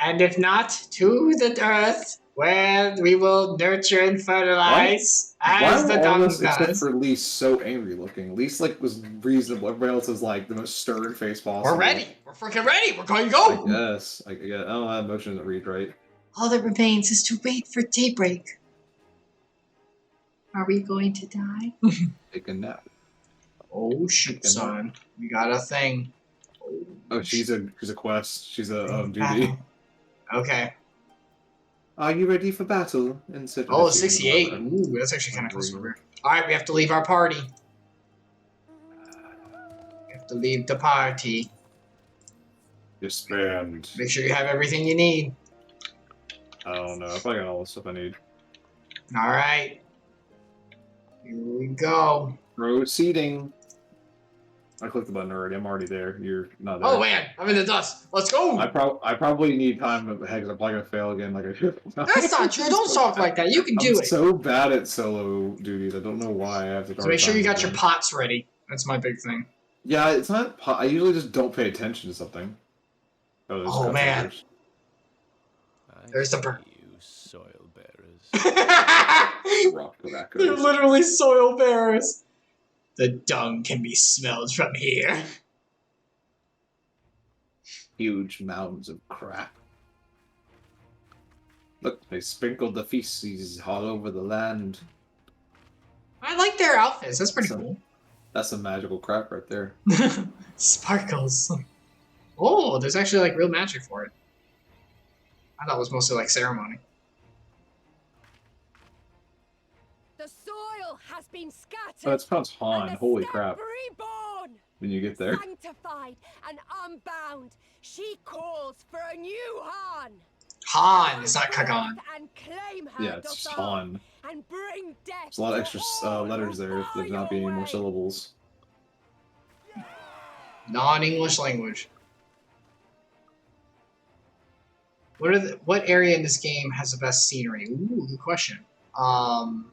And if not, to the earth, where we will nurture and fertilize as the Why were all dung of us except does. for Lise so angry looking? Lise like was reasonable. Everybody else is like the most stern face possible. We're ready. We're freaking ready. We're going to I go. guess. I don't know. That motion doesn't read right. All that remains is to wait for daybreak. Are we going to die? Take a nap. Oh shoot, son. We got a thing. Oh, she's a quest. She's a duty. Battle. Okay. Are you ready for battle? Instead of Oh, 68. Ooh, that's actually kind of close over. Alright, we have to leave our party. We have to leave the party. Disband. Make sure you have everything you need. I don't know. I probably got all the stuff I need. Alright. Here we go. Proceeding. I clicked the button already. I'm already there. You're not there. Oh man, I'm in the dust. Let's go. I probably need time ahead because I'm probably gonna fail again like I should. That's not true. Don't talk like that. You can do I'm it. so bad at solo duties. I don't know why I have to. So make sure you got your pots ready. That's my big thing. Yeah, it's not. I usually just don't pay attention to something. Oh man. There's the bird. You soil bearers. Rock tobacco. They're literally soil bearers. The dung can be smelled from here. Huge mounds of crap. Look, they sprinkled the feces all over the land. I like their outfits. That's pretty cool. That's some magical crap right there. Sparkles. Oh, there's actually like real magic for it. I thought it was mostly like ceremony. The soil has been scattered. Oh, it's pronounced Han. and the Holy steppe crap. reborn. When you get there. Sanctified and unbound, she calls for a new Han. Han, it's not Kagan. And claim her Yeah, it's Dothar, Han. and bring death There's a lot of to extra all letters who there if bar there's not your being more way. syllables. Non-English language. What area in this game has the best scenery? Ooh, good question. Limsa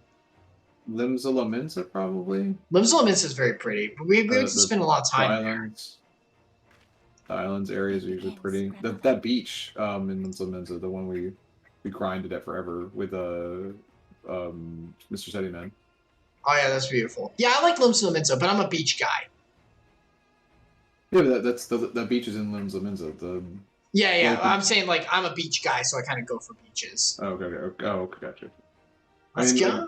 Minsa, probably. Limsa Minsa is very pretty, but we have to spend a lot of time there. Islands. The islands areas are usually pretty. That beach in Limsa Minsa, the one we grinded at forever with Mr. Teddyman. Oh yeah, that's beautiful. Yeah, I like Limsa Minsa, but I'm a beach guy. Yeah, but that beach is in Limsa Minsa. Yeah. Like, I'm saying like I'm a beach guy, so I kind of go for beaches. Oh, okay. Oh, gotcha. Let's go.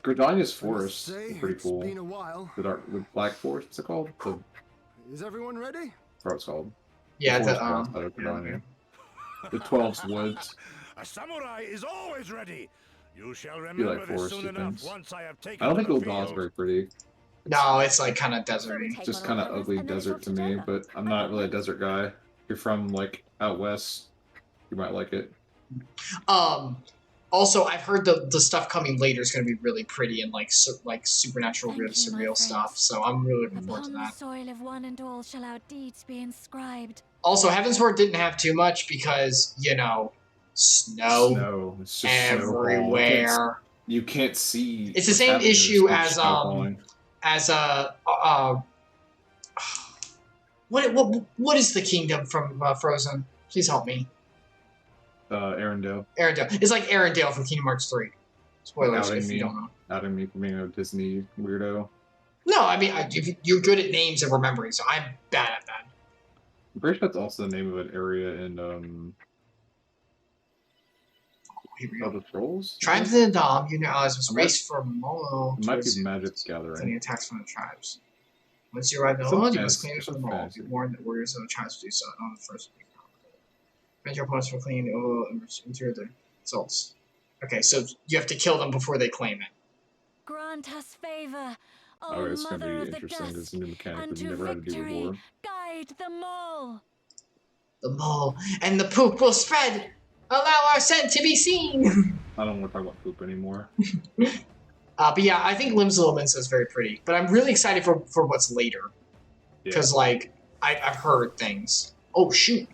Gridania's forest Say, is pretty cool. It's been a while. The Black Forest, what's it called? Is everyone ready? What it's called. Yeah, The the, forest outside of Gridania. The 12's woods. A samurai is always ready. You shall You remember like this foresty soon enough things. once I have taken I don't think the Ul'dah's field. very pretty. No, it's like kind of deserty. It's just kind of ugly desert to me, but I'm not really a desert guy. If you're from like out west, you might like it. Also, I've heard the stuff coming later is going to be really pretty and like supernatural, real Thank you, my surreal friends. stuff. So I'm really looking forward to Upon the that. soil of one and all shall our deeds be inscribed. Also, Heavensward didn't have too much because snow Snow. It's just everywhere. You can't see. It's the what's same happening. issue There's as snow falling. what is the kingdom from Frozen? Please help me. Arendelle. Arendelle. It's like Arendelle from Kingdom Hearts 3. Spoilers if you don't know. Outing me from being a Disney weirdo. No, I mean you're good at names and remembering, so I'm bad at that. I'm pretty sure that's also the name of an area in Here we of go. the Trolls. Tribes of the Nadaam, your allies was race for Molo. It might be Magic Gathering. Any attacks from the tribes. Once you arrive in the Some world, you fancy- must claim it for the some Molo. fancy. Be warned that warriors of the tribes do so on the first week. Prevent your opponents from claiming the Olo and enter the results. Okay, so you have to kill them before they claim it. Grant us favor, Oh, O it's going to Mother be of the interesting. It's Dust, a new mechanic and that we to never had to do victory before. guide them all. The mole and the poop will spread. Allow our scent to be seen. I don't want to talk about poop anymore. But yeah, I think Limbs of Lamenta is very pretty. But I'm really excited for what's later. Because, like, I've heard things. Oh, shoot.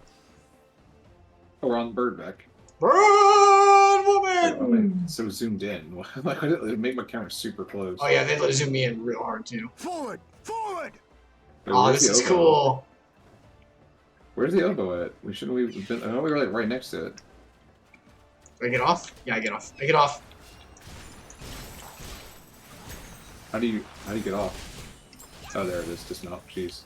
Oh, we're on bird back. Bird woman! So zoomed in. Like, it made my camera super close. Oh, yeah, they let zoom me in real hard, too. Forward! Forward! Oh, this is cool. Where's the elbow at? We've been. Oh, we were like right next to it. Do I get off? Yeah, I get off. I get off. How do you get off? Oh, there it is. Just no. Jeez.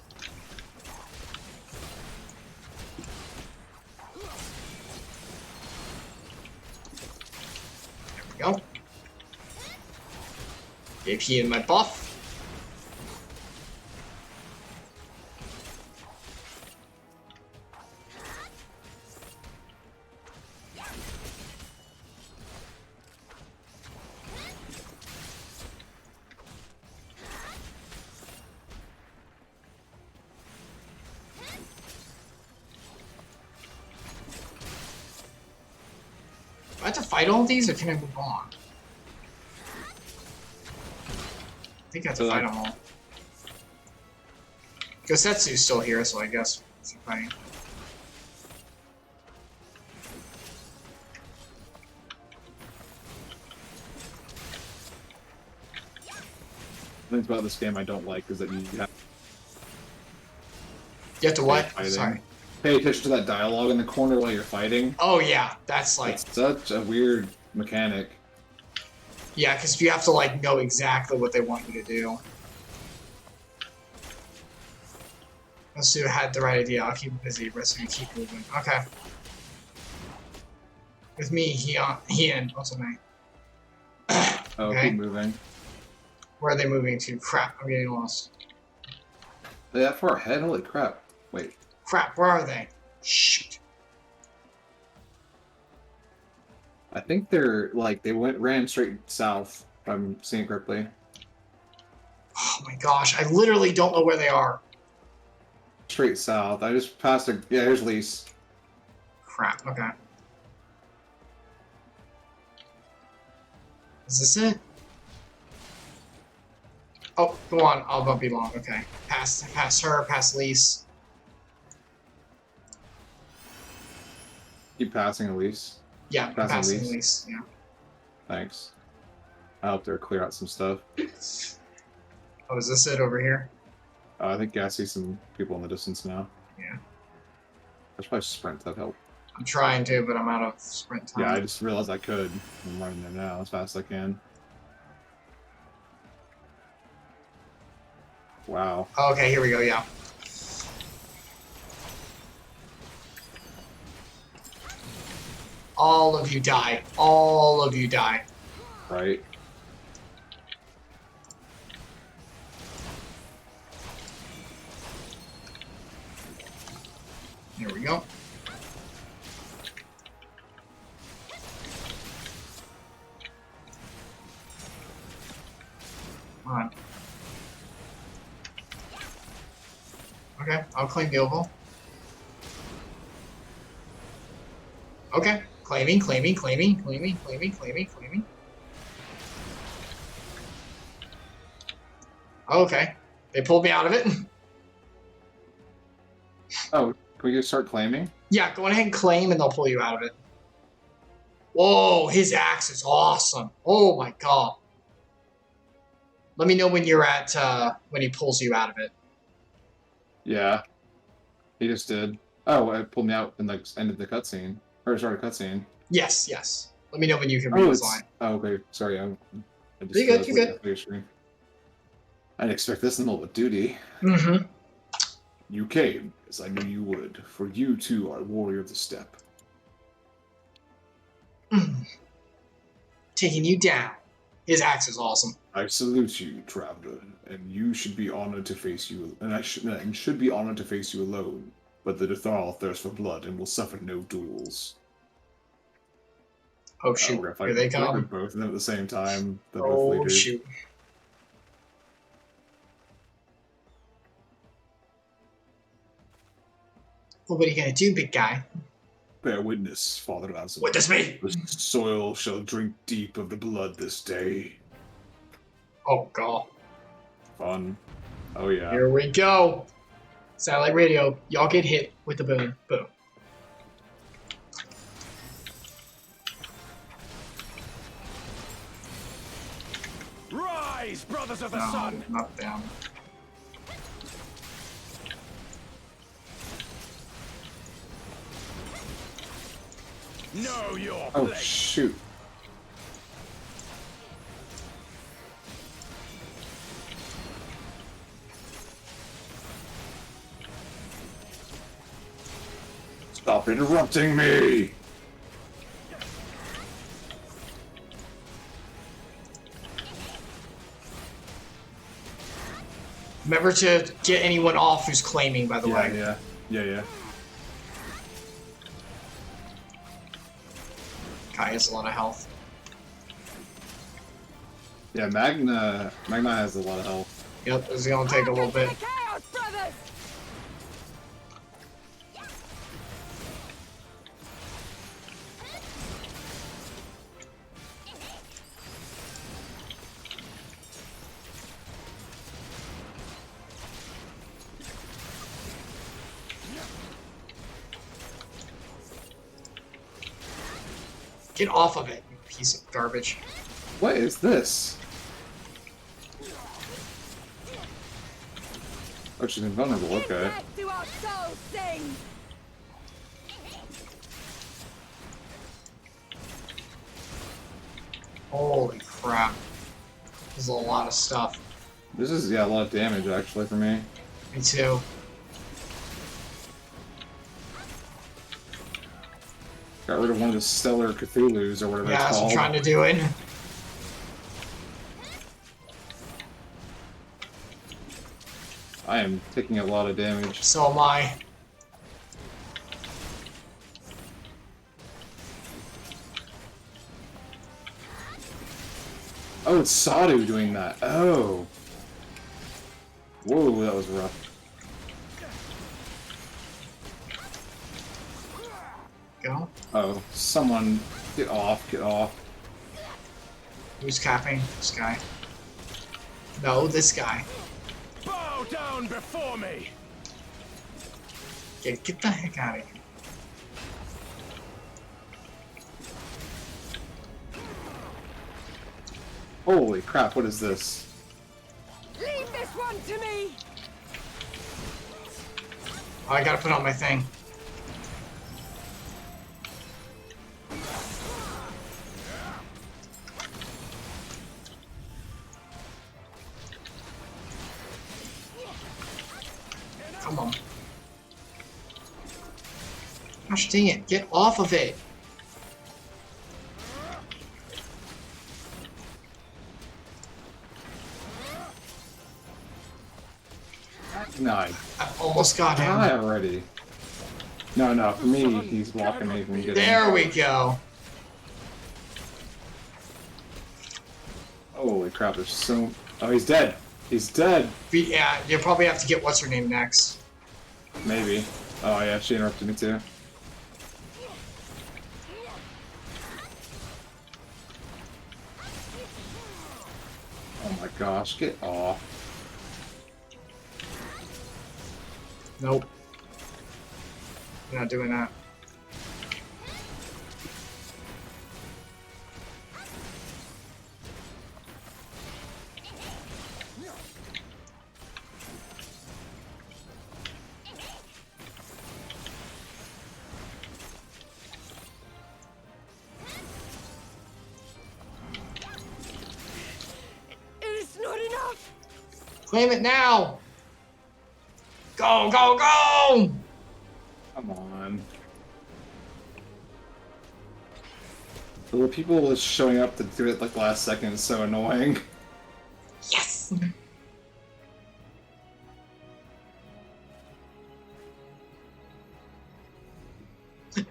There we go. Gave he in my buff. Do I have to fight all of these, or can I move on? I think I have to fight them all. Gosetsu's still here, so I guess it's fighting. Things about this game I don't like is that you have to what? Sorry. Pay attention to that dialogue in the corner while you're fighting. Oh yeah, that's like... It's such a weird mechanic. Yeah, because you have to like know exactly what they want you to do. Let's see who had the right idea. I'll keep him busy, the rest of you keep moving. Okay. With me, he and what's his name? Oh, okay. keep moving. Where are they moving to? Crap, I'm getting lost. They're that far ahead? Holy crap. Wait. Crap, where are they? Shoot. I think they're, like, ran straight south, if I'm seeing it correctly. Oh my gosh, I literally don't know where they are. Straight south. I just passed a... Yeah, here's Lise. Crap, okay. Is this it? Oh, go on. I'll bump you along. Okay. Pass her, pass Lise. Keep passing Elise. Yeah, passing Elise. Yeah. Thanks. I helped her clear out some stuff. Oh, is this it over here? I think I see some people in the distance now. Yeah. I should probably sprint. That'd help. I'm trying to, but I'm out of sprint time. Yeah, I just realized I could. I'm running there now as fast as I can. Wow. Okay, here we go. Yeah. All of you die. All of you die. Right. There we go. Come on. Okay, I'll claim the oval. Okay, claiming. Okay, they pulled me out of it. Oh, can we just start claiming? Yeah, go ahead and claim and they'll pull you out of it. Whoa, his axe is awesome. Oh my god. Let me know when you're at, when he pulls you out of it. Yeah. He just did. Oh, it pulled me out in the end of the cutscene. Or started cutscene. Yes, yes. Let me know when you can read this line. Oh, okay. Sorry. I just you're good, you're good. I didn't expect this in the middle of duty. Mm-hmm. You came, as I knew you would, for you too are a warrior of the steppe. Taking you down. His axe is awesome. I salute you, traveler, and you should be honored to face you, and should be honored to face you alone. But the Dethal thirst for blood and will suffer no duels. Oh shoot! We're gonna Here they fight come. both of them at the same time. They're both Oh leaders. shoot! Well, what are you gonna do, big guy? Bear witness, Father Lancelot. Witness me! The soil shall drink deep of the blood this day. Oh, God. Fun. Oh yeah. Here we go. Satellite radio. Y'all get hit with the boom. Boom. Rise, brothers of the No, sun! not them. Know your Oh place. shoot. Stop interrupting me! Remember to get anyone off who's claiming, by the way. Yeah. Kai has a lot of health. Yeah, Magna has a lot of health. Yep, it's gonna take a little bit. Chaos, brothers! Get off of it, you piece of garbage. What is this? Oh, she's invulnerable, okay. To our soul sing! Holy crap. This is a lot of stuff. This is, yeah, a lot of damage, actually, for me. Me too. Got rid of one of the Stellar Cthulhu's, or whatever Yeah, it's that's what called. I'm trying to do it. I am taking a lot of damage. So am I. Oh, it's Sadu doing that. Oh. Whoa, that was rough. Go. Oh, someone get off, get off. Who's capping? This guy. No, this guy. Bow down before me! Get the heck out of here. Holy crap, what is this? Leave this one to me! Oh, I gotta put on my thing. Come on. Gosh dang it, get off of it! No, I almost got die him. already. No, for me, he's blocking me from getting... There we go. Holy crap, there's so... Oh, he's dead! He's dead! Yeah, you'll probably have to get what's her name next. Maybe. Oh yeah, she interrupted me too. Oh my gosh, get off. Nope. You're not doing that. It is not enough! Claim it now! Go, go, go! Come on. The people just showing up to do it like last second is so annoying. Yes!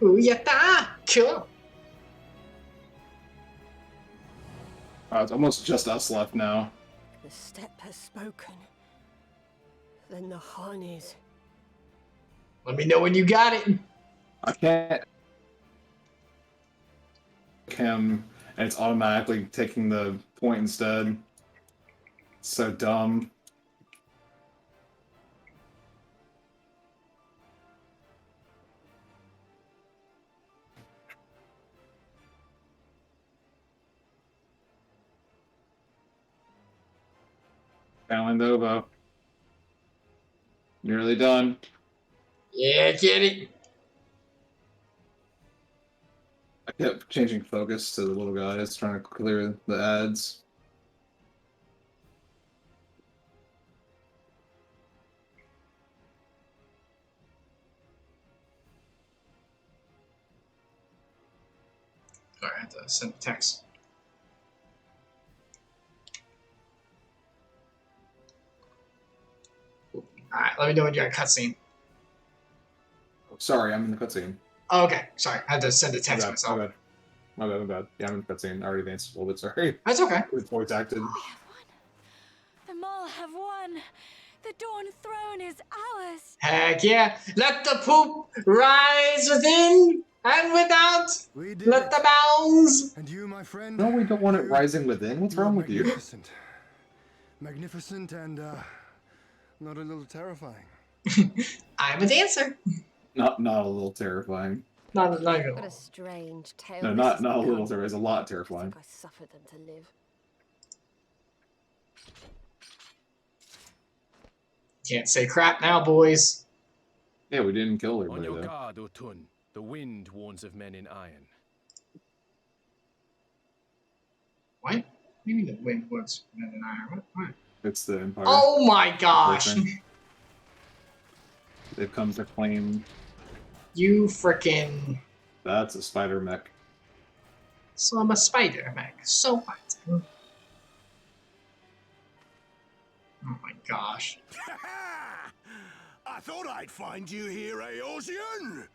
Ooh, yatta! Cool. It's almost just us left now. The steppe has spoken. Then the Harnies. Let me know when you got it. I can't... him, and it's automatically taking the point instead. So dumb. Ovo. Nearly done. Yeah, get it. I kept changing focus to the little guys, trying to clear the ads. Sorry, I had to send a text. Alright, let me know when you got a cutscene. Sorry, I'm in the cutscene. Oh, okay, sorry. I had to send a text myself. My bad. Yeah, I'm in the cutscene. I already advanced a little bit, sorry. That's okay. It's voice acted. We have won. The Mole have won. The Dawn Throne is ours. Heck yeah. Let the poop rise within and without. Let the bounds. And you, my friend? No, we don't want it rising within. What's wrong with you? Magnificent. Magnificent and, not a little terrifying. I'm a dancer. Not a little terrifying. Not even. What a strange tale. No, not a little terrifying. It's a lot terrifying. I suffered them to live. Can't say crap now, boys. Yeah, we didn't kill On everybody your though. guard, Otun. The wind warns of men in iron. What? What do you mean the wind was men and iron? What? It's the Empire. Oh my gosh. They've come to claim. You frickin'. That's a spider mech. So I'm a spider mech. So what? Oh my gosh. I thought I'd find you here, Eosian!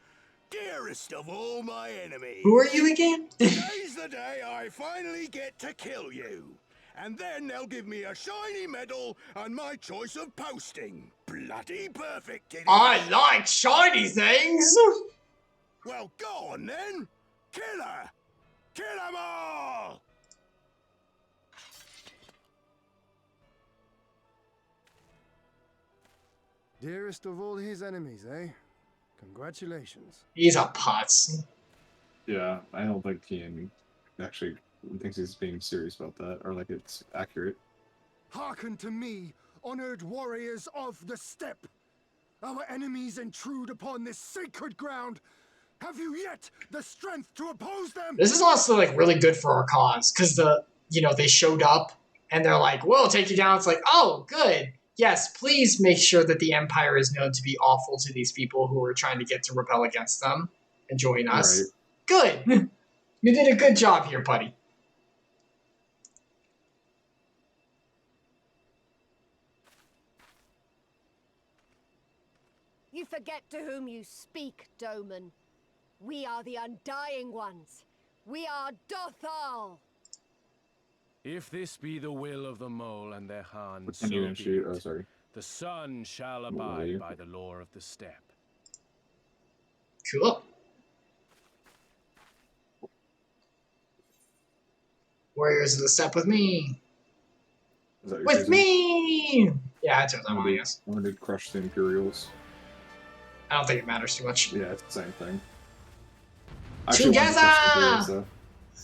Dearest of all my enemies. Who are you again? Today's the day I finally get to kill you. And then they'll give me a shiny medal and my choice of posting. Bloody perfect it is. I like shiny things! Well, go on then. Kill her! Kill them all! Dearest of all his enemies, eh? Congratulations. He's a putz. Yeah, I don't think he actually thinks he's being serious about that, or like it's accurate. Hearken to me, honored warriors of the steppe. Our enemies intrude upon this sacred ground. Have you yet the strength to oppose them? This is also like really good for our cause, because they showed up and they're like, we'll take you down. It's like, oh, good. Yes, please make sure that the Empire is known to be awful to these people who are trying to get to rebel against them and join us. Right. Good. You did a good job here, buddy. You forget to whom you speak, Doman. We are the Undying Ones. We are Dothal. If this be the will of the mole and their Hans, Can so you be shoot? it. Oh, sorry. The sun shall Where are abide you? by the law of the steppe. Cool. Warriors of the steppe with me. Is that your With choosing? me! Yeah, I chose that one, I guess. I'm gonna crush the Imperials. I don't think it matters too much. Yeah, it's the same thing. Together!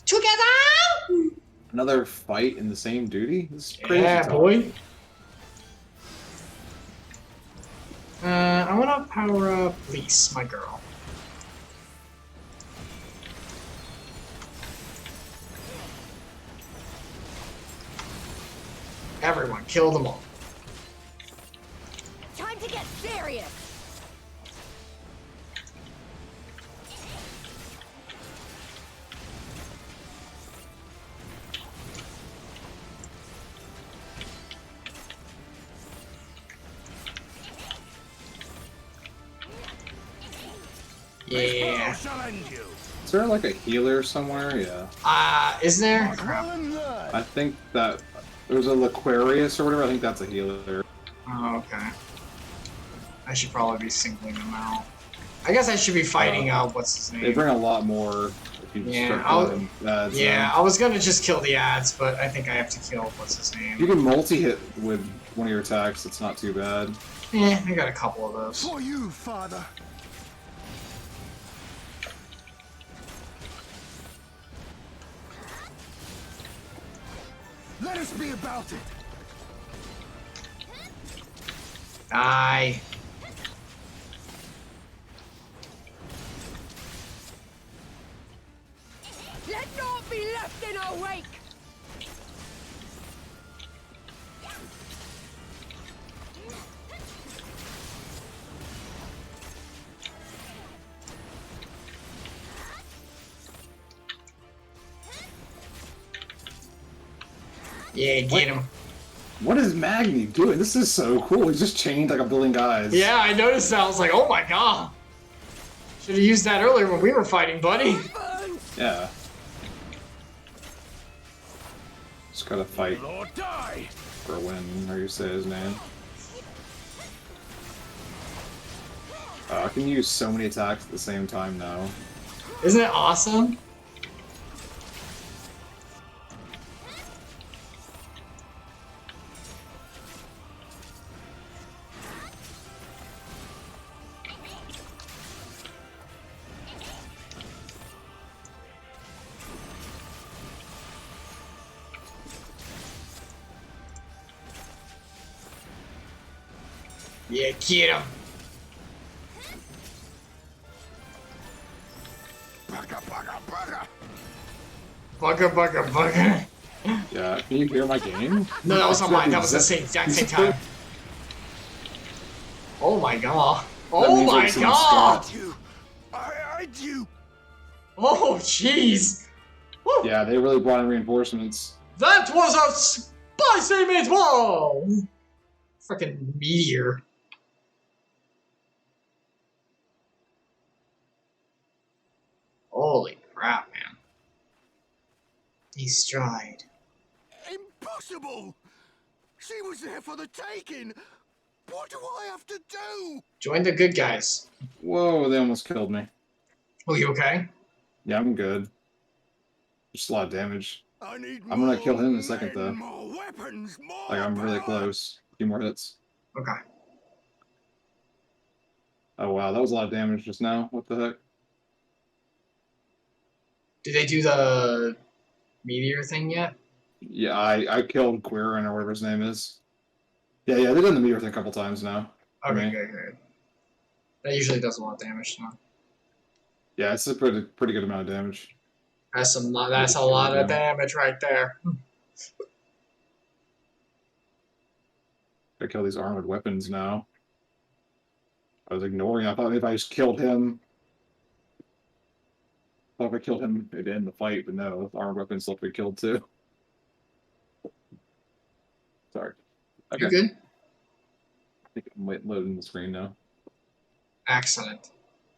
Together! Another fight in the same duty? This is crazy. Yeah, talk. boy. I want to power up Lise, my girl. Everyone, kill them all. Time to get serious. Yeah. Shall end you. Is there like a healer somewhere? Yeah. Is there? Well and good. I think that there's a Laquarius or whatever. I think that's a healer. Oh, okay. I should probably be singling them out. I guess I should be fighting what's his They name? bring a lot more You just Yeah, start I'll- killing ads, Yeah, I was gonna just kill the ads, but I think I have to kill what's his You name. can multi-hit with one of your attacks. It's not too bad. I got a couple of those. For you, father. Let us be about it. Die. Let naught be left in our wake! Yeah, get him. What is Magni doing? This is so cool. He's just chained like a billion guys. Yeah, I noticed that. I was like, oh my god. Should have used that earlier when we were fighting, buddy. Yeah. Just gotta fight Lord, die! for a win, or you say his name. I can use so many attacks at the same time now. Isn't it awesome? Yeah, get him. Bugger. Yeah, can you hear my game? No, that was on mine. That was the same exact same time. Oh my god. Oh my god! I do. Oh jeez. Woo. Yeah, they really brought in reinforcements. That was a spicy meatball! Freaking meteor. Holy crap, man. He's stride. Impossible! She was there for the taking! What do I have to do? Join the good guys. Whoa, they almost killed me. Oh, you okay? Yeah, I'm good. Just a lot of damage. I'm gonna kill him in a second, though. More weapons, more Like, I'm really power. close. A few more hits. Okay. Oh, wow, that was a lot of damage just now. What the heck? Did they do the meteor thing yet? Yeah, I killed Quirin or whatever his name is. Yeah, they've done the meteor thing a couple times now. Okay, good. That usually does a lot of damage, so. Yeah, it's a pretty good amount of damage. That's a lot of damage right there. I kill these armored weapons now. I was ignoring. I thought if I just killed him, it'd end the fight, but no, the armored weapons still have to be killed too. Sorry. Okay. You good? I think I'm loading the screen now. Excellent.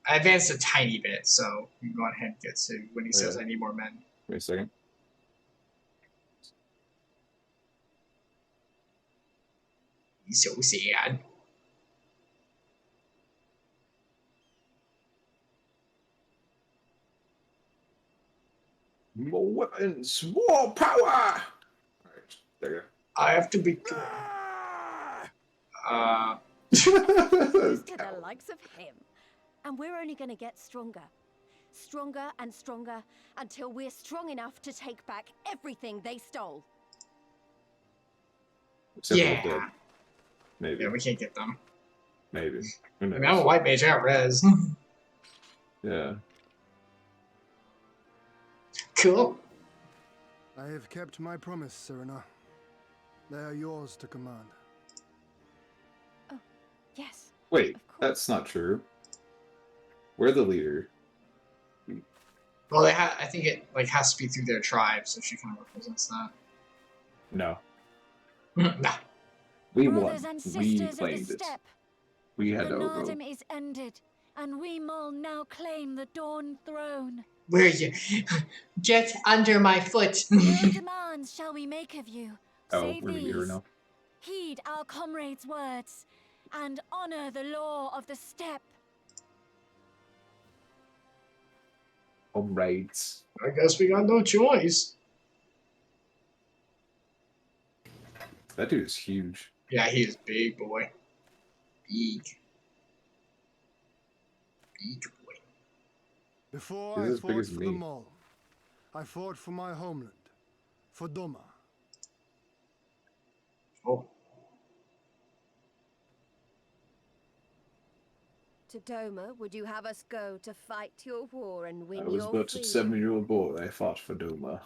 I advanced a tiny bit, so you can go ahead and get to when he says I need more men. Wait a second. He's so sad. More weapons, more power! Alright, there you go. I have to be. To the likes of him. And we're only going to get stronger. Stronger and stronger until we're strong enough to take back everything they stole. Except for Yeah. the dead. Maybe. Yeah, we can't get them. Maybe. Who I knows? mean, I'm a white mage, I got res. Yeah. Cool. I have kept my promise, Serena. They are yours to command. Oh, yes. Wait, that's not true. We're the leader. Well, I think it has to be through their tribe, so she kind of represents that. No. Nah. We won. Brothers and We sisters of the claimed it. steppe, We the had to overrule. Naduum is ended, and we all now claim the Dawn Throne. Where are you? Get under my foot. What demands shall we make of you? Oh, Save we're here these. now. Heed our comrades' words, and honor the law of the steppe. Alright. I guess we got no choice. That dude is huge. Yeah, he is big, boy. Big. Big boy. Before He's I as big fought as for me. the Mall, I fought for my homeland, for Doma. Oh. To Doma, would you have us go to fight your war and win I was your but a freedom? 7-year-old boy. I fought for Doma.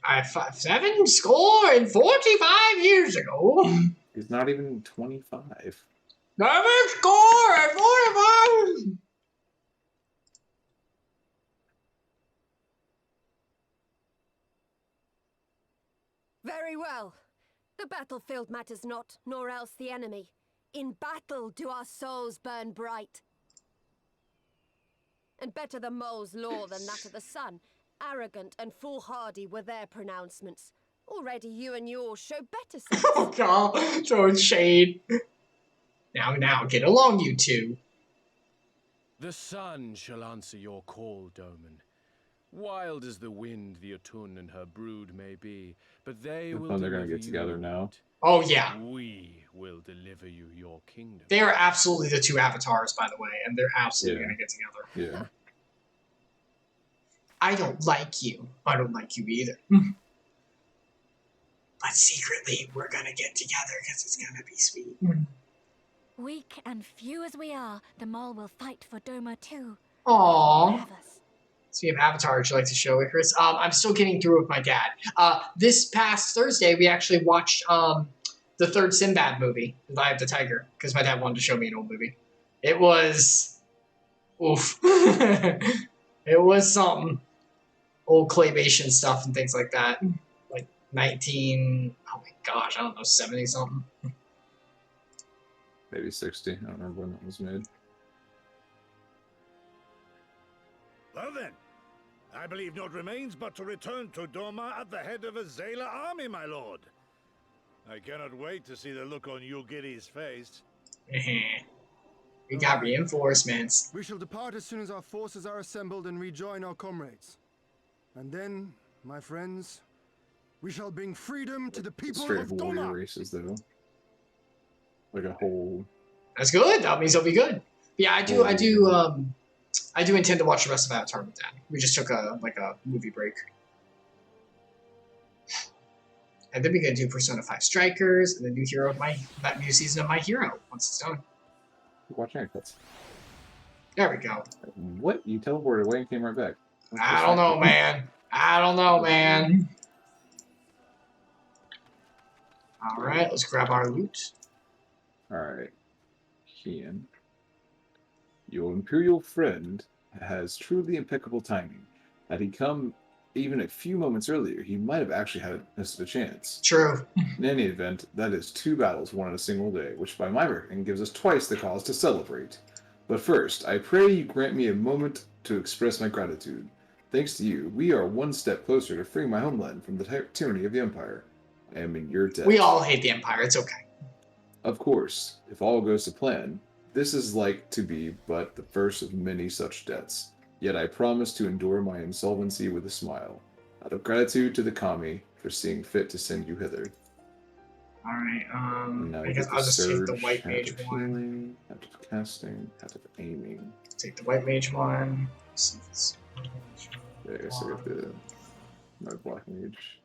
I fought 7 score and 45 years ago. He's not even 25. 7 score and 45. Very well. The battlefield matters not, nor else the enemy. In battle do our souls burn bright. And better the mole's law than that of the sun. Arrogant and foolhardy were their pronouncements. Already you and yours show better sense. Oh god, throwing shade. Now, get along, you two. The sun shall answer your call, Doman. Wild as the wind the Atun and her brood may be, but they will They're gonna deliver get together you now. wheat. Oh yeah. We will deliver you your kingdom. They are absolutely the two avatars, by the way, and they're absolutely Yeah. gonna get together. Yeah. I don't like you. I don't like you either. But secretly, we're gonna get together because it's gonna be sweet. Weak and few as we are, the Mole will fight for Doma too. Aww. Have us. Speaking of Avatar, would you like to show it, Chris? I'm still getting through with my dad. This past Thursday, we actually watched the third Sinbad movie, The Eye of the Tiger, because my dad wanted to show me an old movie. It was... oof. It was something. Old claymation stuff and things like that. Like 19... oh my gosh, I don't know, 70-something. Maybe 60. I don't remember when that was made. Well then, I believe naught remains but to return to Doma at the head of a Zayla army, my lord. I cannot wait to see the look on Yugiri's face. We got reinforcements. We shall depart as soon as our forces are assembled and rejoin our comrades. And then, my friends, we shall bring freedom to the people Straight of up warrior Doma. races, though. Like a whole... That's good. That means it'll be good. Yeah, I do intend to watch the rest of Avatar with Dad. We just took a movie break. And then we're gonna do Persona 5 Strikers and the new hero of that new season of My Hero once it's done. Watch cuts. There we go. What? You teleported away and came right back. I don't know, man. Alright, let's grab our loot. Alright. Kian. Your Imperial friend has truly impeccable timing. Had he come even a few moments earlier, he might have actually had a chance. True. In any event, that is 2 battles won in a single day, which by my reckoning gives us twice the cause to celebrate. But first, I pray you grant me a moment to express my gratitude. Thanks to you, we are one step closer to freeing my homeland from the tyranny of the Empire. I am in your debt. We all hate the Empire, it's okay. Of course, if all goes to plan, this is like to be but the first of many such debts. Yet I promise to endure my insolvency with a smile, out of gratitude to the Kami for seeing fit to send you hither. Alright, Now I guess I'll just take the white mage hat of one. healing, hat of casting, hat of aiming. Take the white mage one. Okay, so I got my black mage.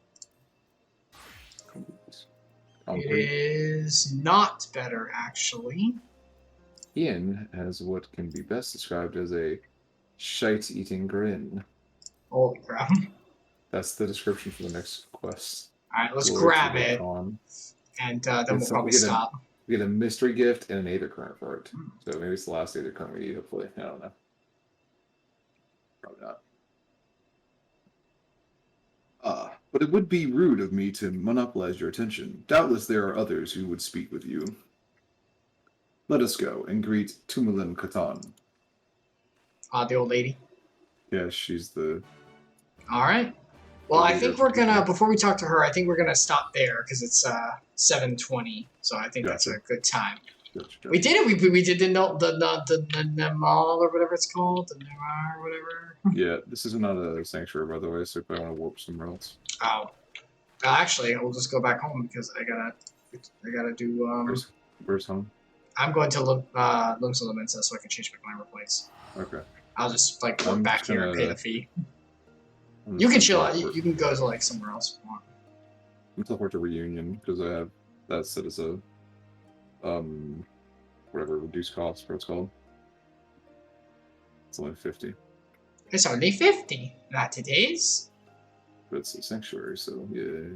It is not better, actually. Ian has what can be best described as a shite-eating grin. Holy crap. That's the description for the next quest. Alright, let's Glory grab to the it. Khan. And then we'll So probably we get stop. We get a mystery gift and an Aether Current for it. So maybe it's the last Aether Current we need, hopefully. I don't know. Probably not. But it would be rude of me to monopolize your attention. Doubtless there are others who would speak with you. Let us go and greet Temulun Khatan. The old lady. Yeah, she's the... Alright. Well, I think we're gonna, before we talk to her, I think we're gonna stop there, because it's 7:20, so I think that's a good time. We did it. We did the mall or whatever it's called, the Noir or whatever. Yeah, this is not a sanctuary, by the way, so if I want to warp somewhere else. Oh, actually, we'll just go back home because I gotta do. Where's home? I'm going to Lumsa Lamensa so I can change my climber place. Okay. I'll just like walk back here and pay the fee. You can chill out. You can go to like somewhere else if you want. I'm teleport to Reunion because I have that set as a whatever reduced cost, what it's called. It's only 50. It's only 50. Not it is. But it's a sanctuary, so yeah.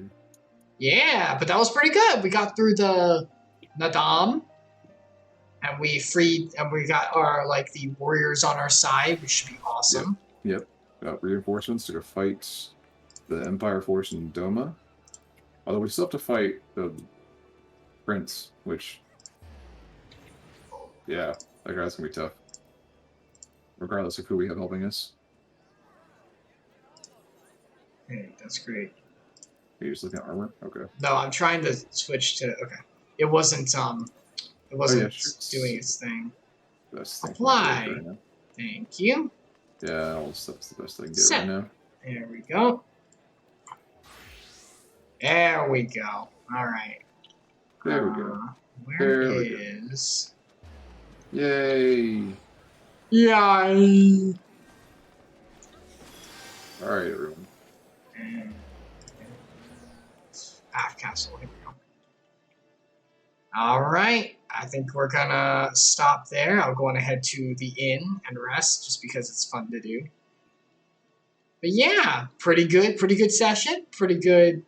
Yeah, but that was pretty good. We got through the Nadaam, and we got our the warriors on our side, which should be awesome. Yep. Got reinforcements to go fight the Empire force in Doma. Although we still have to fight the Prince, which, yeah, that guy's gonna be tough. Regardless of who we have helping us. Hey, that's great. Are you just looking at armor? Okay. No, I'm trying to switch to It wasn't doing its thing. Apply. Right. Thank you. Yeah, that's the best I can get right now. There we go. There we go. All right. There we go. Where is? Yay! Yay! All right, everyone. Castle. Here we go. All right. I think we're gonna stop there. I'll go on ahead to the inn and rest, just because it's fun to do. But yeah, pretty good session. Pretty good.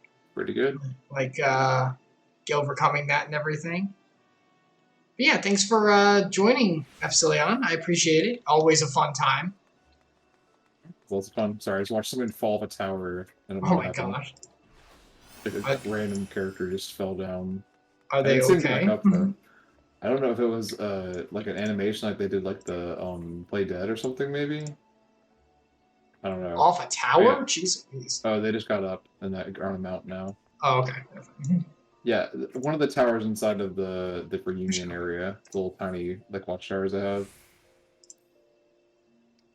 Overcoming that and everything. But yeah, thanks for joining, Epsilion. I appreciate it. Always a fun time. Lots of fun. Sorry, I just watched someone fall off a tower. And oh my gosh. A random character just fell down. Are they okay? I don't know if it was like an animation like they did like the Play Dead or something maybe. I don't know. Off a tower? Yeah. Jeez. Oh, they just got up and are on a mount now. Oh, okay. Yeah, one of the towers inside of the Reunion area, the little tiny watchtowers they have.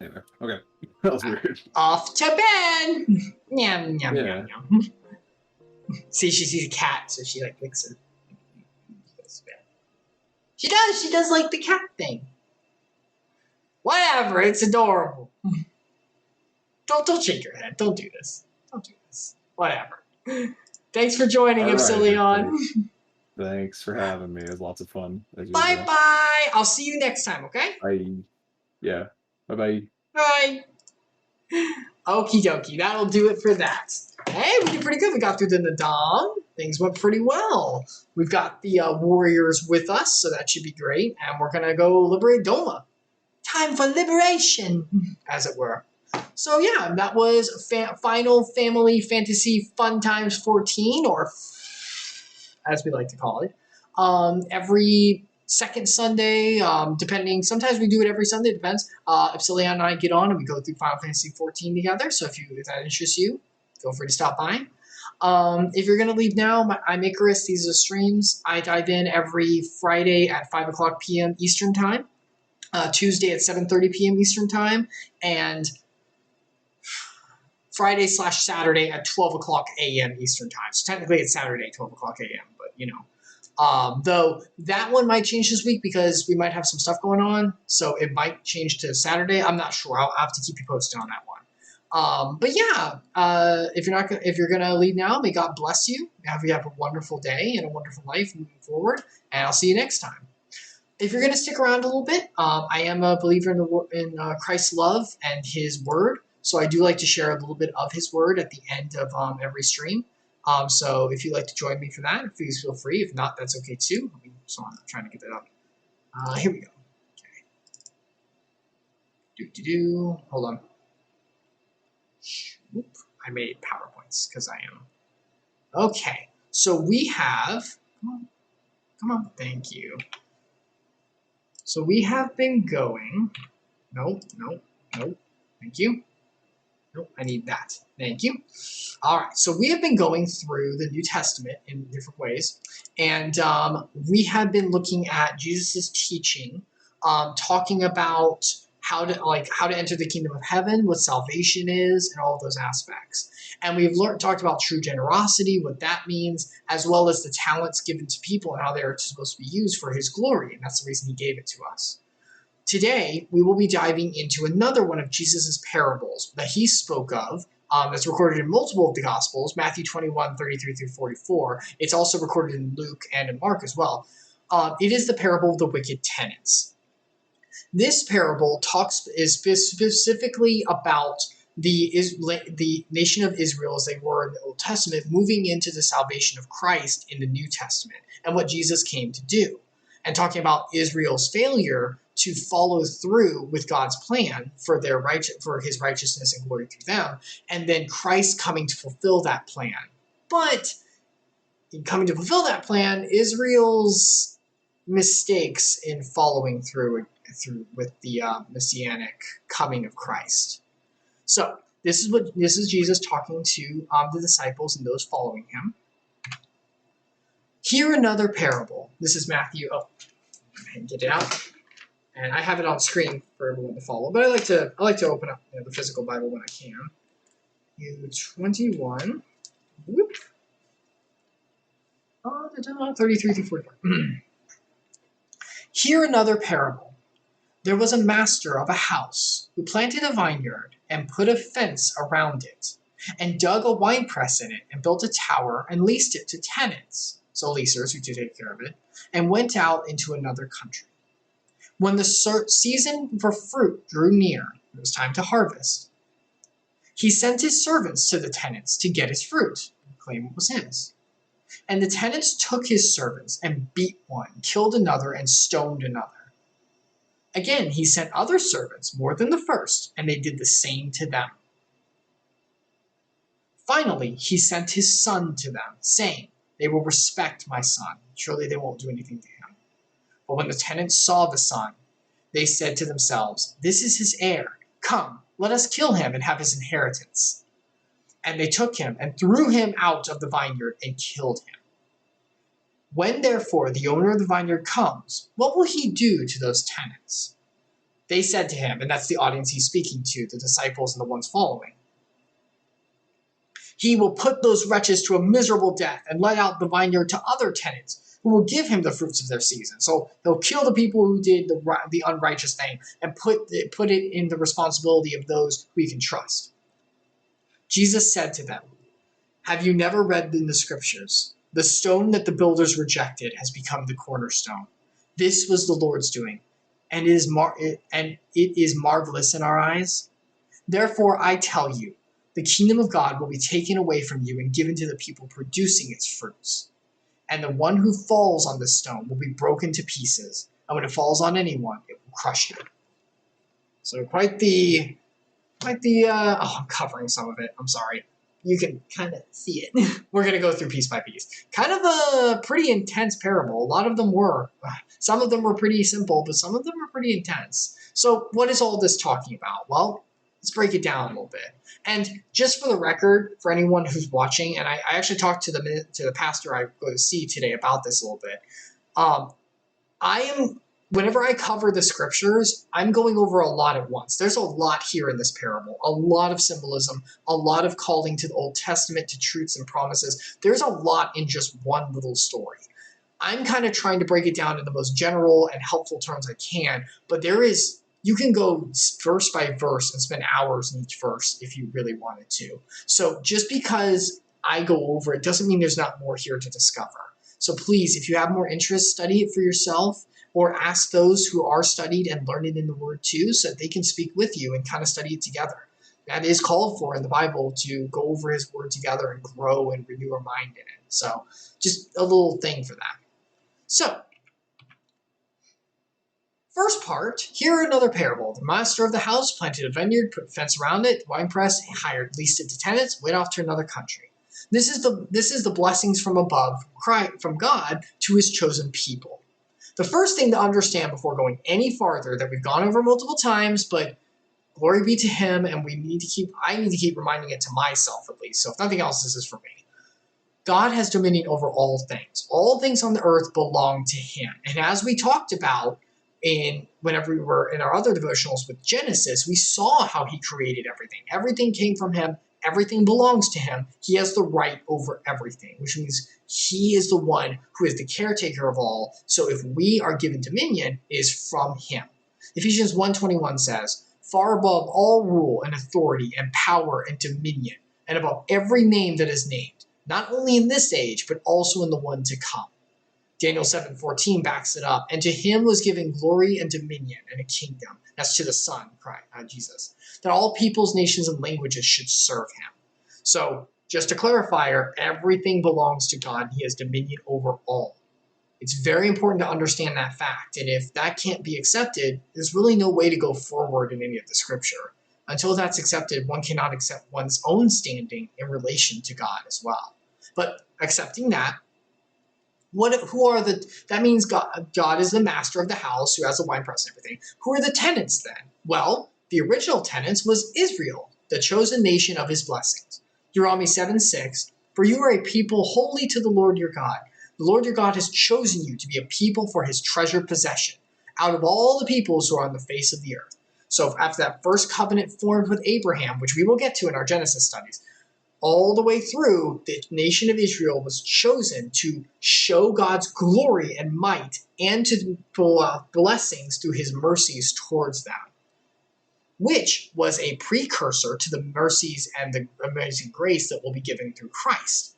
Anyway, okay, that was weird. Off to bed. Yum yum yum yum. See, she sees a cat, so she licks her. She does. She does like the cat thing. Whatever. It's adorable. Don't shake your head. Don't do this. Don't do this. Whatever. Thanks for joining, Epsilion. Thanks for having me. It was lots of fun. Bye-bye. I'll see you next time, okay? Bye. Yeah. Bye-bye. Bye. Okie dokie. That'll do it for that. Hey, we did pretty good. We got through the Nadaam. Things went pretty well. We've got the warriors with us, so that should be great. And we're going to go liberate Doma. Time for liberation, as it were. So yeah, that was Final Family Fantasy Funtimes 14, or as we like to call it. Every second Sunday, depending, sometimes we do it every Sunday, depends. Epsilion and I get on and we go through Final Fantasy 14 together, so if that interests you, feel free to stop by. If you're going to leave now, I'm Icarus, these are streams. I dive in every Friday at 5 o'clock p.m. Eastern Time, Tuesday at 7:30 p.m. Eastern Time, and Friday/Saturday at 12 o'clock a.m. Eastern Time. So technically it's Saturday, 12 o'clock a.m., but you know. Though that one might change this week because we might have some stuff going on, so it might change to Saturday. I'm not sure. I'll have to keep you posted on that one. But yeah, if you're gonna leave now, may God bless you. Have a wonderful day and a wonderful life moving forward, and I'll see you next time. If you're gonna stick around a little bit, I am a believer in Christ's love and His word. So I do like to share a little bit of His word at the end of every stream. So if you'd like to join me for that, please feel free. If not, that's okay too. So I'm trying to get that up. Here we go. Okay. Hold on. Oop. I made PowerPoints because I am. Okay. So we have. Come on. Thank you. So we have been going. Nope. Thank you. Nope, I need that. Thank you. All right, so we have been going through the New Testament in different ways, and we have been looking at Jesus' teaching, talking about how to enter the kingdom of heaven, what salvation is, and all of those aspects. And we've talked about true generosity, what that means, as well as the talents given to people and how they're supposed to be used for His glory, and that's the reason He gave it to us. Today, we will be diving into another one of Jesus' parables that He spoke of. That's recorded in multiple of the Gospels, Matthew 21, 33 through 44. It's also recorded in Luke and in Mark as well. It is the parable of the wicked tenants. This parable is specifically about the nation of Israel as they were in the Old Testament, moving into the salvation of Christ in the New Testament, and what Jesus came to do, and talking about Israel's failure to follow through with God's plan for His righteousness and glory through them, and then Christ coming to fulfill that plan. But in coming to fulfill that plan, Israel's mistakes in following through with the messianic coming of Christ. So this is Jesus talking to the disciples and those following Him. Hear another parable. This is Matthew. Oh, and get it out. And I have it on screen for everyone to follow, but I like to open up the physical Bible when I can. Matthew 21. Whoop. 33 through 44. Hear another parable. There was a master of a house who planted a vineyard and put a fence around it, and dug a winepress in it, and built a tower and leased it to tenants, so leasers who take care of it, and went out into another country. When the season for fruit drew near, it was time to harvest. He sent his servants to the tenants to get his fruit and claim it was his. And the tenants took his servants and beat one, killed another, and stoned another. Again, he sent other servants, more than the first, and they did the same to them. Finally, he sent his son to them, saying, "They will respect my son. Surely they won't do anything to him." But when the tenants saw the son, they said to themselves, "This is his heir. Come, let us kill him and have his inheritance." And they took him and threw him out of the vineyard and killed him. When therefore the owner of the vineyard comes, what will he do to those tenants? They said to him, and that's the audience he's speaking to, the disciples and the ones following, "He will put those wretches to a miserable death and let out the vineyard to other tenants who will give him the fruits of their season." So he'll kill the people who did the unrighteous thing and put it in the responsibility of those who he can trust. Jesus said to them, "Have you never read in the scriptures, the stone that the builders rejected has become the cornerstone? This was the Lord's doing, and it is marvelous in our eyes. Therefore I tell you, the kingdom of God will be taken away from you and given to the people producing its fruits. And the one who falls on this stone will be broken to pieces, and when it falls on anyone, it will crush him." So I'm covering some of it. I'm sorry. You can kind of see it. We're going to go through piece by piece. Kind of a pretty intense parable. A lot of them were. Some of them were pretty simple, but some of them were pretty intense. So what is all this talking about? Well, let's break it down a little bit. And just for the record, for anyone who's watching, and I actually talked to the pastor I go to see today about this a little bit. Whenever I cover the scriptures, I'm going over a lot at once. There's a lot here in this parable, a lot of symbolism, a lot of calling to the Old Testament, to truths and promises. There's a lot in just one little story. I'm kind of trying to break it down in the most general and helpful terms I can, but you can go verse by verse and spend hours in each verse if you really wanted to. So just because I go over it doesn't mean there's not more here to discover. So please, if you have more interest, study it for yourself, or ask those who are studied and learned in the Word too, so that they can speak with you and kind of study it together. That is called for in the Bible, to go over His Word together and grow and renew our mind in it. So just a little thing for that. So, first part, hear another parable. The master of the house planted a vineyard, put a fence around it, winepress, leased it to tenants, went off to another country. This is the blessings from above, from God to His chosen people. The first thing to understand before going any farther, that we've gone over multiple times, but Glory be to him, and I need to keep reminding it to myself at least. So if nothing else, this is for me. God has dominion over all things. All things on the earth belong to him. And as we talked about whenever we were in our other devotionals with Genesis, we saw how he created everything. Everything came from him. Everything belongs to him. He has the right over everything, which means he is the one who is the caretaker of all. So if we are given dominion, it is from him. Ephesians 1:21 says, far above all rule and authority and power and dominion, and above every name that is named, not only in this age, but also in the one to come. Daniel 7:14 backs it up. And to him was given glory and dominion and a kingdom. That's to the Son, Christ, Jesus. That all peoples, nations, and languages should serve him. So, just to clarify, everything belongs to God. He has dominion over all. It's very important to understand that fact. And if that can't be accepted, there's really no way to go forward in any of the scripture. Until that's accepted, one cannot accept one's own standing in relation to God as well. But accepting that, that means God is the master of the house who has the winepress and everything. Who are the tenants then? Well, the original tenants was Israel, the chosen nation of his blessings. Deuteronomy 7:6, for you are a people holy to the Lord your God. The Lord your God has chosen you to be a people for his treasured possession, out of all the peoples who are on the face of the earth. So after that first covenant formed with Abraham, which we will get to in our Genesis studies, all the way through, the nation of Israel was chosen to show God's glory and might and to pull out blessings through his mercies towards them, which was a precursor to the mercies and the amazing grace that will be given through Christ.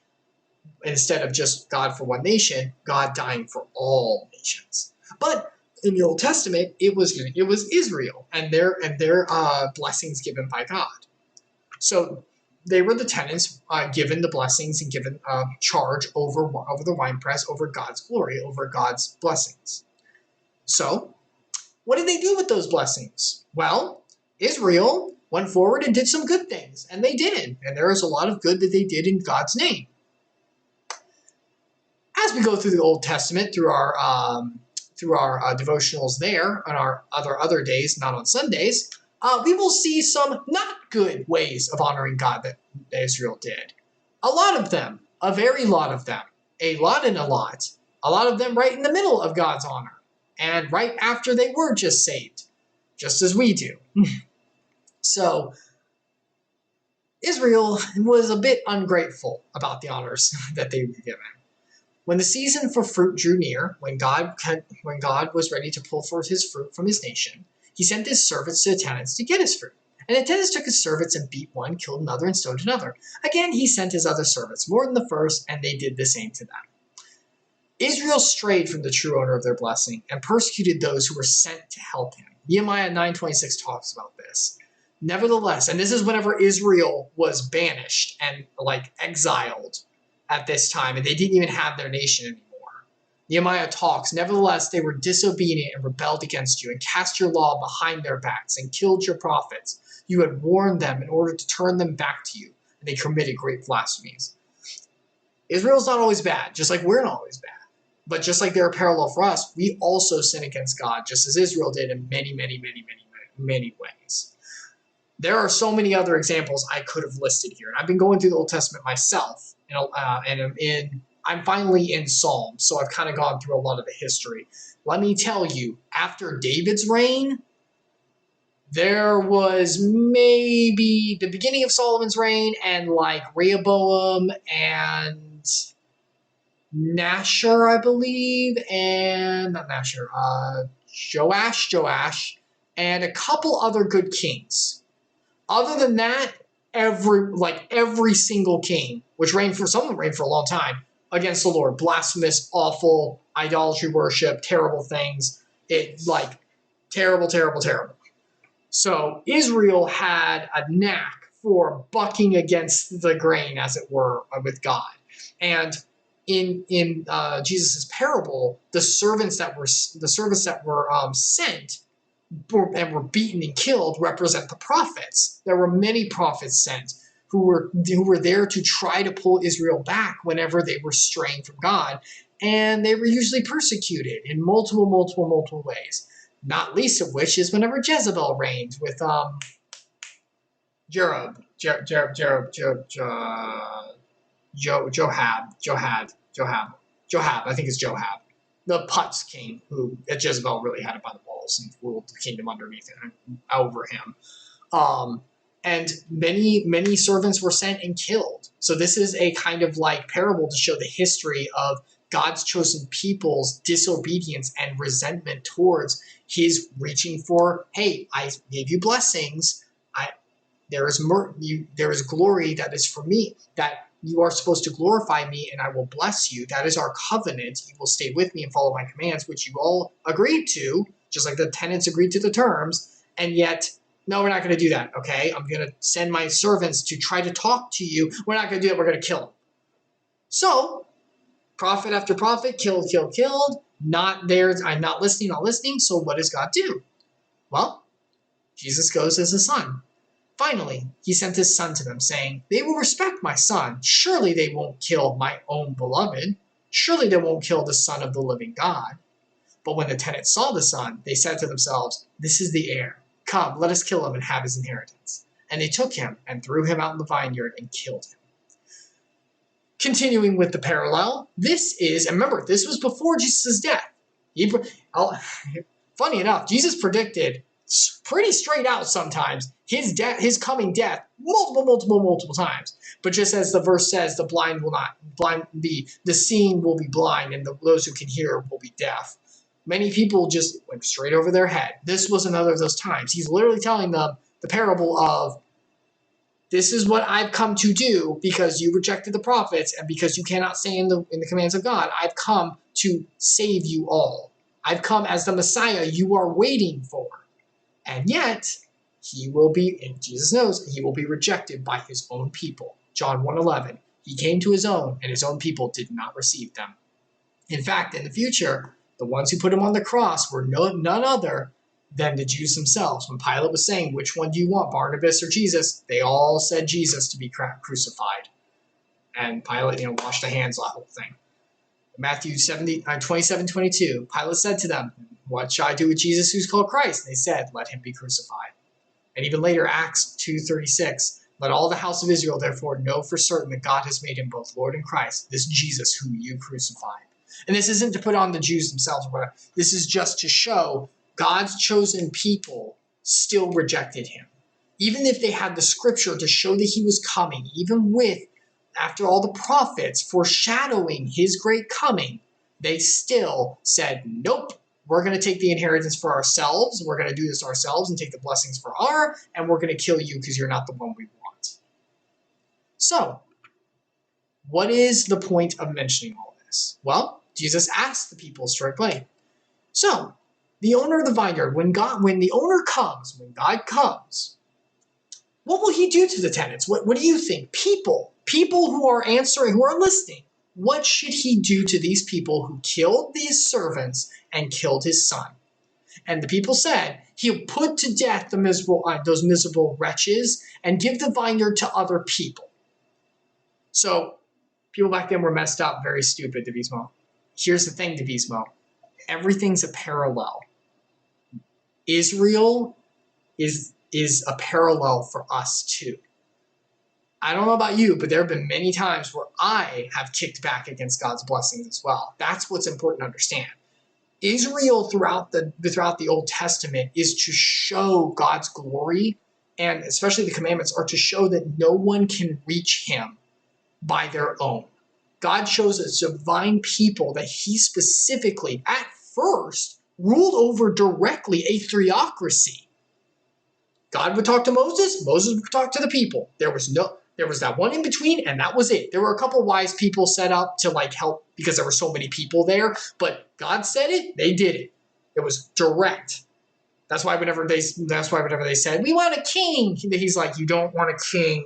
Instead of just God for one nation, God dying for all nations. But in the Old Testament, it was Israel and their blessings given by God. So they were the tenants given the blessings and given charge over the winepress, over God's glory, over God's blessings. So what did they do with those blessings? Well, Israel went forward and did some good things, and they did. And there is a lot of good that they did in God's name. As we go through the Old Testament, through our devotionals there on our other days, not on Sundays, we will see some not good ways of honoring God that Israel did. A lot of them, a very lot of them, a lot and a lot of them right in the middle of God's honor, and right after they were just saved, just as we do. So Israel was a bit ungrateful about the honors that they were given. When the season for fruit drew near, when God was ready to pull forth his fruit from his nation, he sent his servants to the tenants to get his fruit. And the tenants took his servants and beat one, killed another, and stoned another. Again, he sent his other servants, more than the first, and they did the same to them. Israel strayed from the true owner of their blessing and persecuted those who were sent to help him. Nehemiah 9:26 talks about this. Nevertheless, and this is whenever Israel was banished and exiled at this time, and they didn't even have their nation anymore. Nehemiah talks, nevertheless, they were disobedient and rebelled against you and cast your law behind their backs and killed your prophets. You had warned them in order to turn them back to you, and they committed great blasphemies. Israel's not always bad, just like we're not always bad. But just like they're a parallel for us, we also sin against God, just as Israel did in many, many, many, many, many ways. There are so many other examples I could have listed here, and I've been going through the Old Testament myself, and I'm finally in Psalms, so I've kind of gone through a lot of the history. Let me tell you, after David's reign, there was maybe the beginning of Solomon's reign and Rehoboam and Nashar, I believe, and not Nashar, Joash, and a couple other good kings. Other than that, every single king, which some of them reigned for a long time, against the Lord, blasphemous, awful, idolatry worship, terrible things, terrible, terrible, terrible. So Israel had a knack for bucking against the grain, as it were, with God. And in Jesus' parable, the servants that were sent and were beaten and killed represent the prophets. There were many prophets sent who were there to try to pull Israel back whenever they were straying from God, and they were usually persecuted in multiple ways. Not least of which is whenever Jezebel reigned with Jerob, Johab, I think it's Johab, the Putz king, who Jezebel really had it by the balls and ruled the kingdom underneath it, over him. And many servants were sent and killed. So this is a kind of like parable to show the history of God's chosen people's disobedience and resentment towards his reaching for, hey, I gave you blessings. There is glory that is for me, that you are supposed to glorify me and I will bless you. That is our covenant. You will stay with me and follow my commands, which you all agreed to, just like the tenants agreed to the terms. And yet, no, we're not going to do that, okay? I'm going to send my servants to try to talk to you. We're not going to do that. We're going to kill them. So, prophet after prophet, killed. Not there. I'm not listening. So what does God do? Well, Jesus goes as a son. Finally, he sent his son to them, saying, they will respect my son. Surely they won't kill my own beloved. Surely they won't kill the son of the living God. But when the tenants saw the son, they said to themselves, this is the heir. Come, let us kill him and have his inheritance. And they took him and threw him out in the vineyard and killed him. Continuing with the parallel, this is, and remember, this was before Jesus' death. Funny enough, Jesus predicted pretty straight out sometimes his coming death multiple times. But just as the verse says, the seeing will be blind and those who can hear will be deaf. Many people just went straight over their head. This was another of those times. He's literally telling them the parable of, this is what I've come to do because you rejected the prophets and because you cannot stay in the commands of God. I've come to save you all. I've come as the Messiah you are waiting for. And yet, he will be, and Jesus knows, he will be rejected by his own people. John 1:11, he came to his own, and his own people did not receive them. In fact, in the future, the ones who put him on the cross were none other than the Jews themselves. When Pilate was saying, which one do you want, Barnabas or Jesus? They all said Jesus to be crucified. And Pilate, washed the hands of the whole thing. Matthew 27:22, Pilate said to them, what shall I do with Jesus who's called Christ? And they said, let him be crucified. And even later, Acts 2:36, let all the house of Israel therefore know for certain that God has made him both Lord and Christ, this Jesus whom you crucified. And this isn't to put on the Jews themselves or whatever. This is just to show God's chosen people still rejected him. Even if they had the scripture to show that he was coming, even with, after all the prophets foreshadowing his great coming, they still said, nope, we're going to take the inheritance for ourselves. We're going to do this ourselves and take the blessings for and we're going to kill you because you're not the one we want. So, what is the point of mentioning all this? Well, Jesus asked the people straight away. So, the owner of the vineyard, when God comes, what will he do to the tenants? What do you think? People who are answering, who are listening, what should he do to these people who killed these servants and killed his son? And the people said, he'll put to death those miserable wretches and give the vineyard to other people. So, people back then were messed up, very stupid, Divismo. Here's the thing, Divismo. Everything's a parallel. Israel is a parallel for us too. I don't know about you, but there have been many times where I have kicked back against God's blessings as well. That's what's important to understand. Israel throughout the Old Testament is to show God's glory, and especially the commandments are to show that no one can reach him by their own. God shows a divine people that he specifically, at first, ruled over directly a theocracy. God would talk to Moses would talk to the people. There was that one in between, and that was it. There were a couple wise people set up to help because there were so many people there, but God said it, they did it. It was direct. That's why whenever they said, we want a king, he's like, you don't want a king.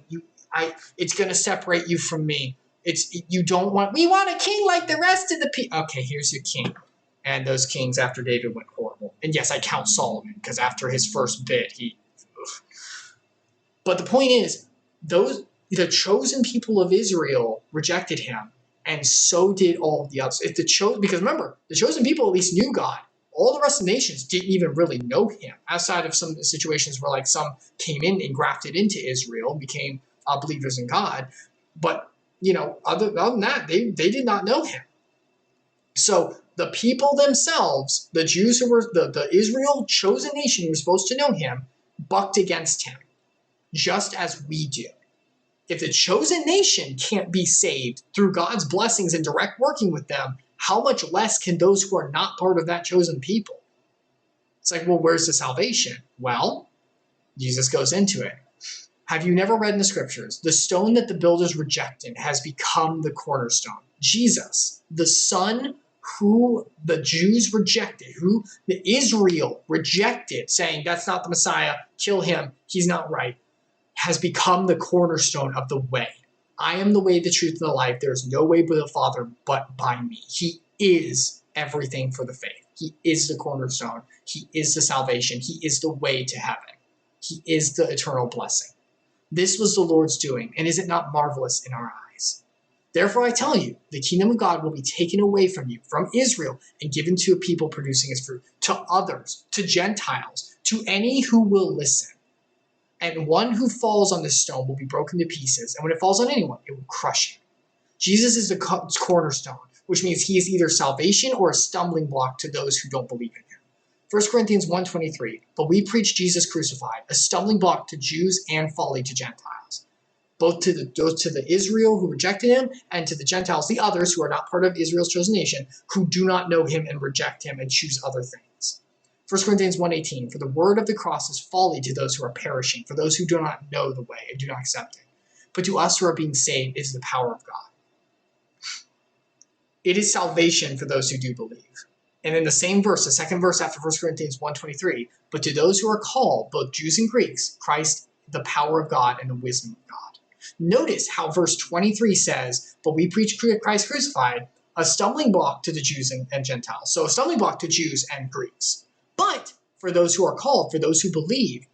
It's going to separate you from me. We want a king like the rest of the people. Okay, here's your king. And those kings after David went horrible. And yes, I count Solomon, because after his first bit, But the point is, the chosen people of Israel rejected him, and so did all of the others. Because remember, the chosen people at least knew God. all the rest of the nations didn't even really know him, outside of some situations where like some came in and grafted into Israel, became believers in God. But, you know, other than that, they did not know him. So the people themselves, the Jews who were the Israel chosen nation who were supposed to know him, bucked against him, just as we do. If the chosen nation can't be saved through God's blessings and direct working with them, how much less can those who are not part of that chosen people? It's like, well, where's the salvation? Well, Jesus goes into it. Have you never read in the scriptures, the stone that the builders rejected has become the cornerstone? Jesus, the son who the Jews rejected, who the Israel rejected, saying that's not the Messiah, kill him, he's not right, has become the cornerstone of the way. I am the way, the truth, and the life. There is no way but the Father but by me. He is everything for the faith. He is the cornerstone. He is the salvation. He is the way to heaven. He is the eternal blessing. This was the Lord's doing, and is it not marvelous in our eyes? Therefore I tell you, the kingdom of God will be taken away from you, from Israel, and given to a people producing its fruit, to others, to Gentiles, to any who will listen. And one who falls on this stone will be broken to pieces, and when it falls on anyone, it will crush him. Jesus is the cornerstone, which means he is either salvation or a stumbling block to those who don't believe in him. 1 Corinthians 1:23, but we preach Jesus crucified, a stumbling block to Jews and folly to Gentiles. Both to the Israel who rejected him, and to the Gentiles, the others who are not part of Israel's chosen nation, who do not know him and reject him and choose other things. 1 Corinthians 1:18, for the word of the cross is folly to those who are perishing, for those who do not know the way and do not accept it. But to us who are being saved is the power of God. It is salvation for those who do believe. And in the same verse, the second verse after 1 Corinthians 1:23, but to those who are called, both Jews and Greeks, Christ, the power of God and the wisdom of God. Notice how verse 23 says, but we preach Christ crucified, a stumbling block to the Jews and Gentiles. So a stumbling block to Jews and Greeks. But for those who are called, for those who believe,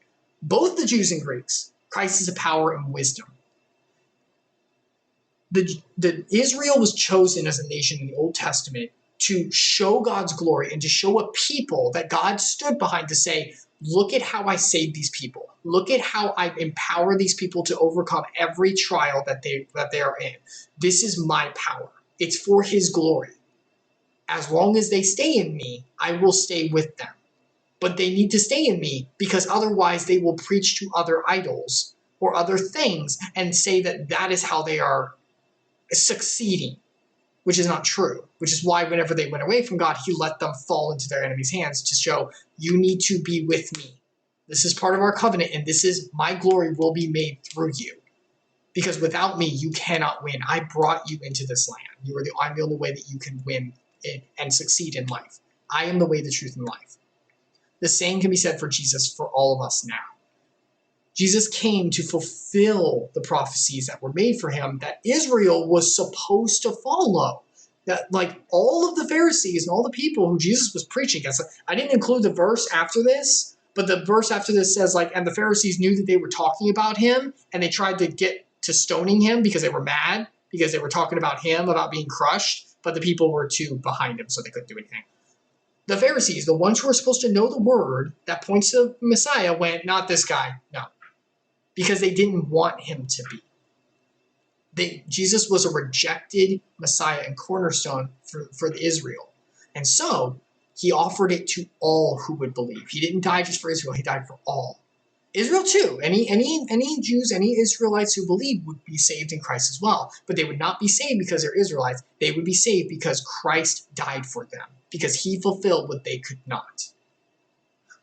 both the Jews and Greeks, Christ is a power and wisdom. The Israel was chosen as a nation in the Old Testament to show God's glory and to show a people that God stood behind to say, look at how I saved these people. Look at how I empower these people to overcome every trial that they are in. This is my power. It's for his glory. As long as they stay in me, I will stay with them. But they need to stay in me because otherwise they will preach to other idols or other things and say that that is how they are succeeding, which is not true, which is why whenever they went away from God, he let them fall into their enemies' hands to show you need to be with me. This is part of our covenant, and this is my glory will be made through you. Because without me, you cannot win. I brought you into this land. I'm the only way that you can win and succeed in life. I am the way, the truth, and life. The same can be said for Jesus for all of us now. Jesus came to fulfill the prophecies that were made for him that Israel was supposed to follow. That like all of the Pharisees and all the people who Jesus was preaching against. I didn't include the verse after this, but the verse after this says like, and the Pharisees knew that they were talking about him, and they tried to get to stoning him because they were mad, because they were talking about him, about being crushed, but the people were too behind him, so they couldn't do anything. The Pharisees, the ones who were supposed to know the word that points to Messiah, went, not this guy, no. Because they didn't want him to be. Jesus was a rejected Messiah and cornerstone for Israel. And so he offered it to all who would believe. He didn't die just for Israel, he died for all. Israel too. Any Jews, any Israelites who believe would be saved in Christ as well. But they would not be saved because they're Israelites. They would be saved because Christ died for them. Because he fulfilled what they could not.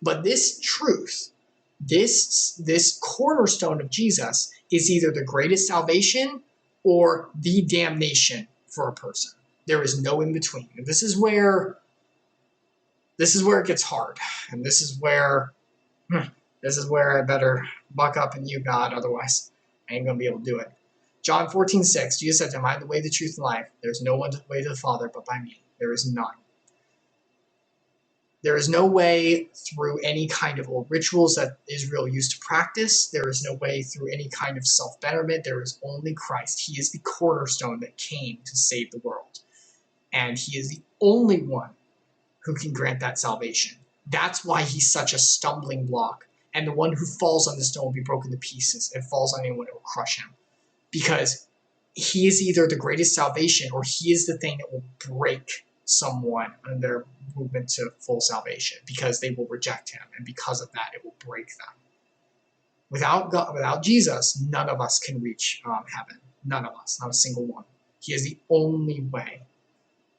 But this truth, this cornerstone of Jesus is either the greatest salvation or the damnation for a person. There is no in between. And this is where it gets hard. And this is where I better buck up in you, God, otherwise I ain't going to be able to do it. John 14:6, Jesus said to him, I am the way, the truth, and life. There is no one way to the Father but by me. There is none. There is no way through any kind of old rituals that Israel used to practice. There is no way through any kind of self-betterment. There is only Christ. He is the cornerstone that came to save the world. And he is the only one who can grant that salvation. That's why he's such a stumbling block. And the one who falls on the stone will be broken to pieces. If it falls on anyone, it will crush him. Because he is either the greatest salvation or he is the thing that will break someone on their movement to full salvation. Because they will reject him. And because of that, it will break them. Without God, without Jesus, none of us can reach heaven. None of us. Not a single one. He is the only way.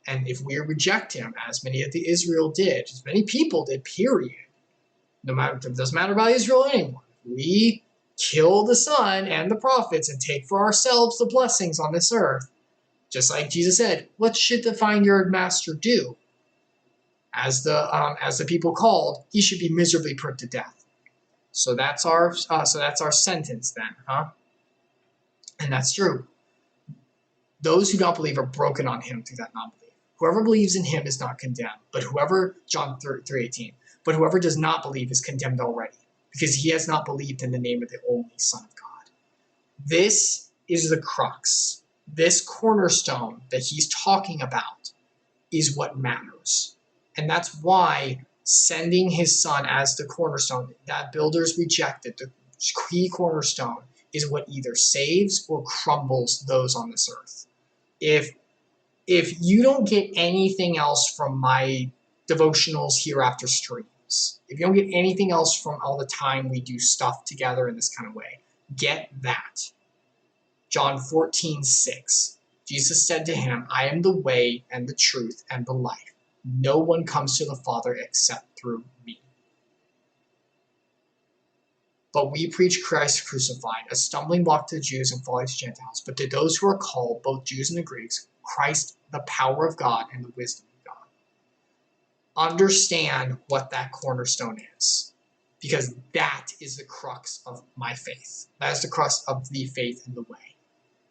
And if we reject him, as many of the Israel did, as many people did, period, no matter, it doesn't matter about Israel anymore. We kill the Son and the prophets and take for ourselves the blessings on this earth. Just like Jesus said, what should the find your master do? As the people called, he should be miserably put to death. So that's our sentence then, huh? And that's true. Those who don't believe are broken on him through that non-belief. Whoever believes in him is not condemned, but whoever, John 3:18, but whoever does not believe is condemned already, because he has not believed in the name of the only Son of God. This is the crux. This cornerstone that he's talking about is what matters. And that's why sending his Son as the cornerstone, that builders rejected, the key cornerstone, is what either saves or crumbles those on this earth. If you don't get anything else from my devotionals hereafter streams, if you don't get anything else from all the time we do stuff together in this kind of way, get that. John 14:6. Jesus said to him, I am the way and the truth and the life. No one comes to the Father except through me. But we preach Christ crucified, a stumbling block to the Jews and folly to Gentiles. But to those who are called, both Jews and the Greeks, Christ, the power of God and the wisdom of God. Understand what that cornerstone is, because that is the crux of my faith. That is the crux of the faith and the way.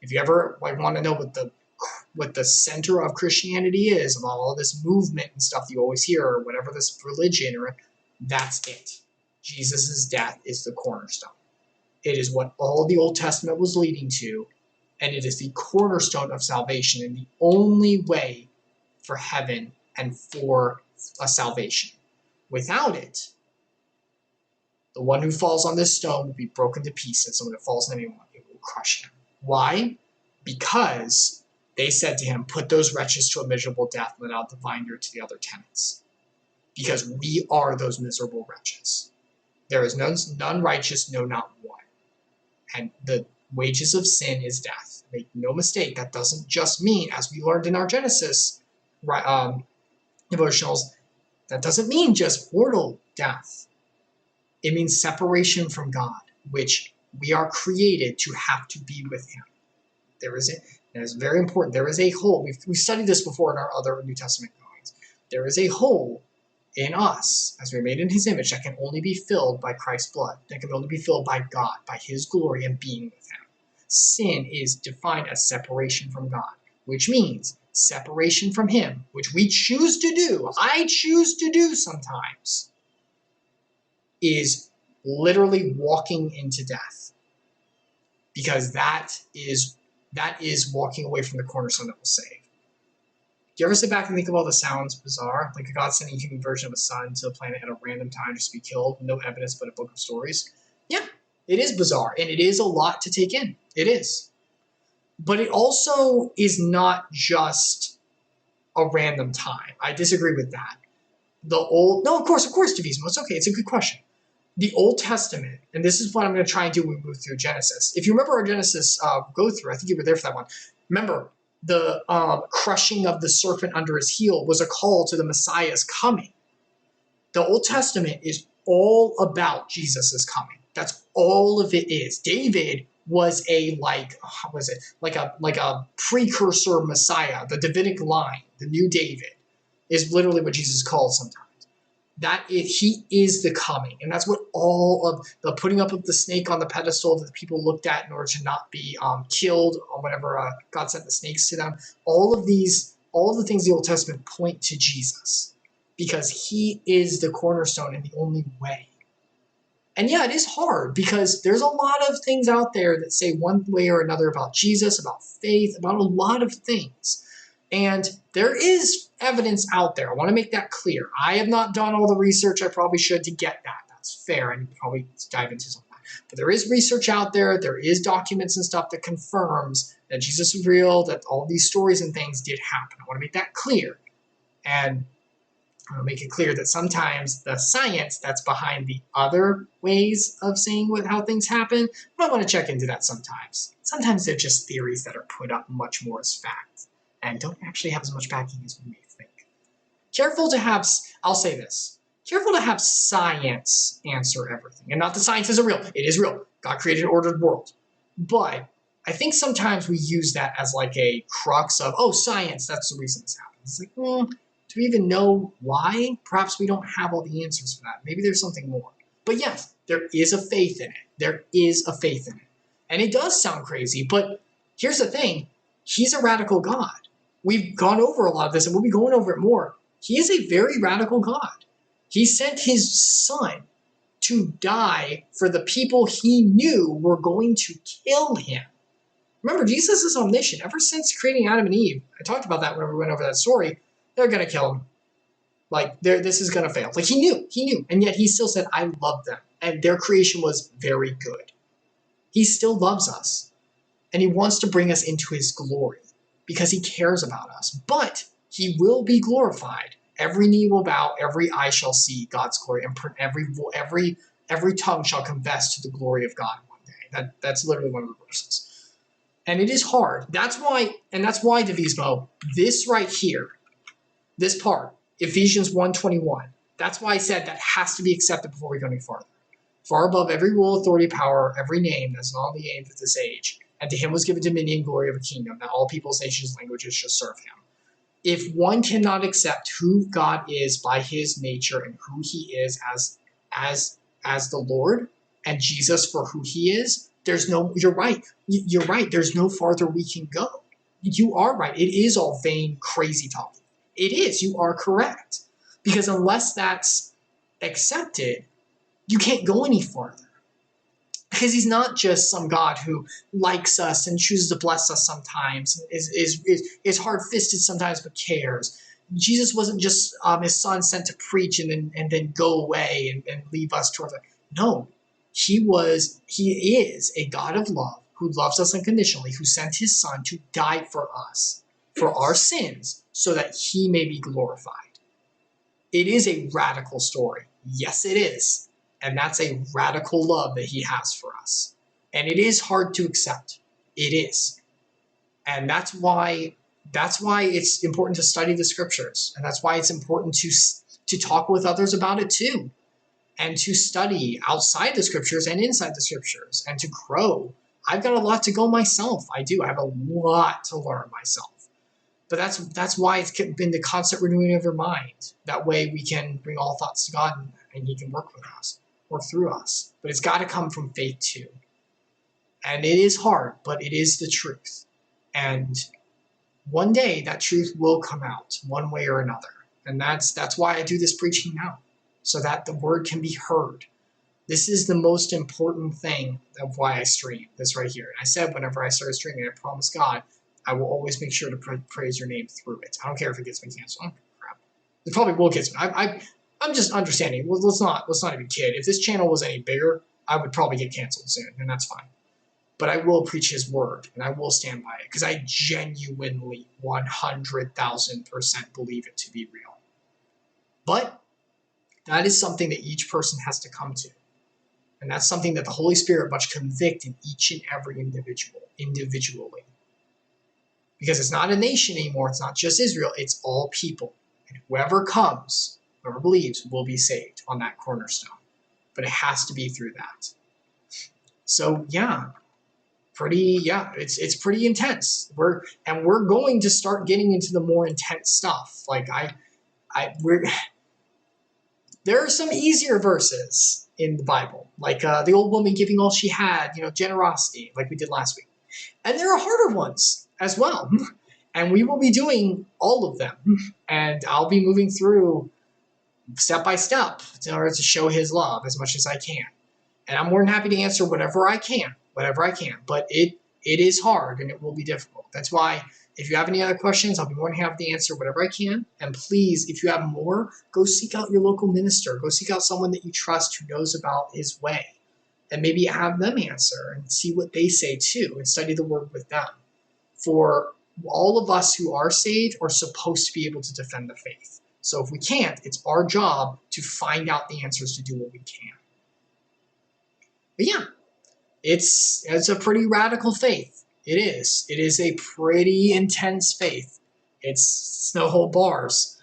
If you ever want to know what the center of Christianity is, about all this movement and stuff you always hear, or whatever this religion, or that's it. Jesus' death is the cornerstone. It is what all the Old Testament was leading to, and it is the cornerstone of salvation and the only way for heaven and for a salvation. Without it, the one who falls on this stone will be broken to pieces, and when it falls on anyone, it will crush him. Why? Because they said to him, put those wretches to a miserable death, let out the vineyard to the other tenants. Because we are those miserable wretches. There is none righteous, no, not one. And the wages of sin is death. Make no mistake, that doesn't just mean, as we learned in our Genesis devotionals, that doesn't mean just mortal death. It means separation from God, which we are created to have to be with him. That is very important. There is a hole. We've studied this before in our other New Testament goings. There is a hole in us, as we're made in his image, that can only be filled by Christ's blood, that can only be filled by God, by his glory and being with him. Sin is defined as separation from God, which means separation from him, which we choose to do, I choose to do sometimes, is literally walking into death. Because that is walking away from the cornerstone that will save. Do you ever sit back and think of all the sounds bizarre? Like a God sending a human version of a son to a planet at a random time just to be killed, no evidence but a book of stories? Yeah, it is bizarre, and it is a lot to take in. It is. But it also is not just a random time. I disagree with that. Of course, Divismo. It's okay. It's a good question. The Old Testament, and this is what I'm going to try and do when we move through Genesis. If you remember our Genesis go through, I think you were there for that one. Remember, the crushing of the serpent under his heel was a call to the Messiah's coming. The Old Testament is all about Jesus' coming. That's all of it is. David was a precursor Messiah. The Davidic line, the new David, is literally what Jesus called sometimes. He is the coming, and that's what all of the putting up of the snake on the pedestal that the people looked at in order to not be killed or whenever God sent the snakes to them. All of the things in the Old Testament point to Jesus, because he is the cornerstone and the only way. And yeah, it is hard because there's a lot of things out there that say one way or another about Jesus, about faith, about a lot of things. And there is evidence out there. I want to make that clear. I have not done all the research I probably should to get that. That's fair. I need to probably dive into some of that. But there is research out there. There is documents and stuff that confirms that Jesus is real, that all these stories and things did happen. I want to make that clear. And I want to make it clear that sometimes the science that's behind the other ways of saying how things happen, I might want to check into that sometimes. Sometimes they're just theories that are put up much more as fact and don't actually have as much backing as we may think. Careful to have, I'll say this, careful to have science answer everything. And not that science isn't real. It is real. God created an ordered world. But I think sometimes we use that as like a crux of, oh, science, that's the reason this happens. It's like, do we even know why? Perhaps we don't have all the answers for that. Maybe there's something more. But yes, there is a faith in it. There is a faith in it. And it does sound crazy, but here's the thing. He's a radical God. We've gone over a lot of this, and we'll be going over it more. He is a very radical God. He sent his son to die for the people he knew were going to kill him. Remember, Jesus is omniscient. Ever since creating Adam and Eve, I talked about that when we went over that story, they're going to kill him. Like, this is going to fail. Like, he knew. And yet he still said, I love them. And their creation was very good. He still loves us. And he wants to bring us into his glory because he cares about us. But he will be glorified. Every knee will bow, every eye shall see God's glory, and every tongue shall confess to the glory of God one day. That's literally one of the verses. And it is hard. That's why, Divismo, this right here, this part, Ephesians 1:21, that's why I said that has to be accepted before we go any farther. Far above every rule, authority, power, every name that's not only aimed at this age, and to him was given dominion, glory of a kingdom, that all peoples, nations, languages shall serve him. If one cannot accept who God is by his nature and who he is as the Lord, and Jesus for who he is, you're right. You're right. There's no farther we can go. You are right. It is all vain, crazy talk. It is. You are correct. Because unless that's accepted, you can't go any farther. Because he's not just some God who likes us and chooses to bless us sometimes, is hard-fisted sometimes but cares. Jesus wasn't just his son sent to preach and then go away and leave us towards it. No, he is a God of love who loves us unconditionally, who sent his son to die for us, for our sins, so that he may be glorified. It is a radical story. Yes, it is. And that's a radical love that he has for us. And it is hard to accept. It is. And that's why it's important to study the scriptures. And that's why it's important to talk with others about it too. And to study outside the scriptures and inside the scriptures and to grow. I've got a lot to go myself. I do. I have a lot to learn myself. But that's why it's been the constant renewing of your mind. That way we can bring all thoughts to God and he can work with us. Work through us. But it's got to come from faith too. And it is hard, but it is the truth. And one day that truth will come out one way or another. And that's why I do this preaching now, so that the word can be heard. This is the most important thing of why I stream, this right here. And I said whenever I started streaming, I promised God, I will always make sure to praise your name through it. I don't care if it gets me canceled. Crap. It probably will get me. I'm just understanding. Well, let's not even kid. If this channel was any bigger, I would probably get canceled soon, and that's fine. But I will preach his word, and I will stand by it, because I genuinely 100,000% believe it to be real. But that is something that each person has to come to. And that's something that the Holy Spirit must convict in each and every individual, individually. Because it's not a nation anymore, it's not just Israel, it's all people. And whoever comes, whoever believes, will be saved on that cornerstone. But it has to be through that. So yeah, it's pretty intense. We're going to start getting into the more intense stuff. Like there are some easier verses in the Bible, like the old woman giving all she had, generosity, like we did last week. And there are harder ones as well. And we will be doing all of them. And I'll be moving through step by step in order to show his love as much as I can. And I'm more than happy to answer whatever I can. But It is hard and it will be difficult. That's why if you have any other questions, I'll be more than happy to answer whatever I can. And please, if you have more, go seek out your local minister. Go seek out someone that you trust who knows about his way. And maybe have them answer and see what they say too and study the word with them. For all of us who are saved are supposed to be able to defend the faith. So if we can't, it's our job to find out the answers to do what we can. But yeah, it's a pretty radical faith. It is. It is a pretty intense faith. It's no hold bars,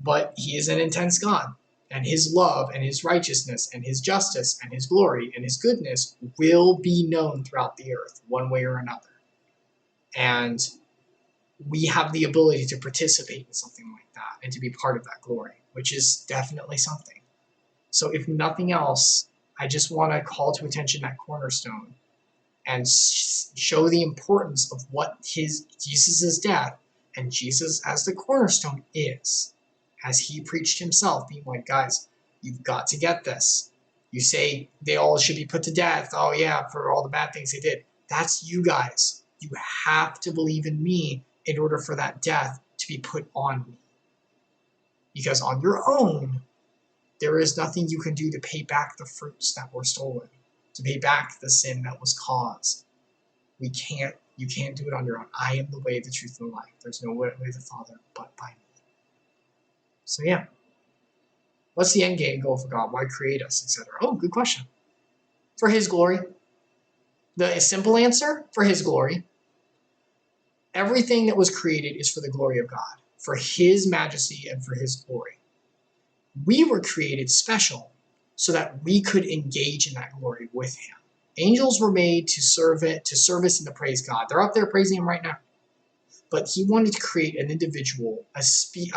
but he is an intense God, and his love and his righteousness and his justice and his glory and his goodness will be known throughout the earth one way or another. And we have the ability to participate in something like that and to be part of that glory, which is definitely something. So if nothing else, I just want to call to attention that cornerstone and show the importance of what Jesus' death and Jesus as the cornerstone is, as he preached himself, being like, guys, you've got to get this. You say they all should be put to death. Oh yeah, for all the bad things they did. That's you guys. You have to believe in me in order for that death to be put on me. Because on your own, there is nothing you can do to pay back the fruits that were stolen, to pay back the sin that was caused. You can't do it on your own. I am the way, the truth, and the life. There's no way to the Father but by me. So yeah. What's the end game goal for God? Why create us, etc.? Oh, good question. For his glory. The simple answer, for his glory. Everything that was created is for the glory of God, for his majesty and for his glory. We were created special so that we could engage in that glory with him. Angels were made to serve it, to service and to praise God. They're up there praising him right now. But he wanted to create an individual, a set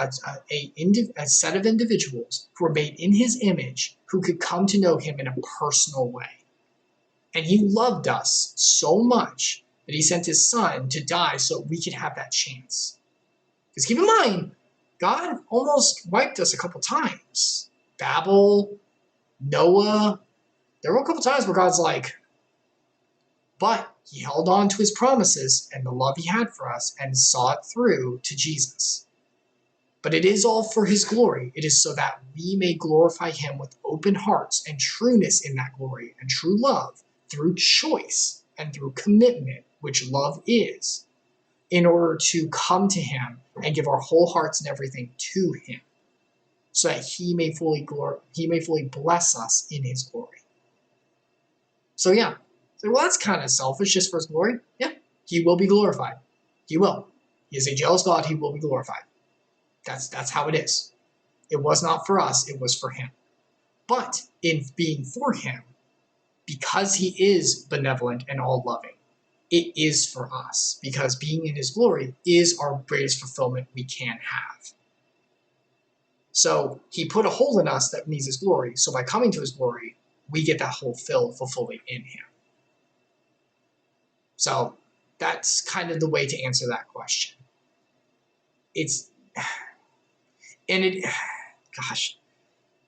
of individuals who were made in his image, who could come to know him in a personal way. And he loved us so much that he sent his son to die so that we could have that chance. Because keep in mind, God almost wiped us a couple times. Babel, Noah. There were a couple times where God's like, but he held on to his promises and the love he had for us and saw it through to Jesus. But it is all for his glory. It is so that we may glorify him with open hearts and trueness in that glory and true love through choice and through commitment, which love is, in order to come to him and give our whole hearts and everything to him, so that he may fully bless us in his glory. So yeah, well, that's kind of selfish, just for his glory. Yeah, he will be glorified. He will. He is a jealous God. He will be glorified. That's how it is. It was not for us. It was for him. But in being for him, because he is benevolent and all-loving, it is for us, because being in his glory is our greatest fulfillment we can have. So he put a hole in us that needs his glory. So by coming to his glory, we get that hole filled fully in him. So that's kind of the way to answer that question. It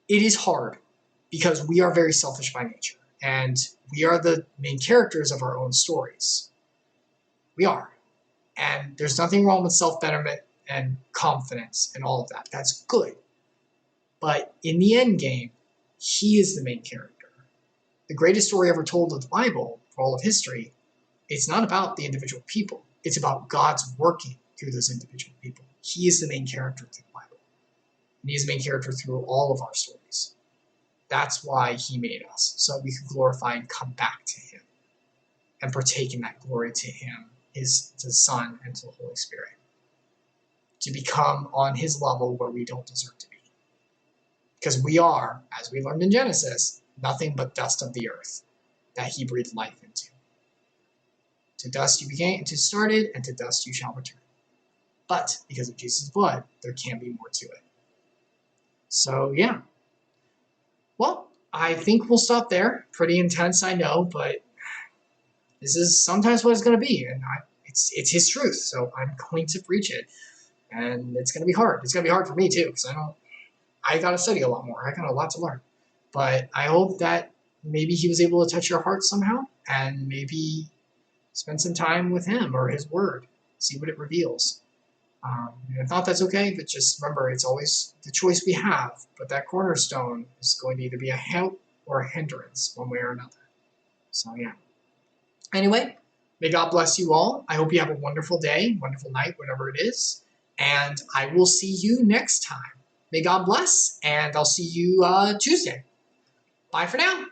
is hard because we are very selfish by nature and we are the main characters of our own stories. We are. And there's nothing wrong with self-betterment and confidence and all of that. That's good. But in the end game, he is the main character. The greatest story ever told of the Bible, for all of history, it's not about the individual people. It's about God's working through those individual people. He is the main character through the Bible. And he is the main character through all of our stories. That's why he made us, so that we could glorify and come back to him and partake in that glory to him, to the Son, and to the Holy Spirit. To become on his level where we don't deserve to be. Because we are, as we learned in Genesis, nothing but dust of the earth that he breathed life into. To dust you started, and to dust you shall return. But because of Jesus' blood, there can be more to it. So yeah. Well, I think we'll stop there. Pretty intense, I know, but this is sometimes what it's going to be, and it's his truth, so I'm going to preach it. And it's going to be hard. It's going to be hard for me too, because I got to study a lot more. I got a lot to learn. But I hope that maybe he was able to touch your heart somehow, and maybe Spend some time with him or his word. See what it reveals. If not, that's okay, but just remember, it's always the choice we have. But that cornerstone is going to either be a help or a hindrance, one way or another. So, yeah. Anyway, may God bless you all. I hope you have a wonderful day, wonderful night, whatever it is. And I will see you next time. May God bless, and I'll see you Tuesday. Bye for now.